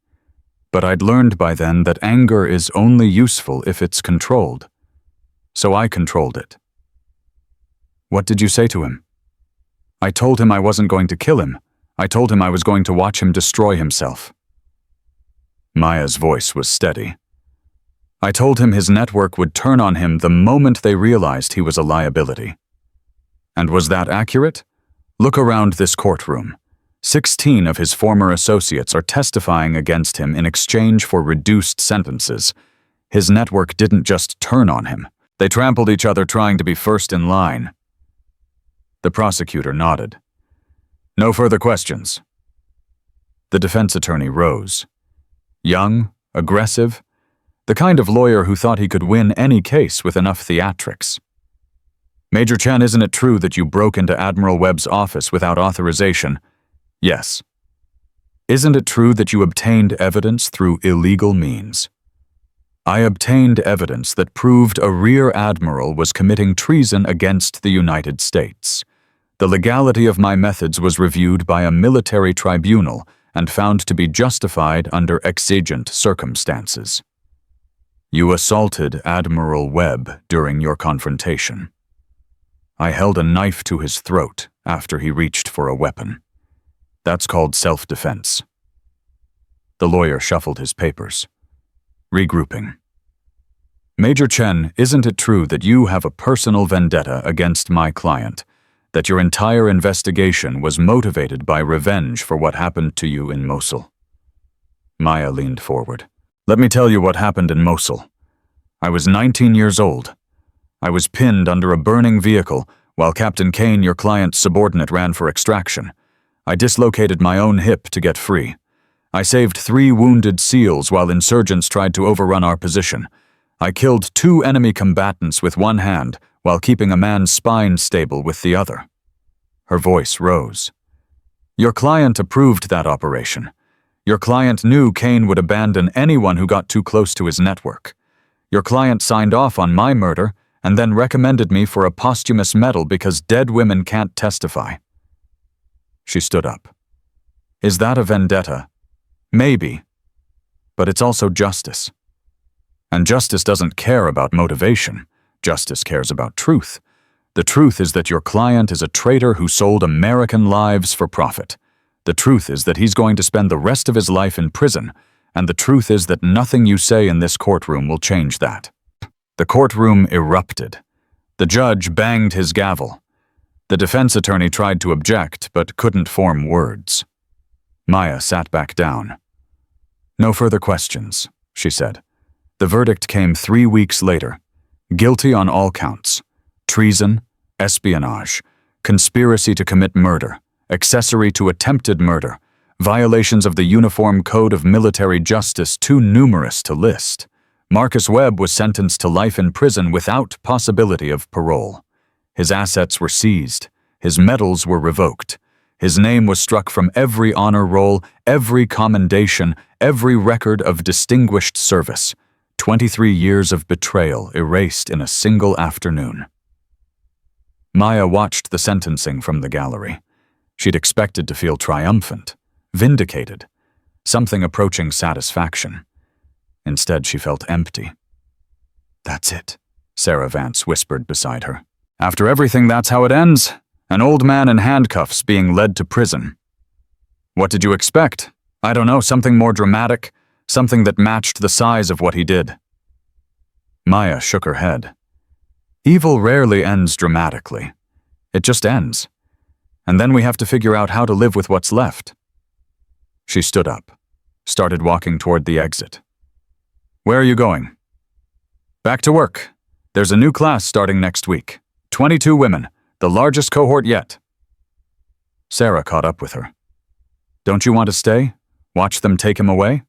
Speaker 1: But I'd learned by then that anger is only useful if it's controlled. So I controlled it. What did you say to him? I told him I wasn't going to kill him. I told him I was going to watch him destroy himself. Maya's voice was steady. I told him his network would turn on him the moment they realized he was a liability. And was that accurate? Look around this courtroom. 16 of his former associates are testifying against him in exchange for reduced sentences. His network didn't just turn on him. They trampled each other trying to be first in line. The prosecutor nodded. No further questions. The defense attorney rose. Young, aggressive, the kind of lawyer who thought he could win any case with enough theatrics. Major Chen, isn't it true that you broke into Admiral Webb's office without authorization? Yes. Isn't it true that you obtained evidence through illegal means? I obtained evidence that proved a rear admiral was committing treason against the United States. The legality of my methods was reviewed by a military tribunal and found to be justified under exigent circumstances. You assaulted Admiral Webb during your confrontation. I held a knife to his throat after he reached for a weapon. That's called self-defense. The lawyer shuffled his papers. Regrouping. Major Chen, isn't it true that you have a personal vendetta against my client, that your entire investigation was motivated by revenge for what happened to you in Mosul? Maya leaned forward. Let me tell you what happened in Mosul. I was 19 years old. I was pinned under a burning vehicle while Captain Kane, your client's subordinate, ran for extraction. I dislocated my own hip to get free. I saved 3 wounded SEALs while insurgents tried to overrun our position. I killed 2 enemy combatants with one hand while keeping a man's spine stable with the other. Her voice rose. Your client approved that operation. Your client knew Kane would abandon anyone who got too close to his network. Your client signed off on my murder and then recommended me for a posthumous medal because dead women can't testify. She stood up. Is that a vendetta? Maybe. But it's also justice. And justice doesn't care about motivation. Justice cares about truth. The truth is that your client is a traitor who sold American lives for profit. The truth is that he's going to spend the rest of his life in prison, and the truth is that nothing you say in this courtroom will change that. The courtroom erupted. The judge banged his gavel. The defense attorney tried to object, but couldn't form words. Maya sat back down. No further questions, she said. The verdict came 3 weeks later. Guilty on all counts. Treason, espionage, conspiracy to commit murder, accessory to attempted murder, violations of the Uniform Code of Military Justice too numerous to list. Marcus Webb was sentenced to life in prison without possibility of parole. His assets were seized. His medals were revoked. His name was struck from every honor roll, every commendation, every record of distinguished service. 23 years of betrayal erased in a single afternoon. Maya watched the sentencing from the gallery. She'd expected to feel triumphant, vindicated, something approaching satisfaction. Instead, she felt empty. That's it, Sarah Vance whispered beside her. After everything, that's how it ends. An old man in handcuffs being led to prison. What did you expect? I don't know, something more dramatic, something that matched the size of what he did. Maya shook her head. Evil rarely ends dramatically. It just ends. And then we have to figure out how to live with what's left. She stood up, started walking toward the exit. Where are you going? Back to work. There's a new class starting next week. 22 women, the largest cohort yet. Sarah caught up with her. Don't you want to stay? Watch them take him away?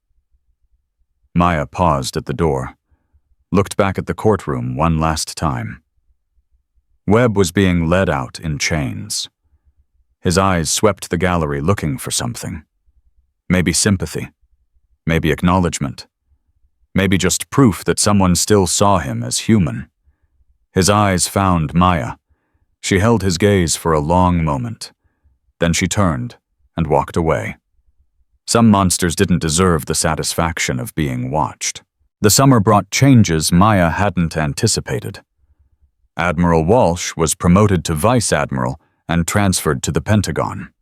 Speaker 1: Maya paused at the door, looked back at the courtroom one last time. Webb was being led out in chains. His eyes swept the gallery looking for something. Maybe sympathy. Maybe acknowledgement. Maybe just proof that someone still saw him as human. His eyes found Maya. She held his gaze for a long moment. Then she turned and walked away. Some monsters didn't deserve the satisfaction of being watched. The summer brought changes Maya hadn't anticipated. Admiral Walsh was promoted to Vice Admiral and transferred to the Pentagon.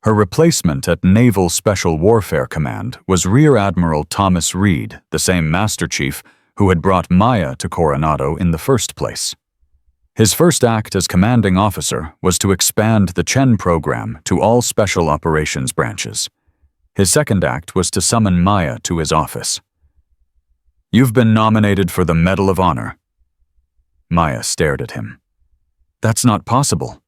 Speaker 1: Her replacement at Naval Special Warfare Command was Rear Admiral Thomas Reed, the same Master Chief who had brought Maya to Coronado in the first place. His first act as commanding officer was to expand the Chen program to all special operations branches. His second act was to summon Maya to his office. You've been nominated for the Medal of Honor. Maya stared at him. That's not possible.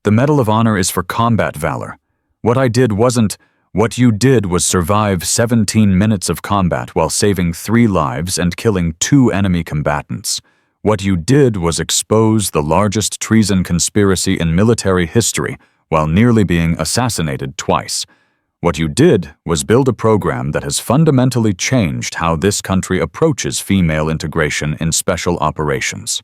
Speaker 1: The Medal of Honor is for combat valor. What I did wasn't. What you did was survive 17 minutes of combat while saving 3 lives and killing 2 enemy combatants. What you did was expose the largest treason conspiracy in military history while nearly being assassinated twice. What you did was build a program that has fundamentally changed how this country approaches female integration in special operations.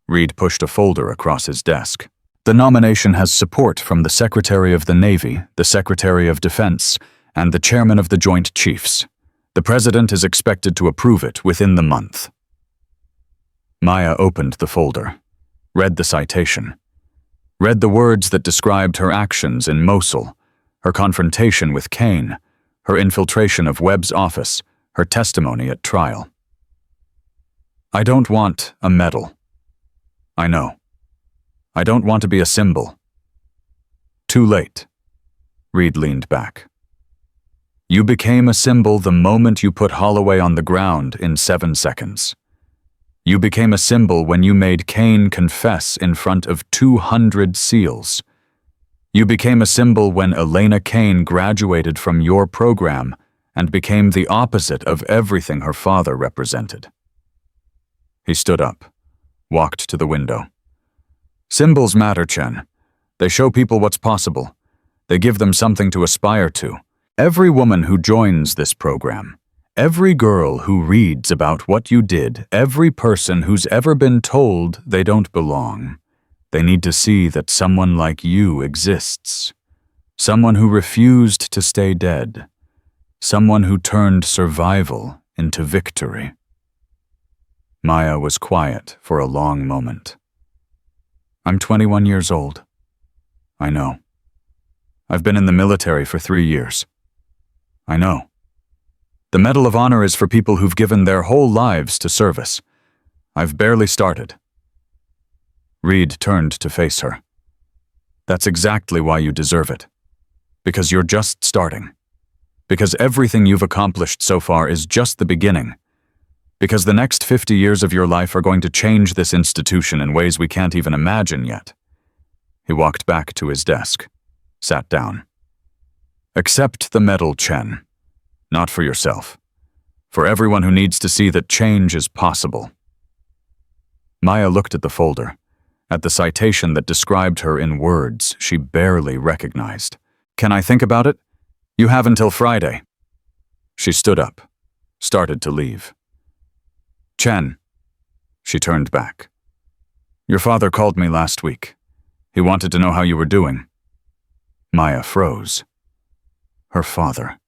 Speaker 1: Reed pushed a folder across his desk. The nomination has support from the Secretary of the Navy, the Secretary of Defense, and the Chairman of the Joint Chiefs. The President is expected to approve it within the month. Maya opened the folder, read the citation, read the words that described her actions in Mosul, her confrontation with Kane, her infiltration of Webb's office, her testimony at trial. I don't want a medal. I know. I don't want to be a symbol. Too late. Reed leaned back. You became a symbol the moment you put Holloway on the ground in 7 seconds. You became a symbol when you made Cain confess in front of 200 SEALs. You became a symbol when Elena Cain graduated from your program and became the opposite of everything her father represented. He stood up, walked to the window. Symbols matter, Chen. They show people what's possible. They give them something to aspire to. Every woman who joins this program, every girl who reads about what you did, every person who's ever been told they don't belong, they need to see that someone like you exists. Someone who refused to stay dead. Someone who turned survival into victory. Maya was quiet for a long moment. I'm 21 years old. I know. I've been in the military for 3 years. I know. The Medal of Honor is for people who've given their whole lives to service. I've barely started. Reed turned to face her. That's exactly why you deserve it. Because you're just starting. Because everything you've accomplished so far is just the beginning. Because the next 50 years of your life are going to change this institution in ways we can't even imagine yet. He walked back to his desk, sat down. Accept the medal, Chen. Not for yourself. For everyone who needs to see that change is possible. Maya looked at the folder, at the citation that described her in words she barely recognized. Can I think about it? You have until Friday. She stood up, started to leave. Chen. She turned back. Your father called me last week. He wanted to know how you were doing. Maya froze. Her father.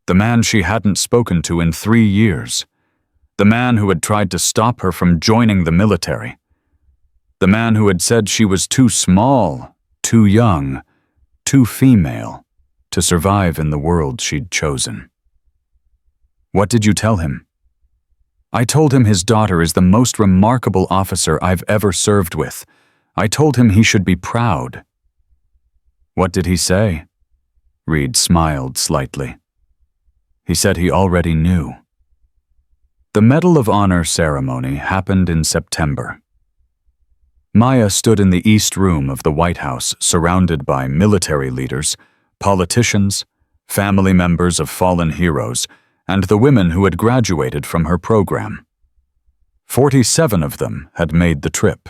Speaker 1: The man she hadn't spoken to in 3 years. The man who had tried to stop her from joining the military. The man who had said she was too small, too young, too female to survive in the world she'd chosen. What did you tell him? I told him his daughter is the most remarkable officer I've ever served with. I told him he should be proud. What did he say? Reed smiled slightly. He said he already knew. The Medal of Honor ceremony happened in September. Maya stood in the East Room of the White House, surrounded by military leaders, politicians, family members of fallen heroes, and the women who had graduated from her program. 47 of them had made the trip.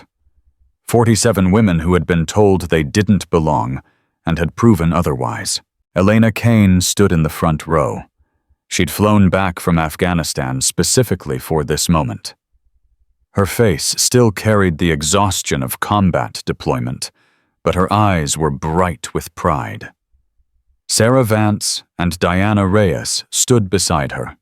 Speaker 1: 47 women who had been told they didn't belong and had proven otherwise. Elena Cain stood in the front row. She'd flown back from Afghanistan specifically for this moment. Her face still carried the exhaustion of combat deployment, but her eyes were bright with pride. Sarah Vance and Diana Reyes stood beside her.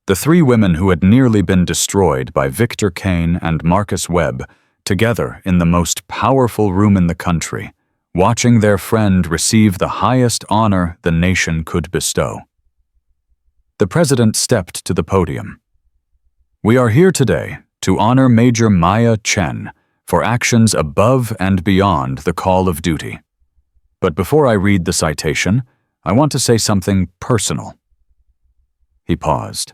Speaker 1: The 3 women who had nearly been destroyed by Victor Kane and Marcus Webb, together in the most powerful room in the country, watching their friend receive the highest honor the nation could bestow. The president stepped to the podium. We are here today to honor Major Maya Chen for actions above and beyond the call of duty. But before I read the citation, I want to say something personal. He paused.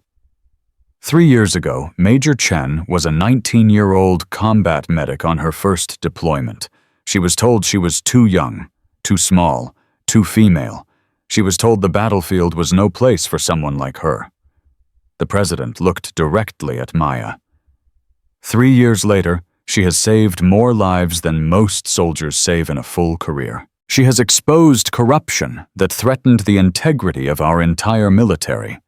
Speaker 1: 3 years ago, Major Chen was a 19-year-old combat medic on her first deployment. She was told she was too young, too small, too female. She was told the battlefield was no place for someone like her. The president looked directly at Maya. 3 years later, she has saved more lives than most soldiers save in a full career. She has exposed corruption that threatened the integrity of our entire military.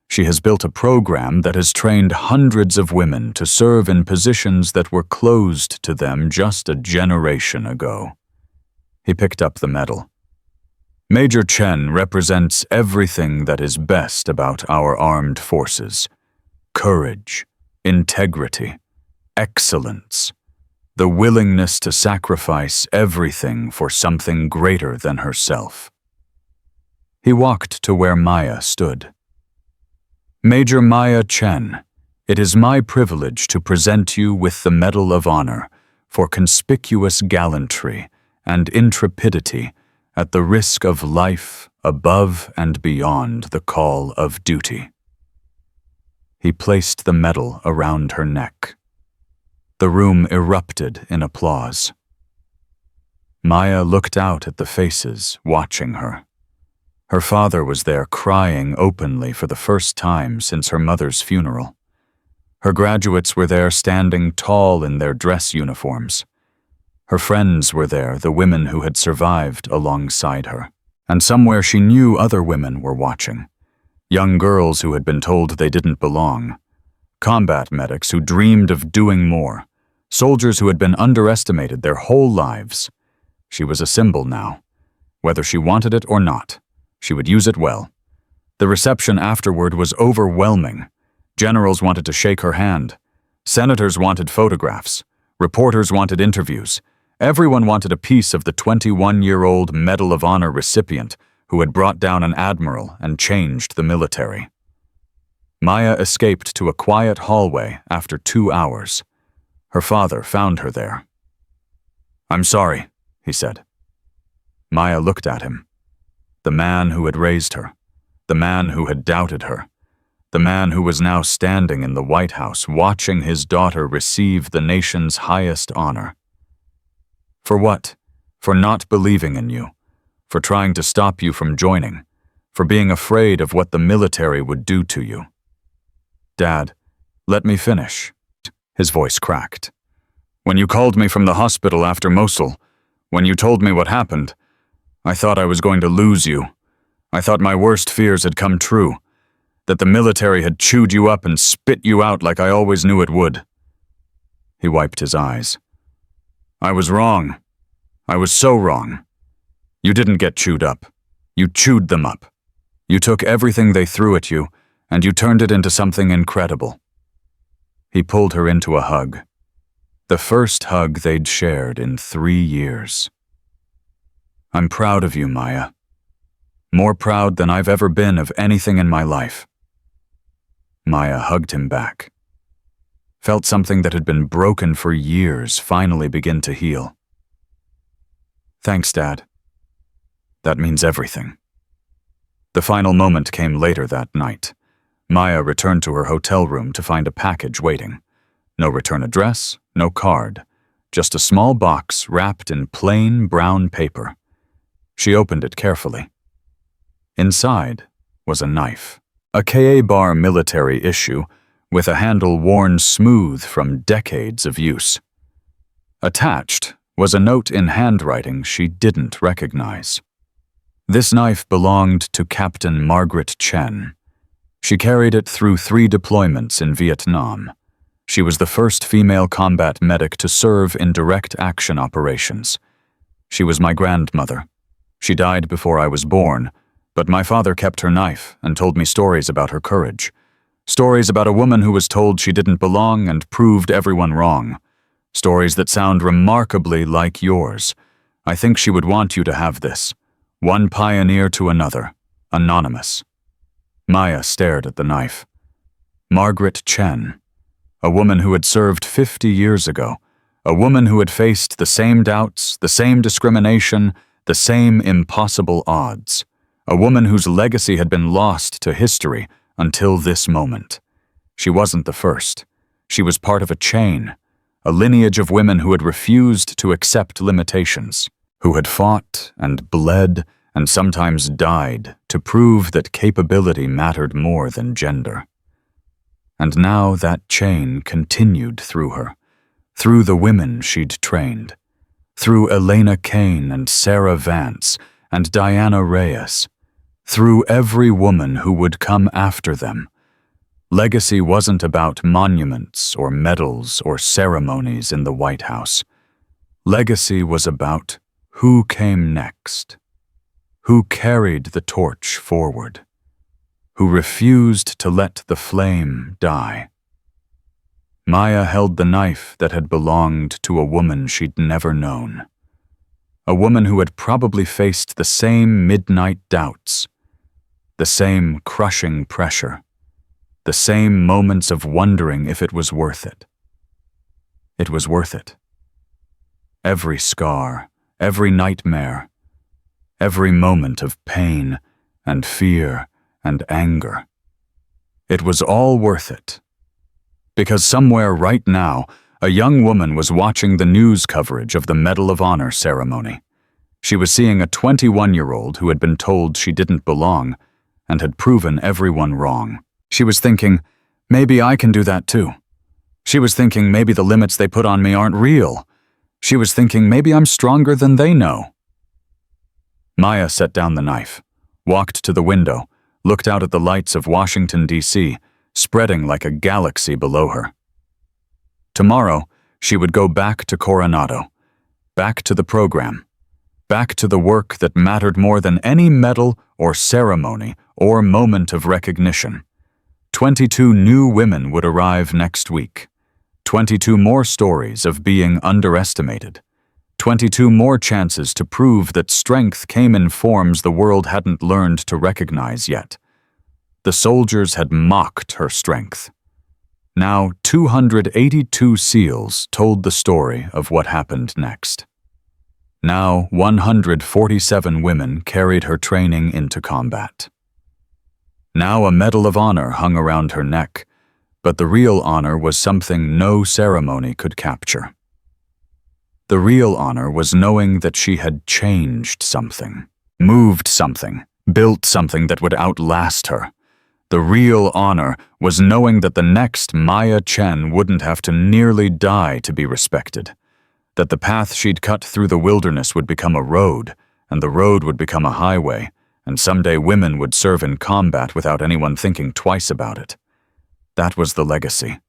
Speaker 1: She has built a program that has trained hundreds of women to serve in positions that were closed to them just a generation ago. He picked up the medal. Major Chen represents everything that is best about our armed forces. Courage, integrity, excellence, the willingness to sacrifice everything for something greater than herself. He walked to where Maya stood. Major Maya Chen, it is my privilege to present you with the Medal of Honor for conspicuous gallantry and intrepidity at the risk of life above and beyond the call of duty. He placed the medal around her neck. The room erupted in applause. Maya looked out at the faces watching her. Her father was there crying openly for the first time since her mother's funeral. Her graduates were there standing tall in their dress uniforms. Her friends were there, the women who had survived alongside her. And somewhere she knew other women were watching. Young girls who had been told they didn't belong. Combat medics who dreamed of doing more. Soldiers who had been underestimated their whole lives. She was a symbol now. Whether she wanted it or not, she would use it well. The reception afterward was overwhelming. Generals wanted to shake her hand. Senators wanted photographs. Reporters wanted interviews. Everyone wanted a piece of the 21-year-old Medal of Honor recipient who had brought down an admiral and changed the military. Maya escaped to a quiet hallway after 2 hours. Her father found her there. "I'm sorry," he said. Maya looked at him. The man who had raised her. The man who had doubted her. The man who was now standing in the White House watching his daughter receive the nation's highest honor. For what? For not believing in you. For trying to stop you from joining. For being afraid of what the military would do to you. "Dad, let me finish." His voice cracked. "When you called me from the hospital after Mosul, when you told me what happened, I thought I was going to lose you. I thought my worst fears had come true. That the military had chewed you up and spit you out like I always knew it would." He wiped his eyes. "I was wrong. I was so wrong. You didn't get chewed up. You chewed them up. You took everything they threw at you, and you turned it into something incredible." He pulled her into a hug. The first hug they'd shared in 3 years. "I'm proud of you, Maya. More proud than I've ever been of anything in my life." Maya hugged him back. Felt something that had been broken for years finally begin to heal. "Thanks, Dad. That means everything." The final moment came later that night. Maya returned to her hotel room to find a package waiting. No return address, no card, just a small box wrapped in plain brown paper. She opened it carefully. Inside was a knife, a Ka-Bar military issue with a handle worn smooth from decades of use. Attached was a note in handwriting she didn't recognize. This knife belonged to Captain Margaret Chen. She carried it through 3 deployments in Vietnam. She was the first female combat medic to serve in direct action operations. She was my grandmother. She died before I was born, but my father kept her knife and told me stories about her courage. Stories about a woman who was told she didn't belong and proved everyone wrong. Stories that sound remarkably like yours. I think she would want you to have this. One pioneer to another, anonymous. Maya stared at the knife. Margaret Chen, a woman who had served 50 years ago, a woman who had faced the same doubts, the same discrimination, the same impossible odds, a woman whose legacy had been lost to history until this moment. She wasn't the first. She was part of a chain, a lineage of women who had refused to accept limitations, who had fought and bled and sometimes died to prove that capability mattered more than gender. And now that chain continued through her, through the women she'd trained, through Elena Kane and Sarah Vance and Diana Reyes, through every woman who would come after them. Legacy wasn't about monuments or medals or ceremonies in the White House. Legacy was about who came next, who carried the torch forward, who refused to let the flame die. Maya held the knife that had belonged to a woman she'd never known. A woman who had probably faced the same midnight doubts, the same crushing pressure, the same moments of wondering if it was worth it. It was worth it. Every scar, every nightmare, every moment of pain and fear and anger. It was all worth it. Because somewhere right now, a young woman was watching the news coverage of the Medal of Honor ceremony. She was seeing a 21-year-old who had been told she didn't belong and had proven everyone wrong. She was thinking, maybe I can do that too. She was thinking maybe the limits they put on me aren't real. She was thinking maybe I'm stronger than they know. Maya set down the knife, walked to the window, looked out at the lights of Washington, D.C., spreading like a galaxy below her. Tomorrow, she would go back to Coronado, back to the program, back to the work that mattered more than any medal or ceremony or moment of recognition. 22 new women would arrive next week. 22 more stories of being underestimated. 22 more chances to prove that strength came in forms the world hadn't learned to recognize yet. The soldiers had mocked her strength. Now 282 SEALs told the story of what happened next. Now 147 women carried her training into combat. Now a Medal of Honor hung around her neck, but the real honor was something no ceremony could capture. The real honor was knowing that she had changed something, moved something, built something that would outlast her. The real honor was knowing that the next Maya Chen wouldn't have to nearly die to be respected, that the path she'd cut through the wilderness would become a road, and the road would become a highway, and someday women would serve in combat without anyone thinking twice about it. That was the legacy.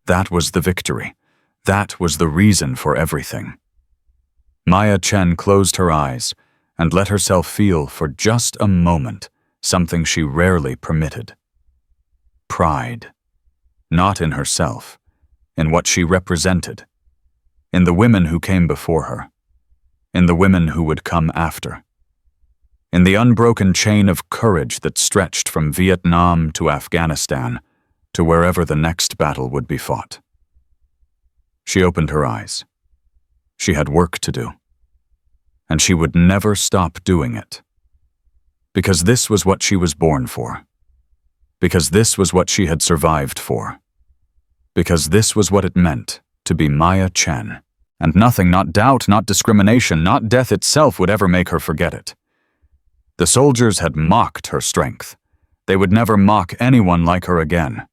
Speaker 1: That was the victory. That was the reason for everything. Maya Chen closed her eyes and let herself feel for just a moment something she rarely permitted. Pride. Not in herself, in what she represented, in the women who came before her, in the women who would come after, in the unbroken chain of courage that stretched from Vietnam to Afghanistan to wherever the next battle would be fought. She opened her eyes. She had work to do, and she would never stop doing it. Because this was what she was born for. Because this was what she had survived for. Because this was what it meant to be Maya Chen. And nothing, not doubt, not discrimination, not death itself would ever make her forget it. The soldiers had mocked her strength. They would never mock anyone like her again.